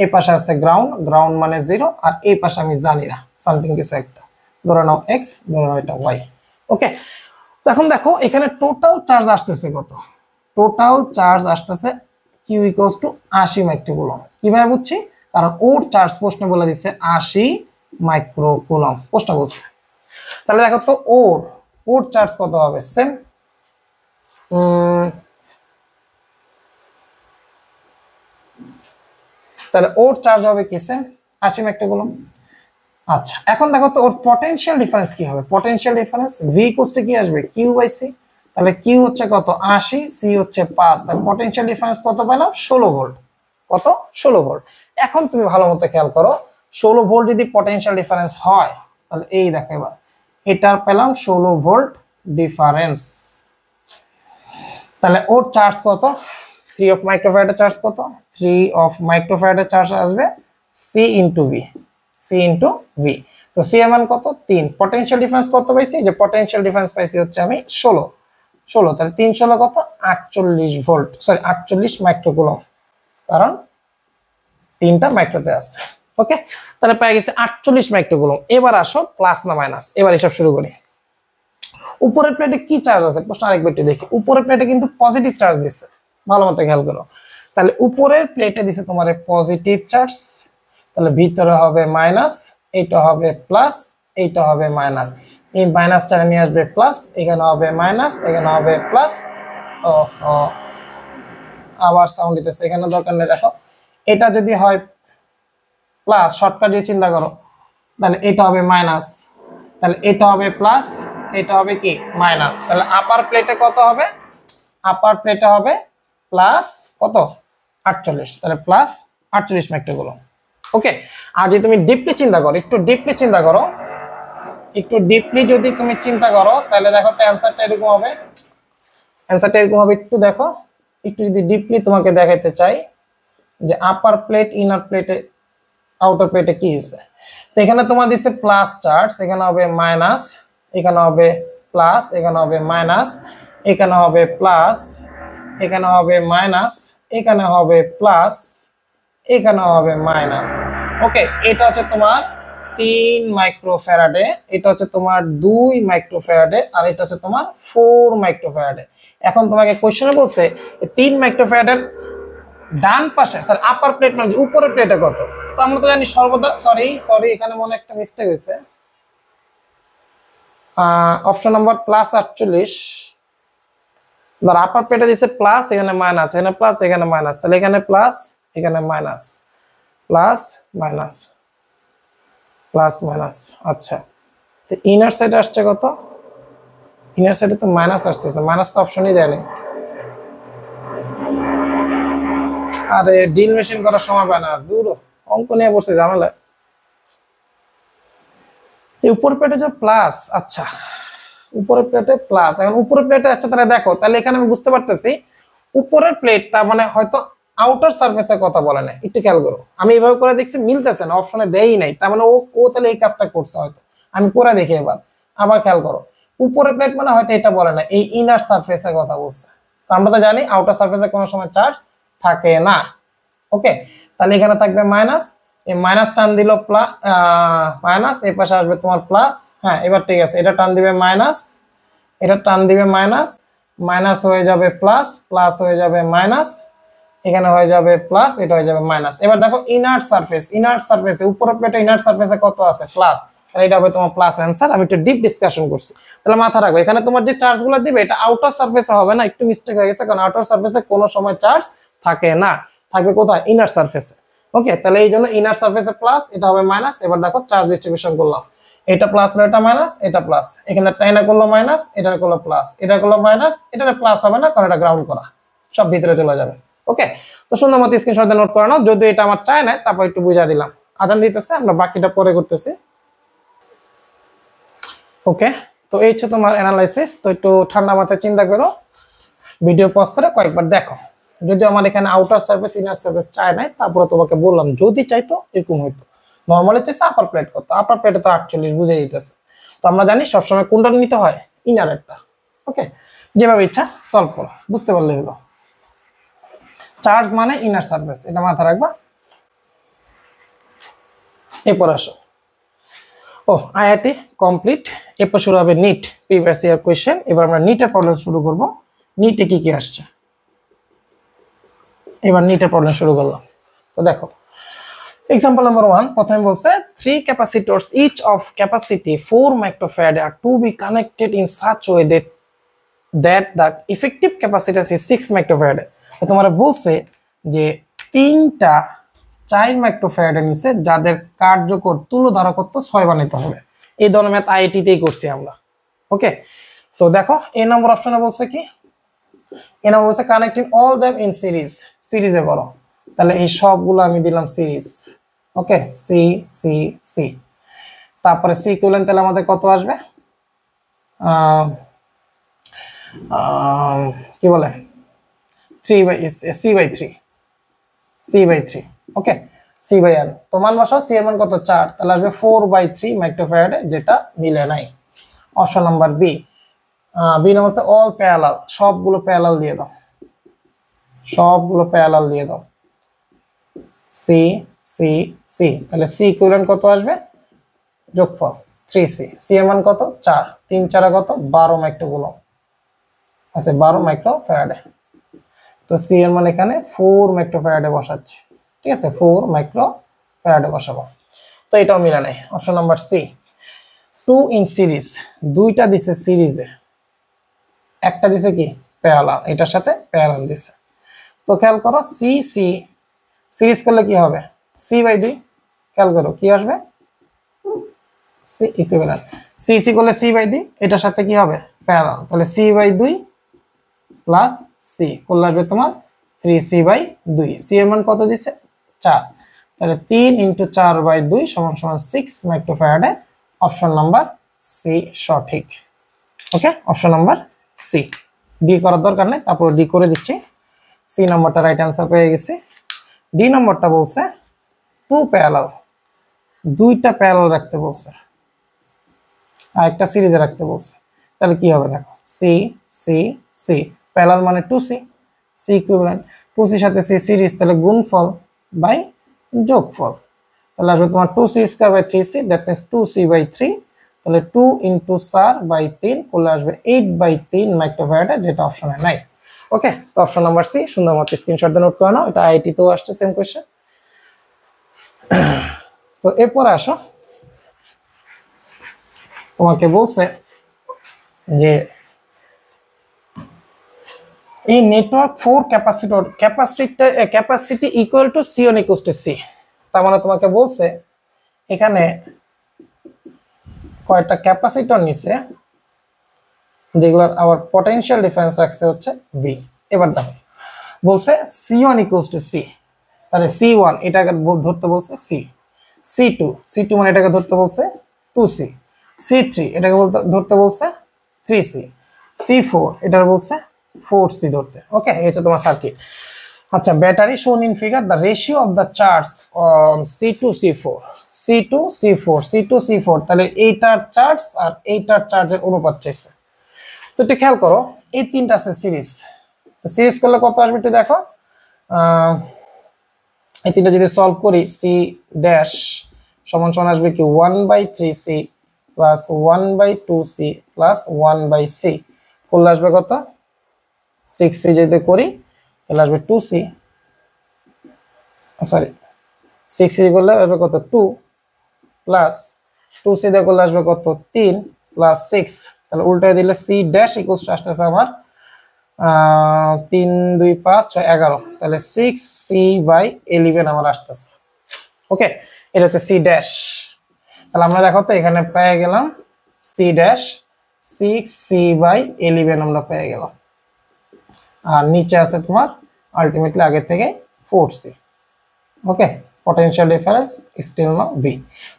S1: এই পাশে আছে গ্রাউন্ড মানে 0, আর এই পাশে আমি জানি না সামথিং কিছু একটা, ধরে নাও x, ধরে নাও এটা y। ওকে, তো এখন দেখো এখানে টোটাল চার্জ আসতেছে কত, টোটাল চার্জ আসতেছে Q ইকুয়ালস টু 80 মাইক্রোকুলম। কিভাবে বুঝছি, কারণ ওর চার্জ প্রশ্ন বলে দিচ্ছে 80 মাইক্রোকুলম, প্রশ্ন বলছে তাহলে দেখো তো ওর ওর চার্জ কত হবে সেম, তাহলে ওর চার্জ হবে কি সেম 80 মাইক্রোকুলম্ব। আচ্ছা এখন দেখো তো ওর পটেনশিয়াল ডিফারেন্স কি হবে, পটেনশিয়াল ডিফারেন্স ভি ইকুয়ালস কি আসবে কিউ বাই সি, তাহলে কিউ হচ্ছে কত 80, সি হচ্ছে 5, তাহলে পটেনশিয়াল ডিফারেন্স কত পেলাম 16 ভোল্ট, কত 16 ভোল্ট। এখন তুমি ভালো মতো খেয়াল করো 16 ভোল্ট যদি পটেনশিয়াল ডিফারেন্স হয় তাহলে এই দেখো এবার এটার পেলাম 16 ভোল্ট ডিফারেন্স, তাহলে ওর চার্জ কত 3 অফ মাইক্রোফ্যারাডের চার্জ কত 3 অফ মাইক্রোফ্যারাডের চার্জ আসবে C into V, C into V, তো সি এর মান কত 3, পটেনশিয়াল ডিফারেন্স কত পাইছি, যে পটেনশিয়াল ডিফারেন্স পাইছি হচ্ছে আমি 16, তাহলে 3 16 কত 48 ভোল্ট, সরি 48 মাইক্রোকুলম্ব, কারণ 3টা মাইক্রোতে আছে। ওকে, তাহলে পেয়ে গেছে 48 মাইক্রোকুলম্ব। এবার আসো প্লাস না মাইনাস, এবার হিসাব শুরু করি। উপরের প্লেটে কি চার্জ আছে প্রশ্ন আরেকবার একটু দেখি, উপরের প্লেটে কিন্তু পজিটিভ চার্জ দিচ্ছে, ভালো মতো খেয়াল করো, তাহলে উপরের প্লেটে দিছে তোমার পজিটিভ চার্জ, তাহলে ভিতরে হবে মাইনাস, এইটা হবে প্লাস, এইটা হবে মাইনাস, এই মাইনাসটা নিয়ে আসবে প্লাস, এখানে হবে মাইনাস, এখানে হবে প্লাস, ও আবার সাউন্ড দিতেছে, এখানে দরকার নেই। দেখো এটা যদি হয় প্লাস, শর্টকাট দিয়ে চিন্তা করো, তাহলে এটা হবে মাইনাস, তাহলে এটা হবে প্লাস, এটা হবে কি মাইনাস, তাহলে আপার প্লেটে কত হবে, আপার প্লেটে হবে প্লাস কত 48, তাহলে প্লাস 48 মাইক্রোকুলম্ব। ওকে, আর যদি তুমি ডিপলি চিন্তা করো, একটু ডিপলি চিন্তা করো, একটু ডিপলি যদি তুমি চিন্তা করো তাহলে দেখো তো অ্যানসারটা এরকম হবে, অ্যানসারটা এরকম হবে, একটু দেখো, একটু যদি ডিপলি তোমাকে দেখাইতে চাই যে আপার প্লেট ইনার প্লেটে আউটার প্লেটে কি হচ্ছে, তো এখানে তোমার দিচ্ছে প্লাস চার্জ, এখানে হবে মাইনাস, এখানে হবে প্লাস, এখানে হবে মাইনাস, এখানে হবে প্লাস, এখানে হবে মাইনাস, এখানে হবে প্লাস, এখানে হবে মাইনাস। ওকে, এটা হচ্ছে তোমার 3 মাইক্রোফ্যারাডে, এটা হচ্ছে তোমার 2 মাইক্রোফ্যারাডে, আর এটা হচ্ছে তোমার 4 মাইক্রোফ্যারাডে। এখন তোমাকে কোশ্চেনে বলছে 3 মাইক্রোফ্যারাডের ডান পাশে স্যার আপার প্লেট মানে উপরের প্লেটে কত, তো আমরা তো জানি সর্বদা, সরি এখানে মনে একটা মিস্টেক হয়েছে, অপশন নাম্বার প্লাস 48, ধর আপার প্লেটে দিছে প্লাস, এখানে মাইনাস, এখানে প্লাস, এখানে মাইনাস, তাহলে এখানে প্লাস, এখানে minus, plus minus, plus minus. আচ্ছা, তো ইনার সাইডে আসছে কত, ইনার সাইডে তো মাইনাস আসতেছে, মাইনাস তো অপশনই দেয়নি। আরে ডিল মেশিন করার সময় পায় না, দূর অঙ্ক নিয়ে বসে ঝামেলা। এই উপর প্লেটে যে প্লাস, আচ্ছা উপরের প্লেটে প্লাস, এখন উপরের প্লেটে আচ্ছা তাহলে দেখো, তাহলে এখানে আমি বুঝতে পারতেছি উপরের প্লেট তার মানে হয়তো আউটার সারফেসের কথা বলে না, একটু খেয়াল করো, আমি এইভাবে করে দেখছি মিলতেছে না, অপশনে দেই নাই, তার মানে ও তাহলে এই কাজটা করছে হয়তো, আমি করে দেখি এবার, আবার খেয়াল করো উপরের প্লেট মানে হয়তো এটা বলে না, এই ইনার সারফেসের কথা বলছে, তো আমরা তো জানি আউটার সারফেসে কোনো সময় চার্জ থাকে না। ওকে, তাহলে এখানে থাকবে মাইনাস, এই মাইনাস টান দিল প্লাস, মাইনাস এই পাশে আসবে তোমার প্লাস, হ্যাঁ এবার ঠিক আছে, এটা টান দিবে মাইনাস, এটা টান দিবে মাইনাস, মাইনাস হয়ে যাবে প্লাস, প্লাস হয়ে যাবে মাইনাস, এখানে হয়ে যাবে প্লাস, এটা হয়ে যাবে মাইনাস। এবার দেখো ইনার সারফেস, ইনার সারফেসে উপরের প্লেটে ইনার সারফেসে কত আছে প্লাস, তাহলে এটা হবে তোমার প্লাস অ্যান্সার। আমি একটু ডিপ ডিসকাশন করছি, তাহলে মাথা রাখবে এখানে তোমার যে চার্জগুলো দিবে এটা আউটার সারফেসে হবে না, একটু মিস্টেক হয়ে গেছে, কারণ আউটার সারফেসে কোনো সময় চার্জ থাকে না, থাকবে কোথায় ইনার সারফেসে। ওকে, তাহলে এই জন্য ইনার সারফেসে প্লাস, এটা হবে মাইনাস। এবার দেখো চার্জ ডিস্ট্রিবিউশন করলাম, এটা প্লাস হলো, এটা মাইনাস, এটা প্লাস, এখানে টাইনা করলো মাইনাস, এটা করলো প্লাস, এটা করলো মাইনাস, এটা প্লাস হবে না কারণ এটা গ্রাউন্ড করা, সব ভিতরে চলে যাবে। ওকে, তো সুন্দর মতো স্ক্রিনশট নোট করে নাও, যদি এটা আমার চাই না তারপর একটু বুঝা দিলাম, আজান দিতেছে, আমরা বাকিটা পরে করতেছি। ওকে, তো এই হচ্ছে তোমার অ্যানালাইসিস, তো একটু ঠান্ডা মাথায় চিন্তা করো, ভিডিও পজ করে কয়েকবার দেখো, যদি আমার এখানে আউটার সারফেস ইনার সারফেস চাই নাই, তারপরে তোমাকে বললাম যদি চাইতো এরকম হইতো, নর্মালি চাইছে আপার প্লেট করতো, আপার প্লেটে তো 48 বুঝে দিতেছে, তো আমরা জানি সবসময় কোনটা নিতে হয় ইনারেরটা। ওকে, যেভাবে ইচ্ছা সলভ করো, বুঝতে পারলে হলো, চার্জ মানে ইনার সারফেস, এটা মাথা রাখবা। এরপর আসো, ও আইআইটি কমপ্লিট, এরপর শুরু হবে নিট প্রিভিয়াস ইয়ার কোয়েশ্চেন। এবার আমরা নিটের প্রবলেম শুরু করব, নিটে কি কি আসছে, এবার নিটের প্রবলেম শুরু করলাম। তো দেখো এক্সাম্পল নাম্বার 1 প্রথমে বলছে 3 capacitors each of capacity 4 microfarad are to be connected in such way that the effective capacitance is 6 microfarad. তোমরা বলছে যে তিনটা 4 মাইক্রোফ্যারাডের নিচে যাদের কার্যকর তুল্য ধারকত্ব 6 বানাইতে হবে। এই ধরনের ম্যাথ আইআইটি তেই করছি আমরা। ওকে, তো দেখো এই নম্বর অপশনে বলছে কি, এই নম্বর বলছে connecting all them in series, সিরিজে করো। তাহলে এই সবগুলো আমি দিলাম series. Okay, C C C, তারপরে সি ইকুইভ্যালেন্ট তাহলে আমাদের কত আসবে, কি বলে 3 by C by 3, C by 3। Okay, C by আর তো মান বসাও, সি এর মান কত 4, তাহলে আসবে 4/3 মাইক্রোফ্যারাড, যেটা মিলে নাই। Option number B. B number হচ্ছে অল প্যারালাল, সবগুলো প্যারালাল দিয়ে দাও, সবগুলো প্যারালাল দিয়ে দাও। সি সি সি, তাহলে সি ইকুইভ্যালেন্ট কত আসবে, যোগফল 3c, সি এর মান কত 4, 3 4 কত 12 মাইক্রোকুলম আছে, 12 মাইক্রোফ্যারাডে। তো সি এর মান এখানে 4 মাইক্রোফ্যারাডে বসাচ্ছে, ঠিক আছে, 4 মাইক্রোফ্যারাডে বসাবো। তো এটাও মিলে নাই। Option number C. 2 in series, দুইটা দিছে সিরিজে, একটা দিছে কি প্যারালাল, এটার সাথে প্যারালাল দিছে। তো খেয়াল করো সি সি সিরিজ করলে কি হবে, সি বাই 2, খেয়াল করো কি আসবে, সি ইকুইভ্যালেন্ট। সি সি করলে সি বাই 2, এটার সাথে কি হবে প্যারালাল, তাহলে সি বাই 2 প্লাস সি করলে আসবে তোমার 3c বাই 2। সি এর মান কত দিছে 4, তাহলে 3 × 4/2 = 6 মাইক্রোফ্যারাডে। অপশন নাম্বার সি সঠিক। ওকে, অপশন নাম্বার সি। ডি করার দরকার নেই, তারপর ডি করে দিচ্ছি। সি নাম্বারটা রাইট অ্যান্সার পেয়ে গেছি। ডি নম্বরটা বলছে 2 প্যারালাল, দুইটা প্যারালাল রাখতে বলছে আর একটা সিরিজে রাখতে বলছে। তাহলে কি হবে দেখো, সি সি সি, প্যারালাল মানে 2c, সি ইকুইভ্যালেন্ট, 2c সাথে সি সিরিজ, তাহলে গুণফল বাই যোগফল, তাহলে আসবে তোমার 2c² / 3c, that means 2c/3, তাহলে 2 × 4/3 করলে আসবে 8/3 মাইক্রোফ্যারাডে, যেটা অপশনে নাই। ওকে, তো অপশন নাম্বার সি সুন্দর মতো স্ক্রিনশট দিয়ে নোট করে নাও, এটা আইআইটি তেও আসছে সেম কোশ্চেন। তো এরপরে আসো, তোমাকে বলছে যে এই network 4 capacitor capacity equal to C1 = C, তার মানে তোমাকে বলছে এখানে কয়টা ক্যাপাসিটর নিছে, যেগুলোর আবার পটেনশিয়াল ডিফারেন্স রাখছে হচ্ছে V। এবার দেখো বলছে C1 = C, তাহলে C1 এটাকে ধরতে বলছে C, C2 মানে এটাকে ধরতে বলছে 2C, C3 এটাকে ধরতে বলছে 3C, C4 এটাকে বলছে 4C ধরতে। ওকে, এই হচ্ছে তোমার সার্কিট। আচ্ছা, ব্যাটারি শোন in figure the ratio of the charge on C2C4, তাহলে এইটার চার্জ আর এইটার চার্জের অনুপাত চাইছে। তো একটু খেয়াল করো, এই তিনটা আছে সিরিজ, তো সিরিজ করলে কত আসবে একটু দেখো। এই তিনটা যদি সলভ করি, C ড্যাশ সমান আসবে কি 1/3C plus 1/2C plus 1/C, করলে আসবে কত 6C, যদি করি তাহলে আসবে 2C, সরি 6C করলে আসবে কত 2 প্লাস 2C দিয়ে করলে আসবে কত 3 প্লাস 6, তাহলে উল্টায় দিলে C ড্যাশ = আসতেছে আমার 3 2 5 6 11, তাহলে 6C/11 আমার আসতেছে। ওকে, এটা হচ্ছে C ড্যাশ। তাহলে আমরা দেখো তো এখানে পেয়ে গেলাম C ড্যাশ 6C/11 আমরা পেয়ে গেলাম, আর নিচে আছে তোমার আলটিমেটলি আগের থেকে 4C। Okay, potential difference still no V।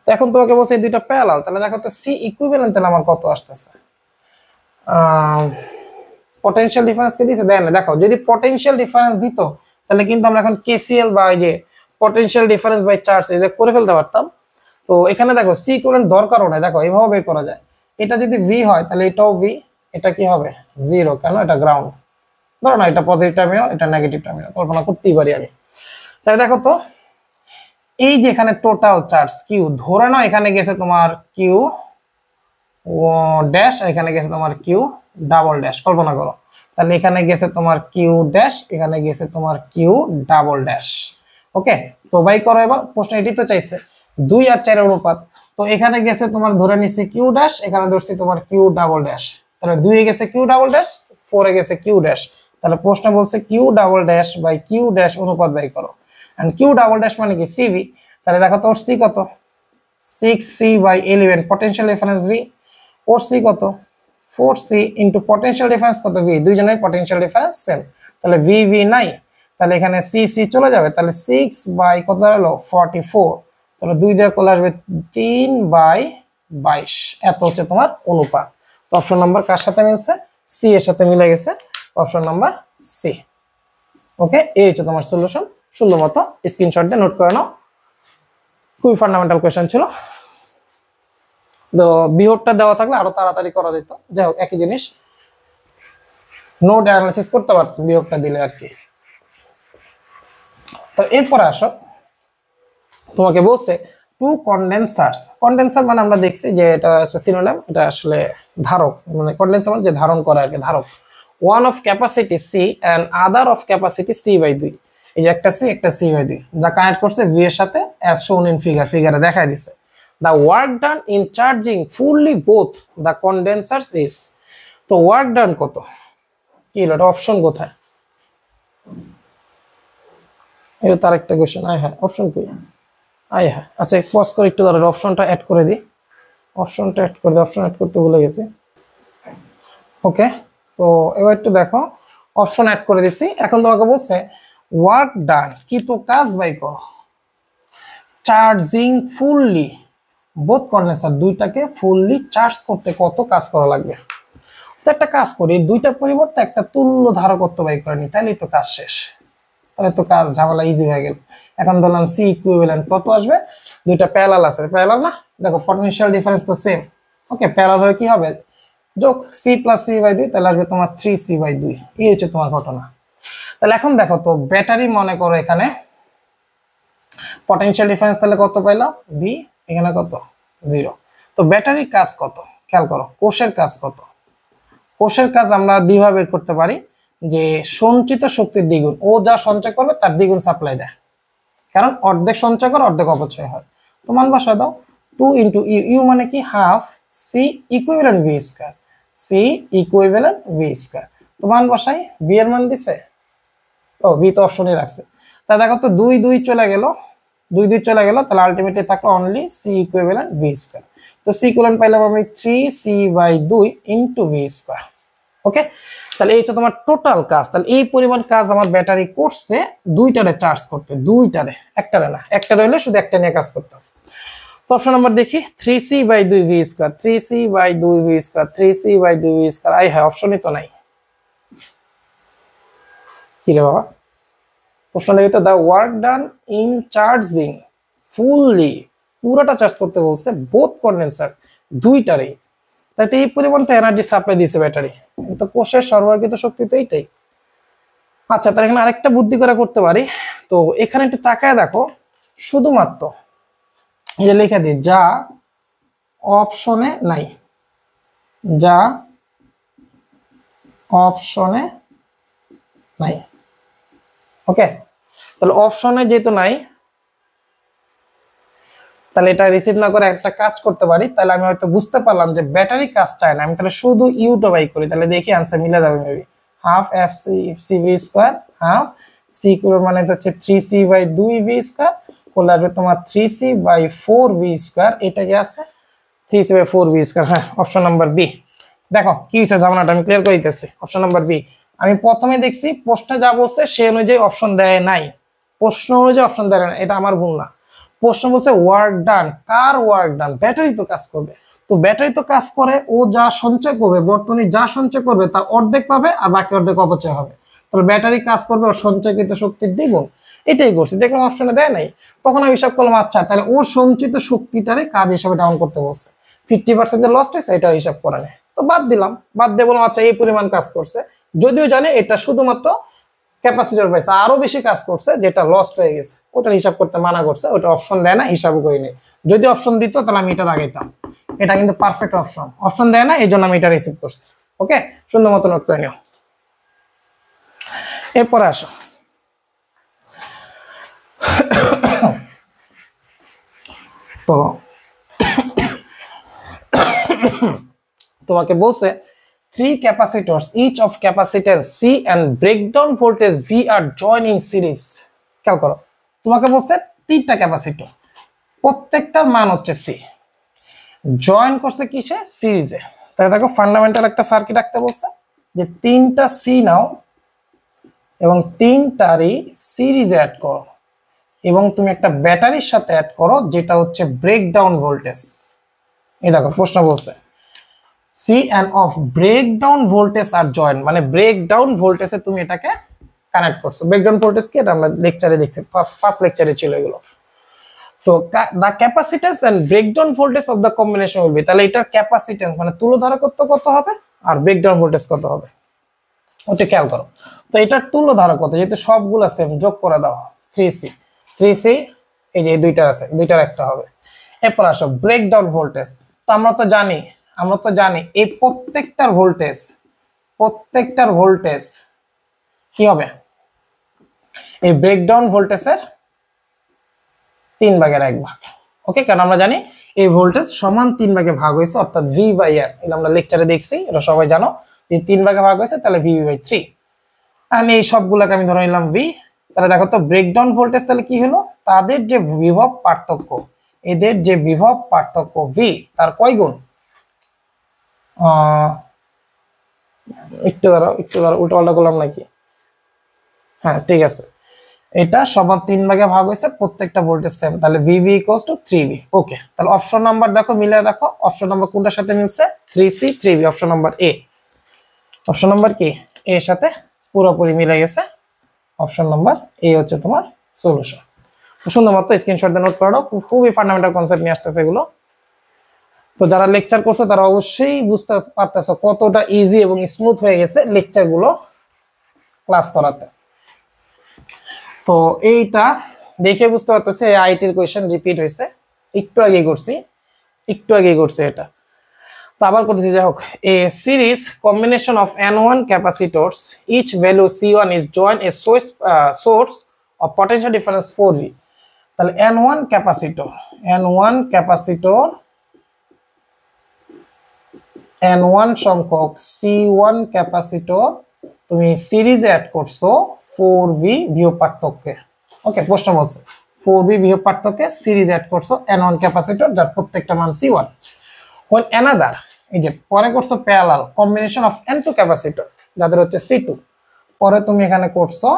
S1: তো এখন তোমাকে বলছে এই দুইটা প্যারালাল, তাহলে দেখো তো C ইকুইভ্যালেন্ট তাহলে আমার কত আসতেছে, পটেনশিয়াল ডিফারেন্স কে দিয়েছে দেয় না। দেখো যদি পটেনশিয়াল ডিফারেন্স দিত তাহলে কিন্তু আমরা এখন KCL বা এই যে পটেনশিয়াল ডিফারেন্স বাই চার্জ এটা করে ফেলতে পারতাম। তো এখানে দেখো C ইকুইভ্যালেন্ট দরকারও নাই, দেখো এইভাবে বের করা যায়। এটা যদি V হয় তাহলে এটাও V, এটা কি হবে 0, কেন এটা গ্রাউন্ড, ধরো না এটা পজিটিভ টার্মিনাল এটা নেগেটিভ টার্মিনাল, কল্পনা করতেই পারি আমি। তাহলে দেখো তো এই যে এখানে টোটাল চার্জ Q, ধরে নাও এখানে গেছে তোমার Q ড্যাশ, এখানে গেছে তোমার Q ডাবল ড্যাশ, কল্পনা করো। তাহলে এখানে গেছে তোমার Q ড্যাশ, এখানে গেছে তোমার Q ডাবল ড্যাশ। ওকে, তো বাই করো এবার, প্রশ্ন এটি তো চাইছে 2 আর 4 এর অনুপাত। তো এখানে গেছে তোমার ধরে নিছি কিউ ড্যাশ, এখানে ধরছি তোমার কিউ ডাবল ড্যাশ, তাহলে 2 এ গেছে কিউ ডাবল ড্যাশ, 4 এ গেছে কিউ ড্যাশ, তাহলে প্রশ্ন বলছে Q double dash by Q dash অনুপাত বাই করো। এন্ড কিউ ডাবল ড্যাশ মানে কি সিভি, তাহলে দেখো তো ওর সি কত, 6c by 11 potential difference V, ওর সি কত 4c ইনটু পটেনশিয়াল ডিফারেন্স কত ভি, দুইজনের পটেনশিয়াল ডিফারেন্স সেম, তাহলে ভি ভি নাই, তাহলে এখানে সি সি চলে যাবে, তাহলে 6 বাই কত হলো 44, তাহলে 2 দিয়ে করলে আসবে 3 বাই 22, এত হচ্ছে তোমার অনুপাত। তো অপশন নাম্বার কার সাথে মিলছে, সি এর সাথে মিলে গেছে, অপশন নাম্বার সি। ওকে, এই হচ্ছে তোমার সলিউশন, সুন্দর মতো স্ক্রিনশট দিয়ে নোট করে নাও, খুবই ফান্ডামেন্টাল কোয়েশ্চেন ছিল। তো বিহরটা দেওয়া থাকলে আরো তাড়াতাড়ি করা যেত, যাই হোক একই জিনিস, নোট অ্যানালাইসিস করতে পারতো বিহরটা দিলে আর কি। তো এরপরে আসো, তোমাকে বলছে টু কন্ডেন্সার্স, কন্ডেন্সার মানে আমরা দেখছি যে এটা হচ্ছে সিনোনিম, এটা আসলে ধারক, মানে কন্ডেন্সার মানে যে ধারণ করে আর কি, ধারক। One of capacity C and other of capacity C by 2, এই যে একটা সি একটা সি বাই 2 যা কানেক্ট করছে ভি এর সাথে অ্যাজ শোন ইন ফিগার, ফিগারে দেখায় দিছে। The work done in charging fully both the condensers is, তো ওয়ার্ক ডান কত, কি হলো, এটা অপশন কোথায়, এটা তার একটা কোশ্চেন। হ্যাঁ অপশন কই, হ্যাঁ আচ্ছা পজ করে একটু ধরো, অপশনটা অ্যাড করে দিই, অপশনটা অ্যাড করে দিই, অপশন অ্যাড করতে ভুলে গেছি। ওকে, তো এবার একটু দেখো, অপশন অ্যাড করে দিছি। এখন তোমাকে বলছে ওয়ার্ক ডান, কি তো কাজ বাই করো, চার্জিং ফুললি বোথ কন্ডেন্সার, দুইটাকে ফুললি চার্জ করতে কত কাজ করা লাগবে। তো একটা কাজ করি, দুইটা পরিবর্তে একটা তুল্য ধারকত্ব বাই করে নি, তাহলেই তো কাজ শেষ, তাহলে তো কাজ ঝামেলা ইজি হয়ে গেল। এখন ধরলাম সি ইকুইভ্যালেন্ট কত আসবে, দুইটা প্যারালাল আছে, প্যারালাল না, দেখো পটেনশিয়াল ডিফারেন্স তো সেম। ওকে, প্যারালাল হলে কি হবে, যোগ সি প্লাস সি বাই 2, তাহলে আসবে তোমার 3c বাই 2, এই হচ্ছে তোমার ঘটনা। তাহলে এখন দেখো তো ব্যাটারি, মনে করো এখানে পটেনশিয়াল ডিফারেন্স তাহলে কত পাইলাম ভি, এখানে কত 0, তো ব্যাটারির কাজ কত, খেয়াল করো কোষের কাজ কত, কোষের কাজ আমরা দুইভাবে বের করতে পারি, যে সঞ্চিত শক্তির দ্বিগুণ, ও যা সঞ্চয় করবে তার দ্বিগুণ সাপ্লাই দেয়, কারণ অর্ধেক সঞ্চয় করে অর্ধেক অপচয় হয়। তো মান বসায় দাও, 2 ইন্টু ইউ, ইউ মানে কি half C equivalent V square, C equivalent V square, তো মান বসাই, ভি এর মান দিছে, ও ভি তো অপশনই রাখছে, তা দেখো তো 2 2 চলে গেল, 2 2 চলে গেল, তাহলে আলটিমেটলি থাকলো only C equivalent V square. তো সি ইকুইভ্যালেন্ট পাইলাম আমি 3c by 2 into V square. Okay, তাহলে এই হচ্ছে তোমার টোটাল কাজ, তাহলে এই পরিমাণ কাজ আমার ব্যাটারি করছে দুইটারে চার্জ করতে, দুইটারে, একটারে না, একটারে হলে শুধু একটা নিয়ে কাজ করতাম। তো অপশন নাম্বার দেখি, 3c by 2 V square, 3c by 2 V square, 3c by 2 V square, আই হ্যাঁ অপশনই তো নাই, কি রে বাবা, প্রশ্ন দেখি তো, the work done in charging fully, পুরোটা চার্জ করতে বলছে বোথ কন্ডেন্সার, দুইটারেই, তাইতে এই পরিমাণ তো এনার্জি সাপ্লাই দিয়েছে ব্যাটারি, তো কোষের সরবরাহিত শক্তি তো এইটাই। আচ্ছা, তাহলে এখানে আরেকটা বুদ্ধি করে করতে পারি, তো এখানে একটু তাকায় দেখো, শুধুমাত্র এই যে লিখে দিই যা অপশনে নাই, যা অপশনে নাই। ওকে, তাহলে অপশনে যেহেতু নাই, তাহলে এটা রিসিভ না করে একটা কাজ করতে পারি, তাহলে আমি হয়তো বুঝতে পারলাম যে ব্যাটারি কাজ চায় না, আমি তাহলে শুধু ইউটা বাই করি, তাহলে দেখি আনসার মিলে যাবে maybe, half F C C V square, half C কিউবের মানে হচ্ছে 3c বাই 2 ভি স্কয়ার, করলে আসবে তোমার 3c বাই 4 ভি স্কয়ার, এটা কি আছে 3c বাই 4 ভি স্কয়ার। হ্যাঁ অপশন নাম্বার বি। দেখো কি হয়েছে ঝামেলাটা আমি ক্লিয়ার করে দিতেছি, অপশন নাম্বার বি। আমি প্রথমে দেখছি প্রশ্নে যা বলছে সে অনুযায়ী অপশন দেয় নাই, প্রশ্ন অনুযায়ী অপশন দেয় না, এটা আমার ভুল না। প্রশ্ন বলছে ওয়ার্ক ডান, কার ওয়ার্ক ডান, ব্যাটারি তো কাজ করবে, তো ব্যাটারি তো কাজ করে, ও যা সঞ্চয় করবে, বর্তমানে যা সঞ্চয় করবে তা অর্ধেক পাবে আর বাকি অর্ধেক অপচয় হবে, তাহলে ব্যাটারি কাজ করবে ওর সঞ্চয়কৃত শক্তির দ্বিগুণ, এটাই করছি। দেখলাম অপশনে দেয় নাই, তখন আমি হিসাব করলাম আচ্ছা তাহলে ওর সঞ্চিত শক্তিটারে কাজ হিসাবে ডাউন করতে বলছে, 50% যে লস্ট হয়েছে এটা হিসাব করে নেয়, তো বাদ দিলাম, বাদ দিয়ে বললাম আচ্ছা এই পরিমাণ কাজ করছে, যদিও জানে এটা শুধুমাত্র ক্যাপাসিটর পাইছে, আরো বেশি কাজ করছে যেটা লস্ট হয়ে গেছে, ওটা হিসাব করতে মানা করছে, ওটা অপশন দেয় না, হিসাব করি নেই। যদি অপশন দিত তাহলে আমি এটা লাগাইতাম, এটা কিন্তু পারফেক্ট অপশন, অপশন দেয় না এই জন্য আমি এটা রিসিভ করছি। ওকে, সুন্দর মতো নোট করে নিও। এরপরে আসো, তো তোমাকে বলছে three capacitors each of capacitance C and breakdown voltage V are joined in series। খেয়াল করো, তোমাকে বলছে তিনটা ক্যাপাসিটর, প্রত্যেকটার মান হচ্ছে C, জয়েন করছে কিসে? সিরিজে। তাহলে দেখো ফান্ডামেন্টাল একটা সার্কিট আঁকতে বলছে যে তিনটা C নাও এবং তিনটারই সিরিজে অ্যাড করো এবং তুমি একটা ব্যাটারির সাথে অ্যাড করো যেটা হচ্ছে ব্রেকডাউন ভোল্টেজ। এই দেখো প্রশ্ন বলছে C and of breakdown voltage are joined, মানে ব্রেকডাউন ভোল্টেজে তুমি এটাকে কানেক্ট করছো। ব্রেকডাউন ভোল্টেজ কি এটা আমরা লেকচারে দেখছি, ফার্স্ট লেকচারে ছিল এগুলো। তো the capacitance and breakdown voltage of the combination will be, তাহলে এটার ক্যাপাসিট্যান্স মানে তুলোধারকত্ব কত হবে আর ব্রেকডাউন ভোল্টেজ কত হবে ওটা খেয়াল করো। তো এটার তুলোধারকত্ব যেহেতু সবগুলো সেম, যোগ করে দাও 3C এই যে দুইটার আছে, দুইটার একটা হবে। এরপর আসো ব্রেকডাউন ভোল্টেজ। তো আমরা তো জানি এই প্রত্যেকটার ভোল্টেজ কি হবে? এই ব্রেকডাউন ভোল্টেজের 3/1 ওকে, কারণ আমরা জানি এই ভোল্টেজ সমান 3 ভাগে ভাগ হয়েছে, অর্থাৎ V/R। এটা আমরা লেকচারে দেখছি, এটা সবাই জানো যে 3 ভাগে ভাগ হয়েছে, তাহলে V/3। আমি এই সবগুলোকে আমি ধরে নিলাম V। তাহলে দেখো তো ব্রেকডাউন ভোল্টেজ তাহলে কি হলো? তাদের যে বিভব পার্থক্য, এদের যে বিভব পার্থক্য V, তার কয় গুণ? একটু দাঁড়াও উল্টো পাল্টা করলাম নাকি? হ্যাঁ ঠিক আছে, এটা সমান 3 ভাগে ভাগ হয়েছে, প্রত্যেকটা ভোল্টেজ সেম, তাহলে VV = 3V। ওকে, তাহলে অপশন নাম্বার দেখো মিলে দেখো, অপশন নাম্বার কোনটার সাথে মিলছে? 3C 3V, option number A. Option number কি? এ এর সাথে পুরোপুরি মিলে গেছে, অপশন নাম্বার এ হচ্ছে তোমার সলিউশন। তো সুন্দর মতো স্ক্রিনশট দিয়ে নোট করে দাও, খুবই ফান্ডামেন্টাল কনসেপ্ট নিয়ে আসতেছে এগুলো। তো যারা লেকচার করছে তারা অবশ্যই বুঝতে পারতেছো কতটা ইজি এবং স্মুথ হয়ে গেছে লেকচারগুলো ক্লাস করাতে। তো এইটা দেখে বুঝতে পারতেছে এই আইটির কোয়েশ্চেন রিপিট হয়েছে, একটু আগে করছে এটা। তো আবার করতেছি, যাই হোক, a series combination of N1 capacitors each value C1 is joined a source of potential difference 4V। তাহলে N1 সংখ্যক C1 ক্যাপাসিটর তুমি সিরিজে অ্যাড করছো 4V বিভব পার্থক্যে। ওকে, প্রশ্ন বলছে 4V বিভব পার্থক্যে সিরিজ অ্যাড করছো N1 ক্যাপাসিটর যার প্রত্যেকটা মান C1। when another, এই যে পরে করছো parallel combination of N2 capacitor যাদের হচ্ছে C2, পরে তুমি এখানে করছো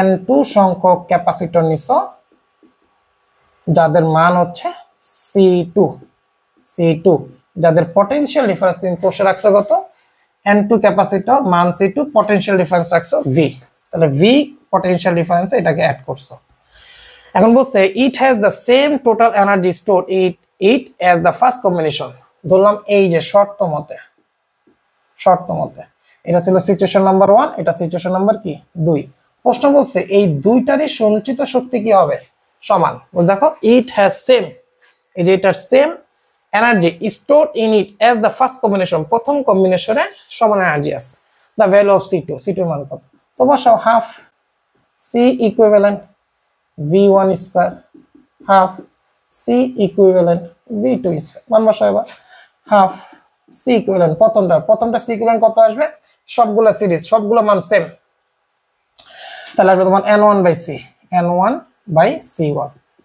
S1: N2 সংখ্যক ক্যাপাসিটর নিছো যাদের মান হচ্ছে C2, যাদের পটেনশিয়াল ডিফারেন্স তুমি কোষে রাখছো কত? N2 ক্যাপাসিটর মান C2, পটেনশিয়াল ডিফারেন্স রাখছো V, তাহলে V পটেনশিয়াল ডিফারেন্সে এটাকে অ্যাড করছো। এখন বলছে it has the same total energy stored it as the first combination. ধরলাম এই যে শর্ত মতে এটা ছিল সিচুয়েশন নাম্বার 1, এটা সিচুয়েশন নাম্বার কি 2। প্রশ্ন বলছে এই দুইটারই সঞ্চিত শক্তি কি হবে? সমান। দেখো ইট হ্যাজ সেম, এই যে এটার same energy stored in it as the first combination, প্রথম কম্বিনেশনে সমান এনার্জি আছে। দ্য ভ্যালু অফ C2 মান কত? তো বসাও half C equivalent V1 square, half C equivalent V2 square, মান বসাও এবার। হাফ C ইকুইভ্যালেন্ট প্রথমটা C ইকুইভ্যালেন্ট কত আসবে? সবগুলা সিরিজ, সবগুলো মান সেম, তাহলে আসবে তোমার N1/C1।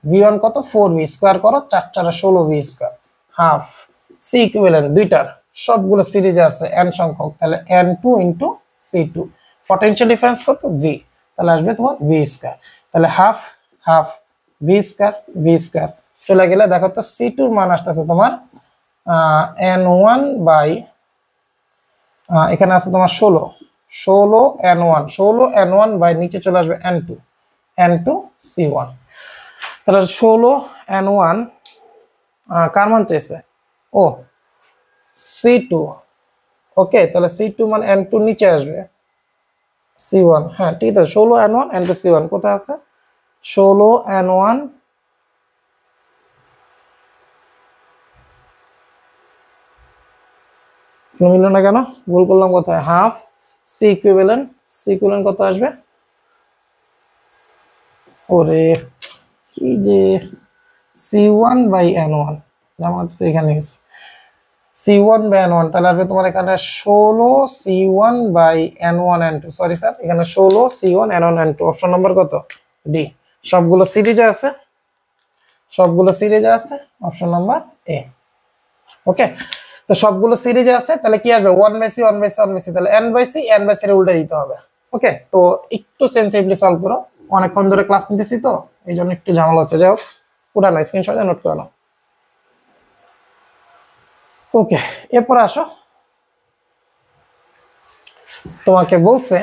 S1: V1 কত? 4V স্কয়ার করো, 4 4 16V square, half C equivalent দুইটার সবগুলো সিরিজে আছে n সংখ্যক, তাহলে N2 × C2। পটেনশিয়াল ডিফারেন্স কত? V, তাহলে আসবে তোমার V স্কয়ার, তাহলে হাফ V স্কয়ার চলে গেলে দেখো তো C2 এর মান আসতেছে তোমার N1 এখানে আছে তোমার 16 N1 বাই নিচে চলে আসবে N2 C1। তাহলে 16 N1 কার মান চাইছে? ও C2। ওকে, তাহলে C2 মান N2 নিচে আসবে C1। হ্যাঁ ঠিক আছে, 16 N1 N2 C1 কোথায় আছে? 16 N1 মিললো না কেন? ভুল করলাম কোথায়? হাফ C ইকুইভ্যালেন্ট কত আসবে? ওরে কি যে C1/N1, আমার তো এখানে C1/N1, তাহলে আসবে তোমার এখানে 16 C1/N1N2, সরি স্যার, এখানে 16 C1N1N2। অপশন নাম্বার কত? ডি। সবগুলো সিরিজে আছে, সবগুলো সিরিজে আছে, অপশন নাম্বার এ। ওকে, তো সবগুলো সিরিজে আছে, তাহলে কি আসবে 1/C 1/C 1/C, তাহলে n/C n/C এর উল্টে দিতে হবে। ওকে, তো একটু সেন্সিটিভলি সলভ করো, অনেকক্ষণ ধরে ক্লাস নিতেছি তো এই জন্য একটু ঝামেলা হচ্ছে। যাই হোক, পুরা না, স্ক্রিনশটে নোট করে নাও। ওকে, এরপর আসো, তোমাকে বলছে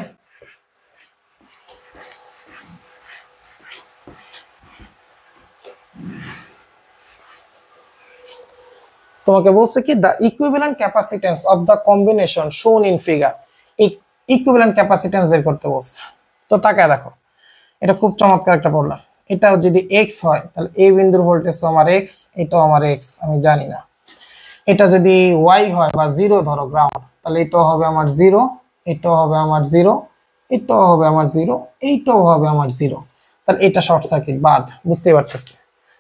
S1: কি the equivalent capacitance of the combination শোন ইন ফিগার। ইকুইভ্যালেন্ট ক্যাপাসিট্যান্স বের করতে বলছে। তো তাকায় দেখো, এটা খুব চমৎকার একটা প্রবলেম। এটা যদি এক্স হয় তাহলে এই বিন্দুর ভোল্টেজ তো আমার এক্স, এটাও আমার এক্স, আমি জানি না। এটা যদি ওয়াই হয় বা জিরো ধরো গ্রাউন্ড, তাহলে এটাও হবে আমার জিরো, এটাও হবে আমার জিরো, এটাও হবে আমার জিরো, এইটাও হবে আমার জিরো। তাহলে এটা শর্ট সার্কিট বাদ, বুঝতেই পারতেছি।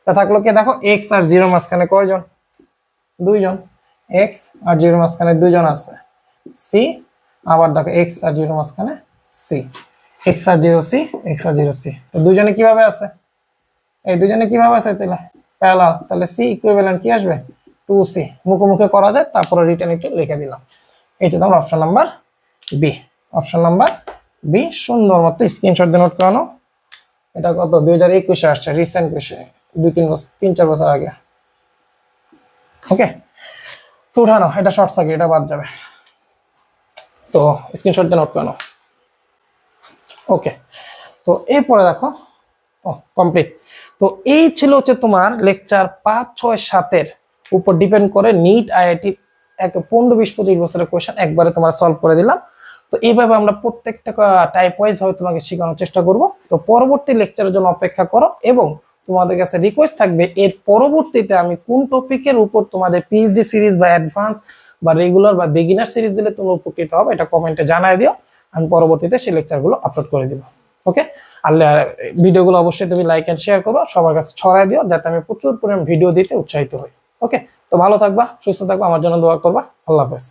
S1: তা থাকলো কি, দেখো এক্স আর জিরো মাঝখানে কয়জন? দুইজন। এক্স আর জিরো মাঝখানে দুইজন আছে, সি। আবার দেখো এক্স আর জিরো মাঝখানে সি, এক্স আর জিরো সি, এক্স আর জিরো সি। তো দুজনে কিভাবে আছে? এই দুজনে কিভাবে আছে? তাহলে প্যারালাল, তাহলে সি ইকুইভ্যালেন্ট কি আসবে? 2C। মুখোমুখি করা যায়, তারপরে রিটার্ন একটু লিখে দিলাম। এইটা তোমার option number B. Option number B সুন্দর মতো স্ক্রিনশট দিয়ে নোট করানো। এটা কত? 2021-এ আসছে, রিসেন্ট কোয়েশ্চেন, 2-3 বছর, 3-4 বছর আগে। ওকে, তো উঠানো, এটা শর্ট সার্কিট, এটা বাদ যাবে। তো স্ক্রিনশট দিয়ে নোট করানো। ওকে, তো এরপরে দেখো, ও কমপ্লিট। তো এই ছিল হচ্ছে তোমার লেকচার 5, 6, 7-এর উপর ডিপেন্ড করে নিট আইআইটি 15, 20, 25 বছরের কোয়েশ্চেন একবারে তোমার সলভ করে দিলাম। তো এইভাবে আমরা প্রত্যেকটা টাইপ ওয়াইজ ভাবে তোমাকে শেখানোর চেষ্টা করব। তো পরবর্তী লেকচারের জন্য অপেক্ষা করো, এবং তোমাদের কাছে রিকোয়েস্ট থাকবে এর পরবর্তীতে আমি কোন টপিকের উপর তোমাদের পিএইচডি সিরিজ বা অ্যাডভান্স বা রেগুলার বা বিগিনার সিরিজ দিলে তোমরা উপকৃত হবে, এটা কমেন্টে জানাই দিও। আমি পরবর্তীতে সেই লেকচারগুলো আপলোড করে দিব। ওকে, আর ভিডিওগুলো অবশ্যই তুমি লাইক এন্ড শেয়ার করো, সবার কাছে ছড়াই দিও, যাতে আমি প্রচুর পরিমাণ ভিডিও দিতে উৎসাহিত হই। ওকে, তো ভালো থাকবা, সুস্থ থাকবা, আমার জন্য দোয়া করবা। আল্লাহ হাফেজ।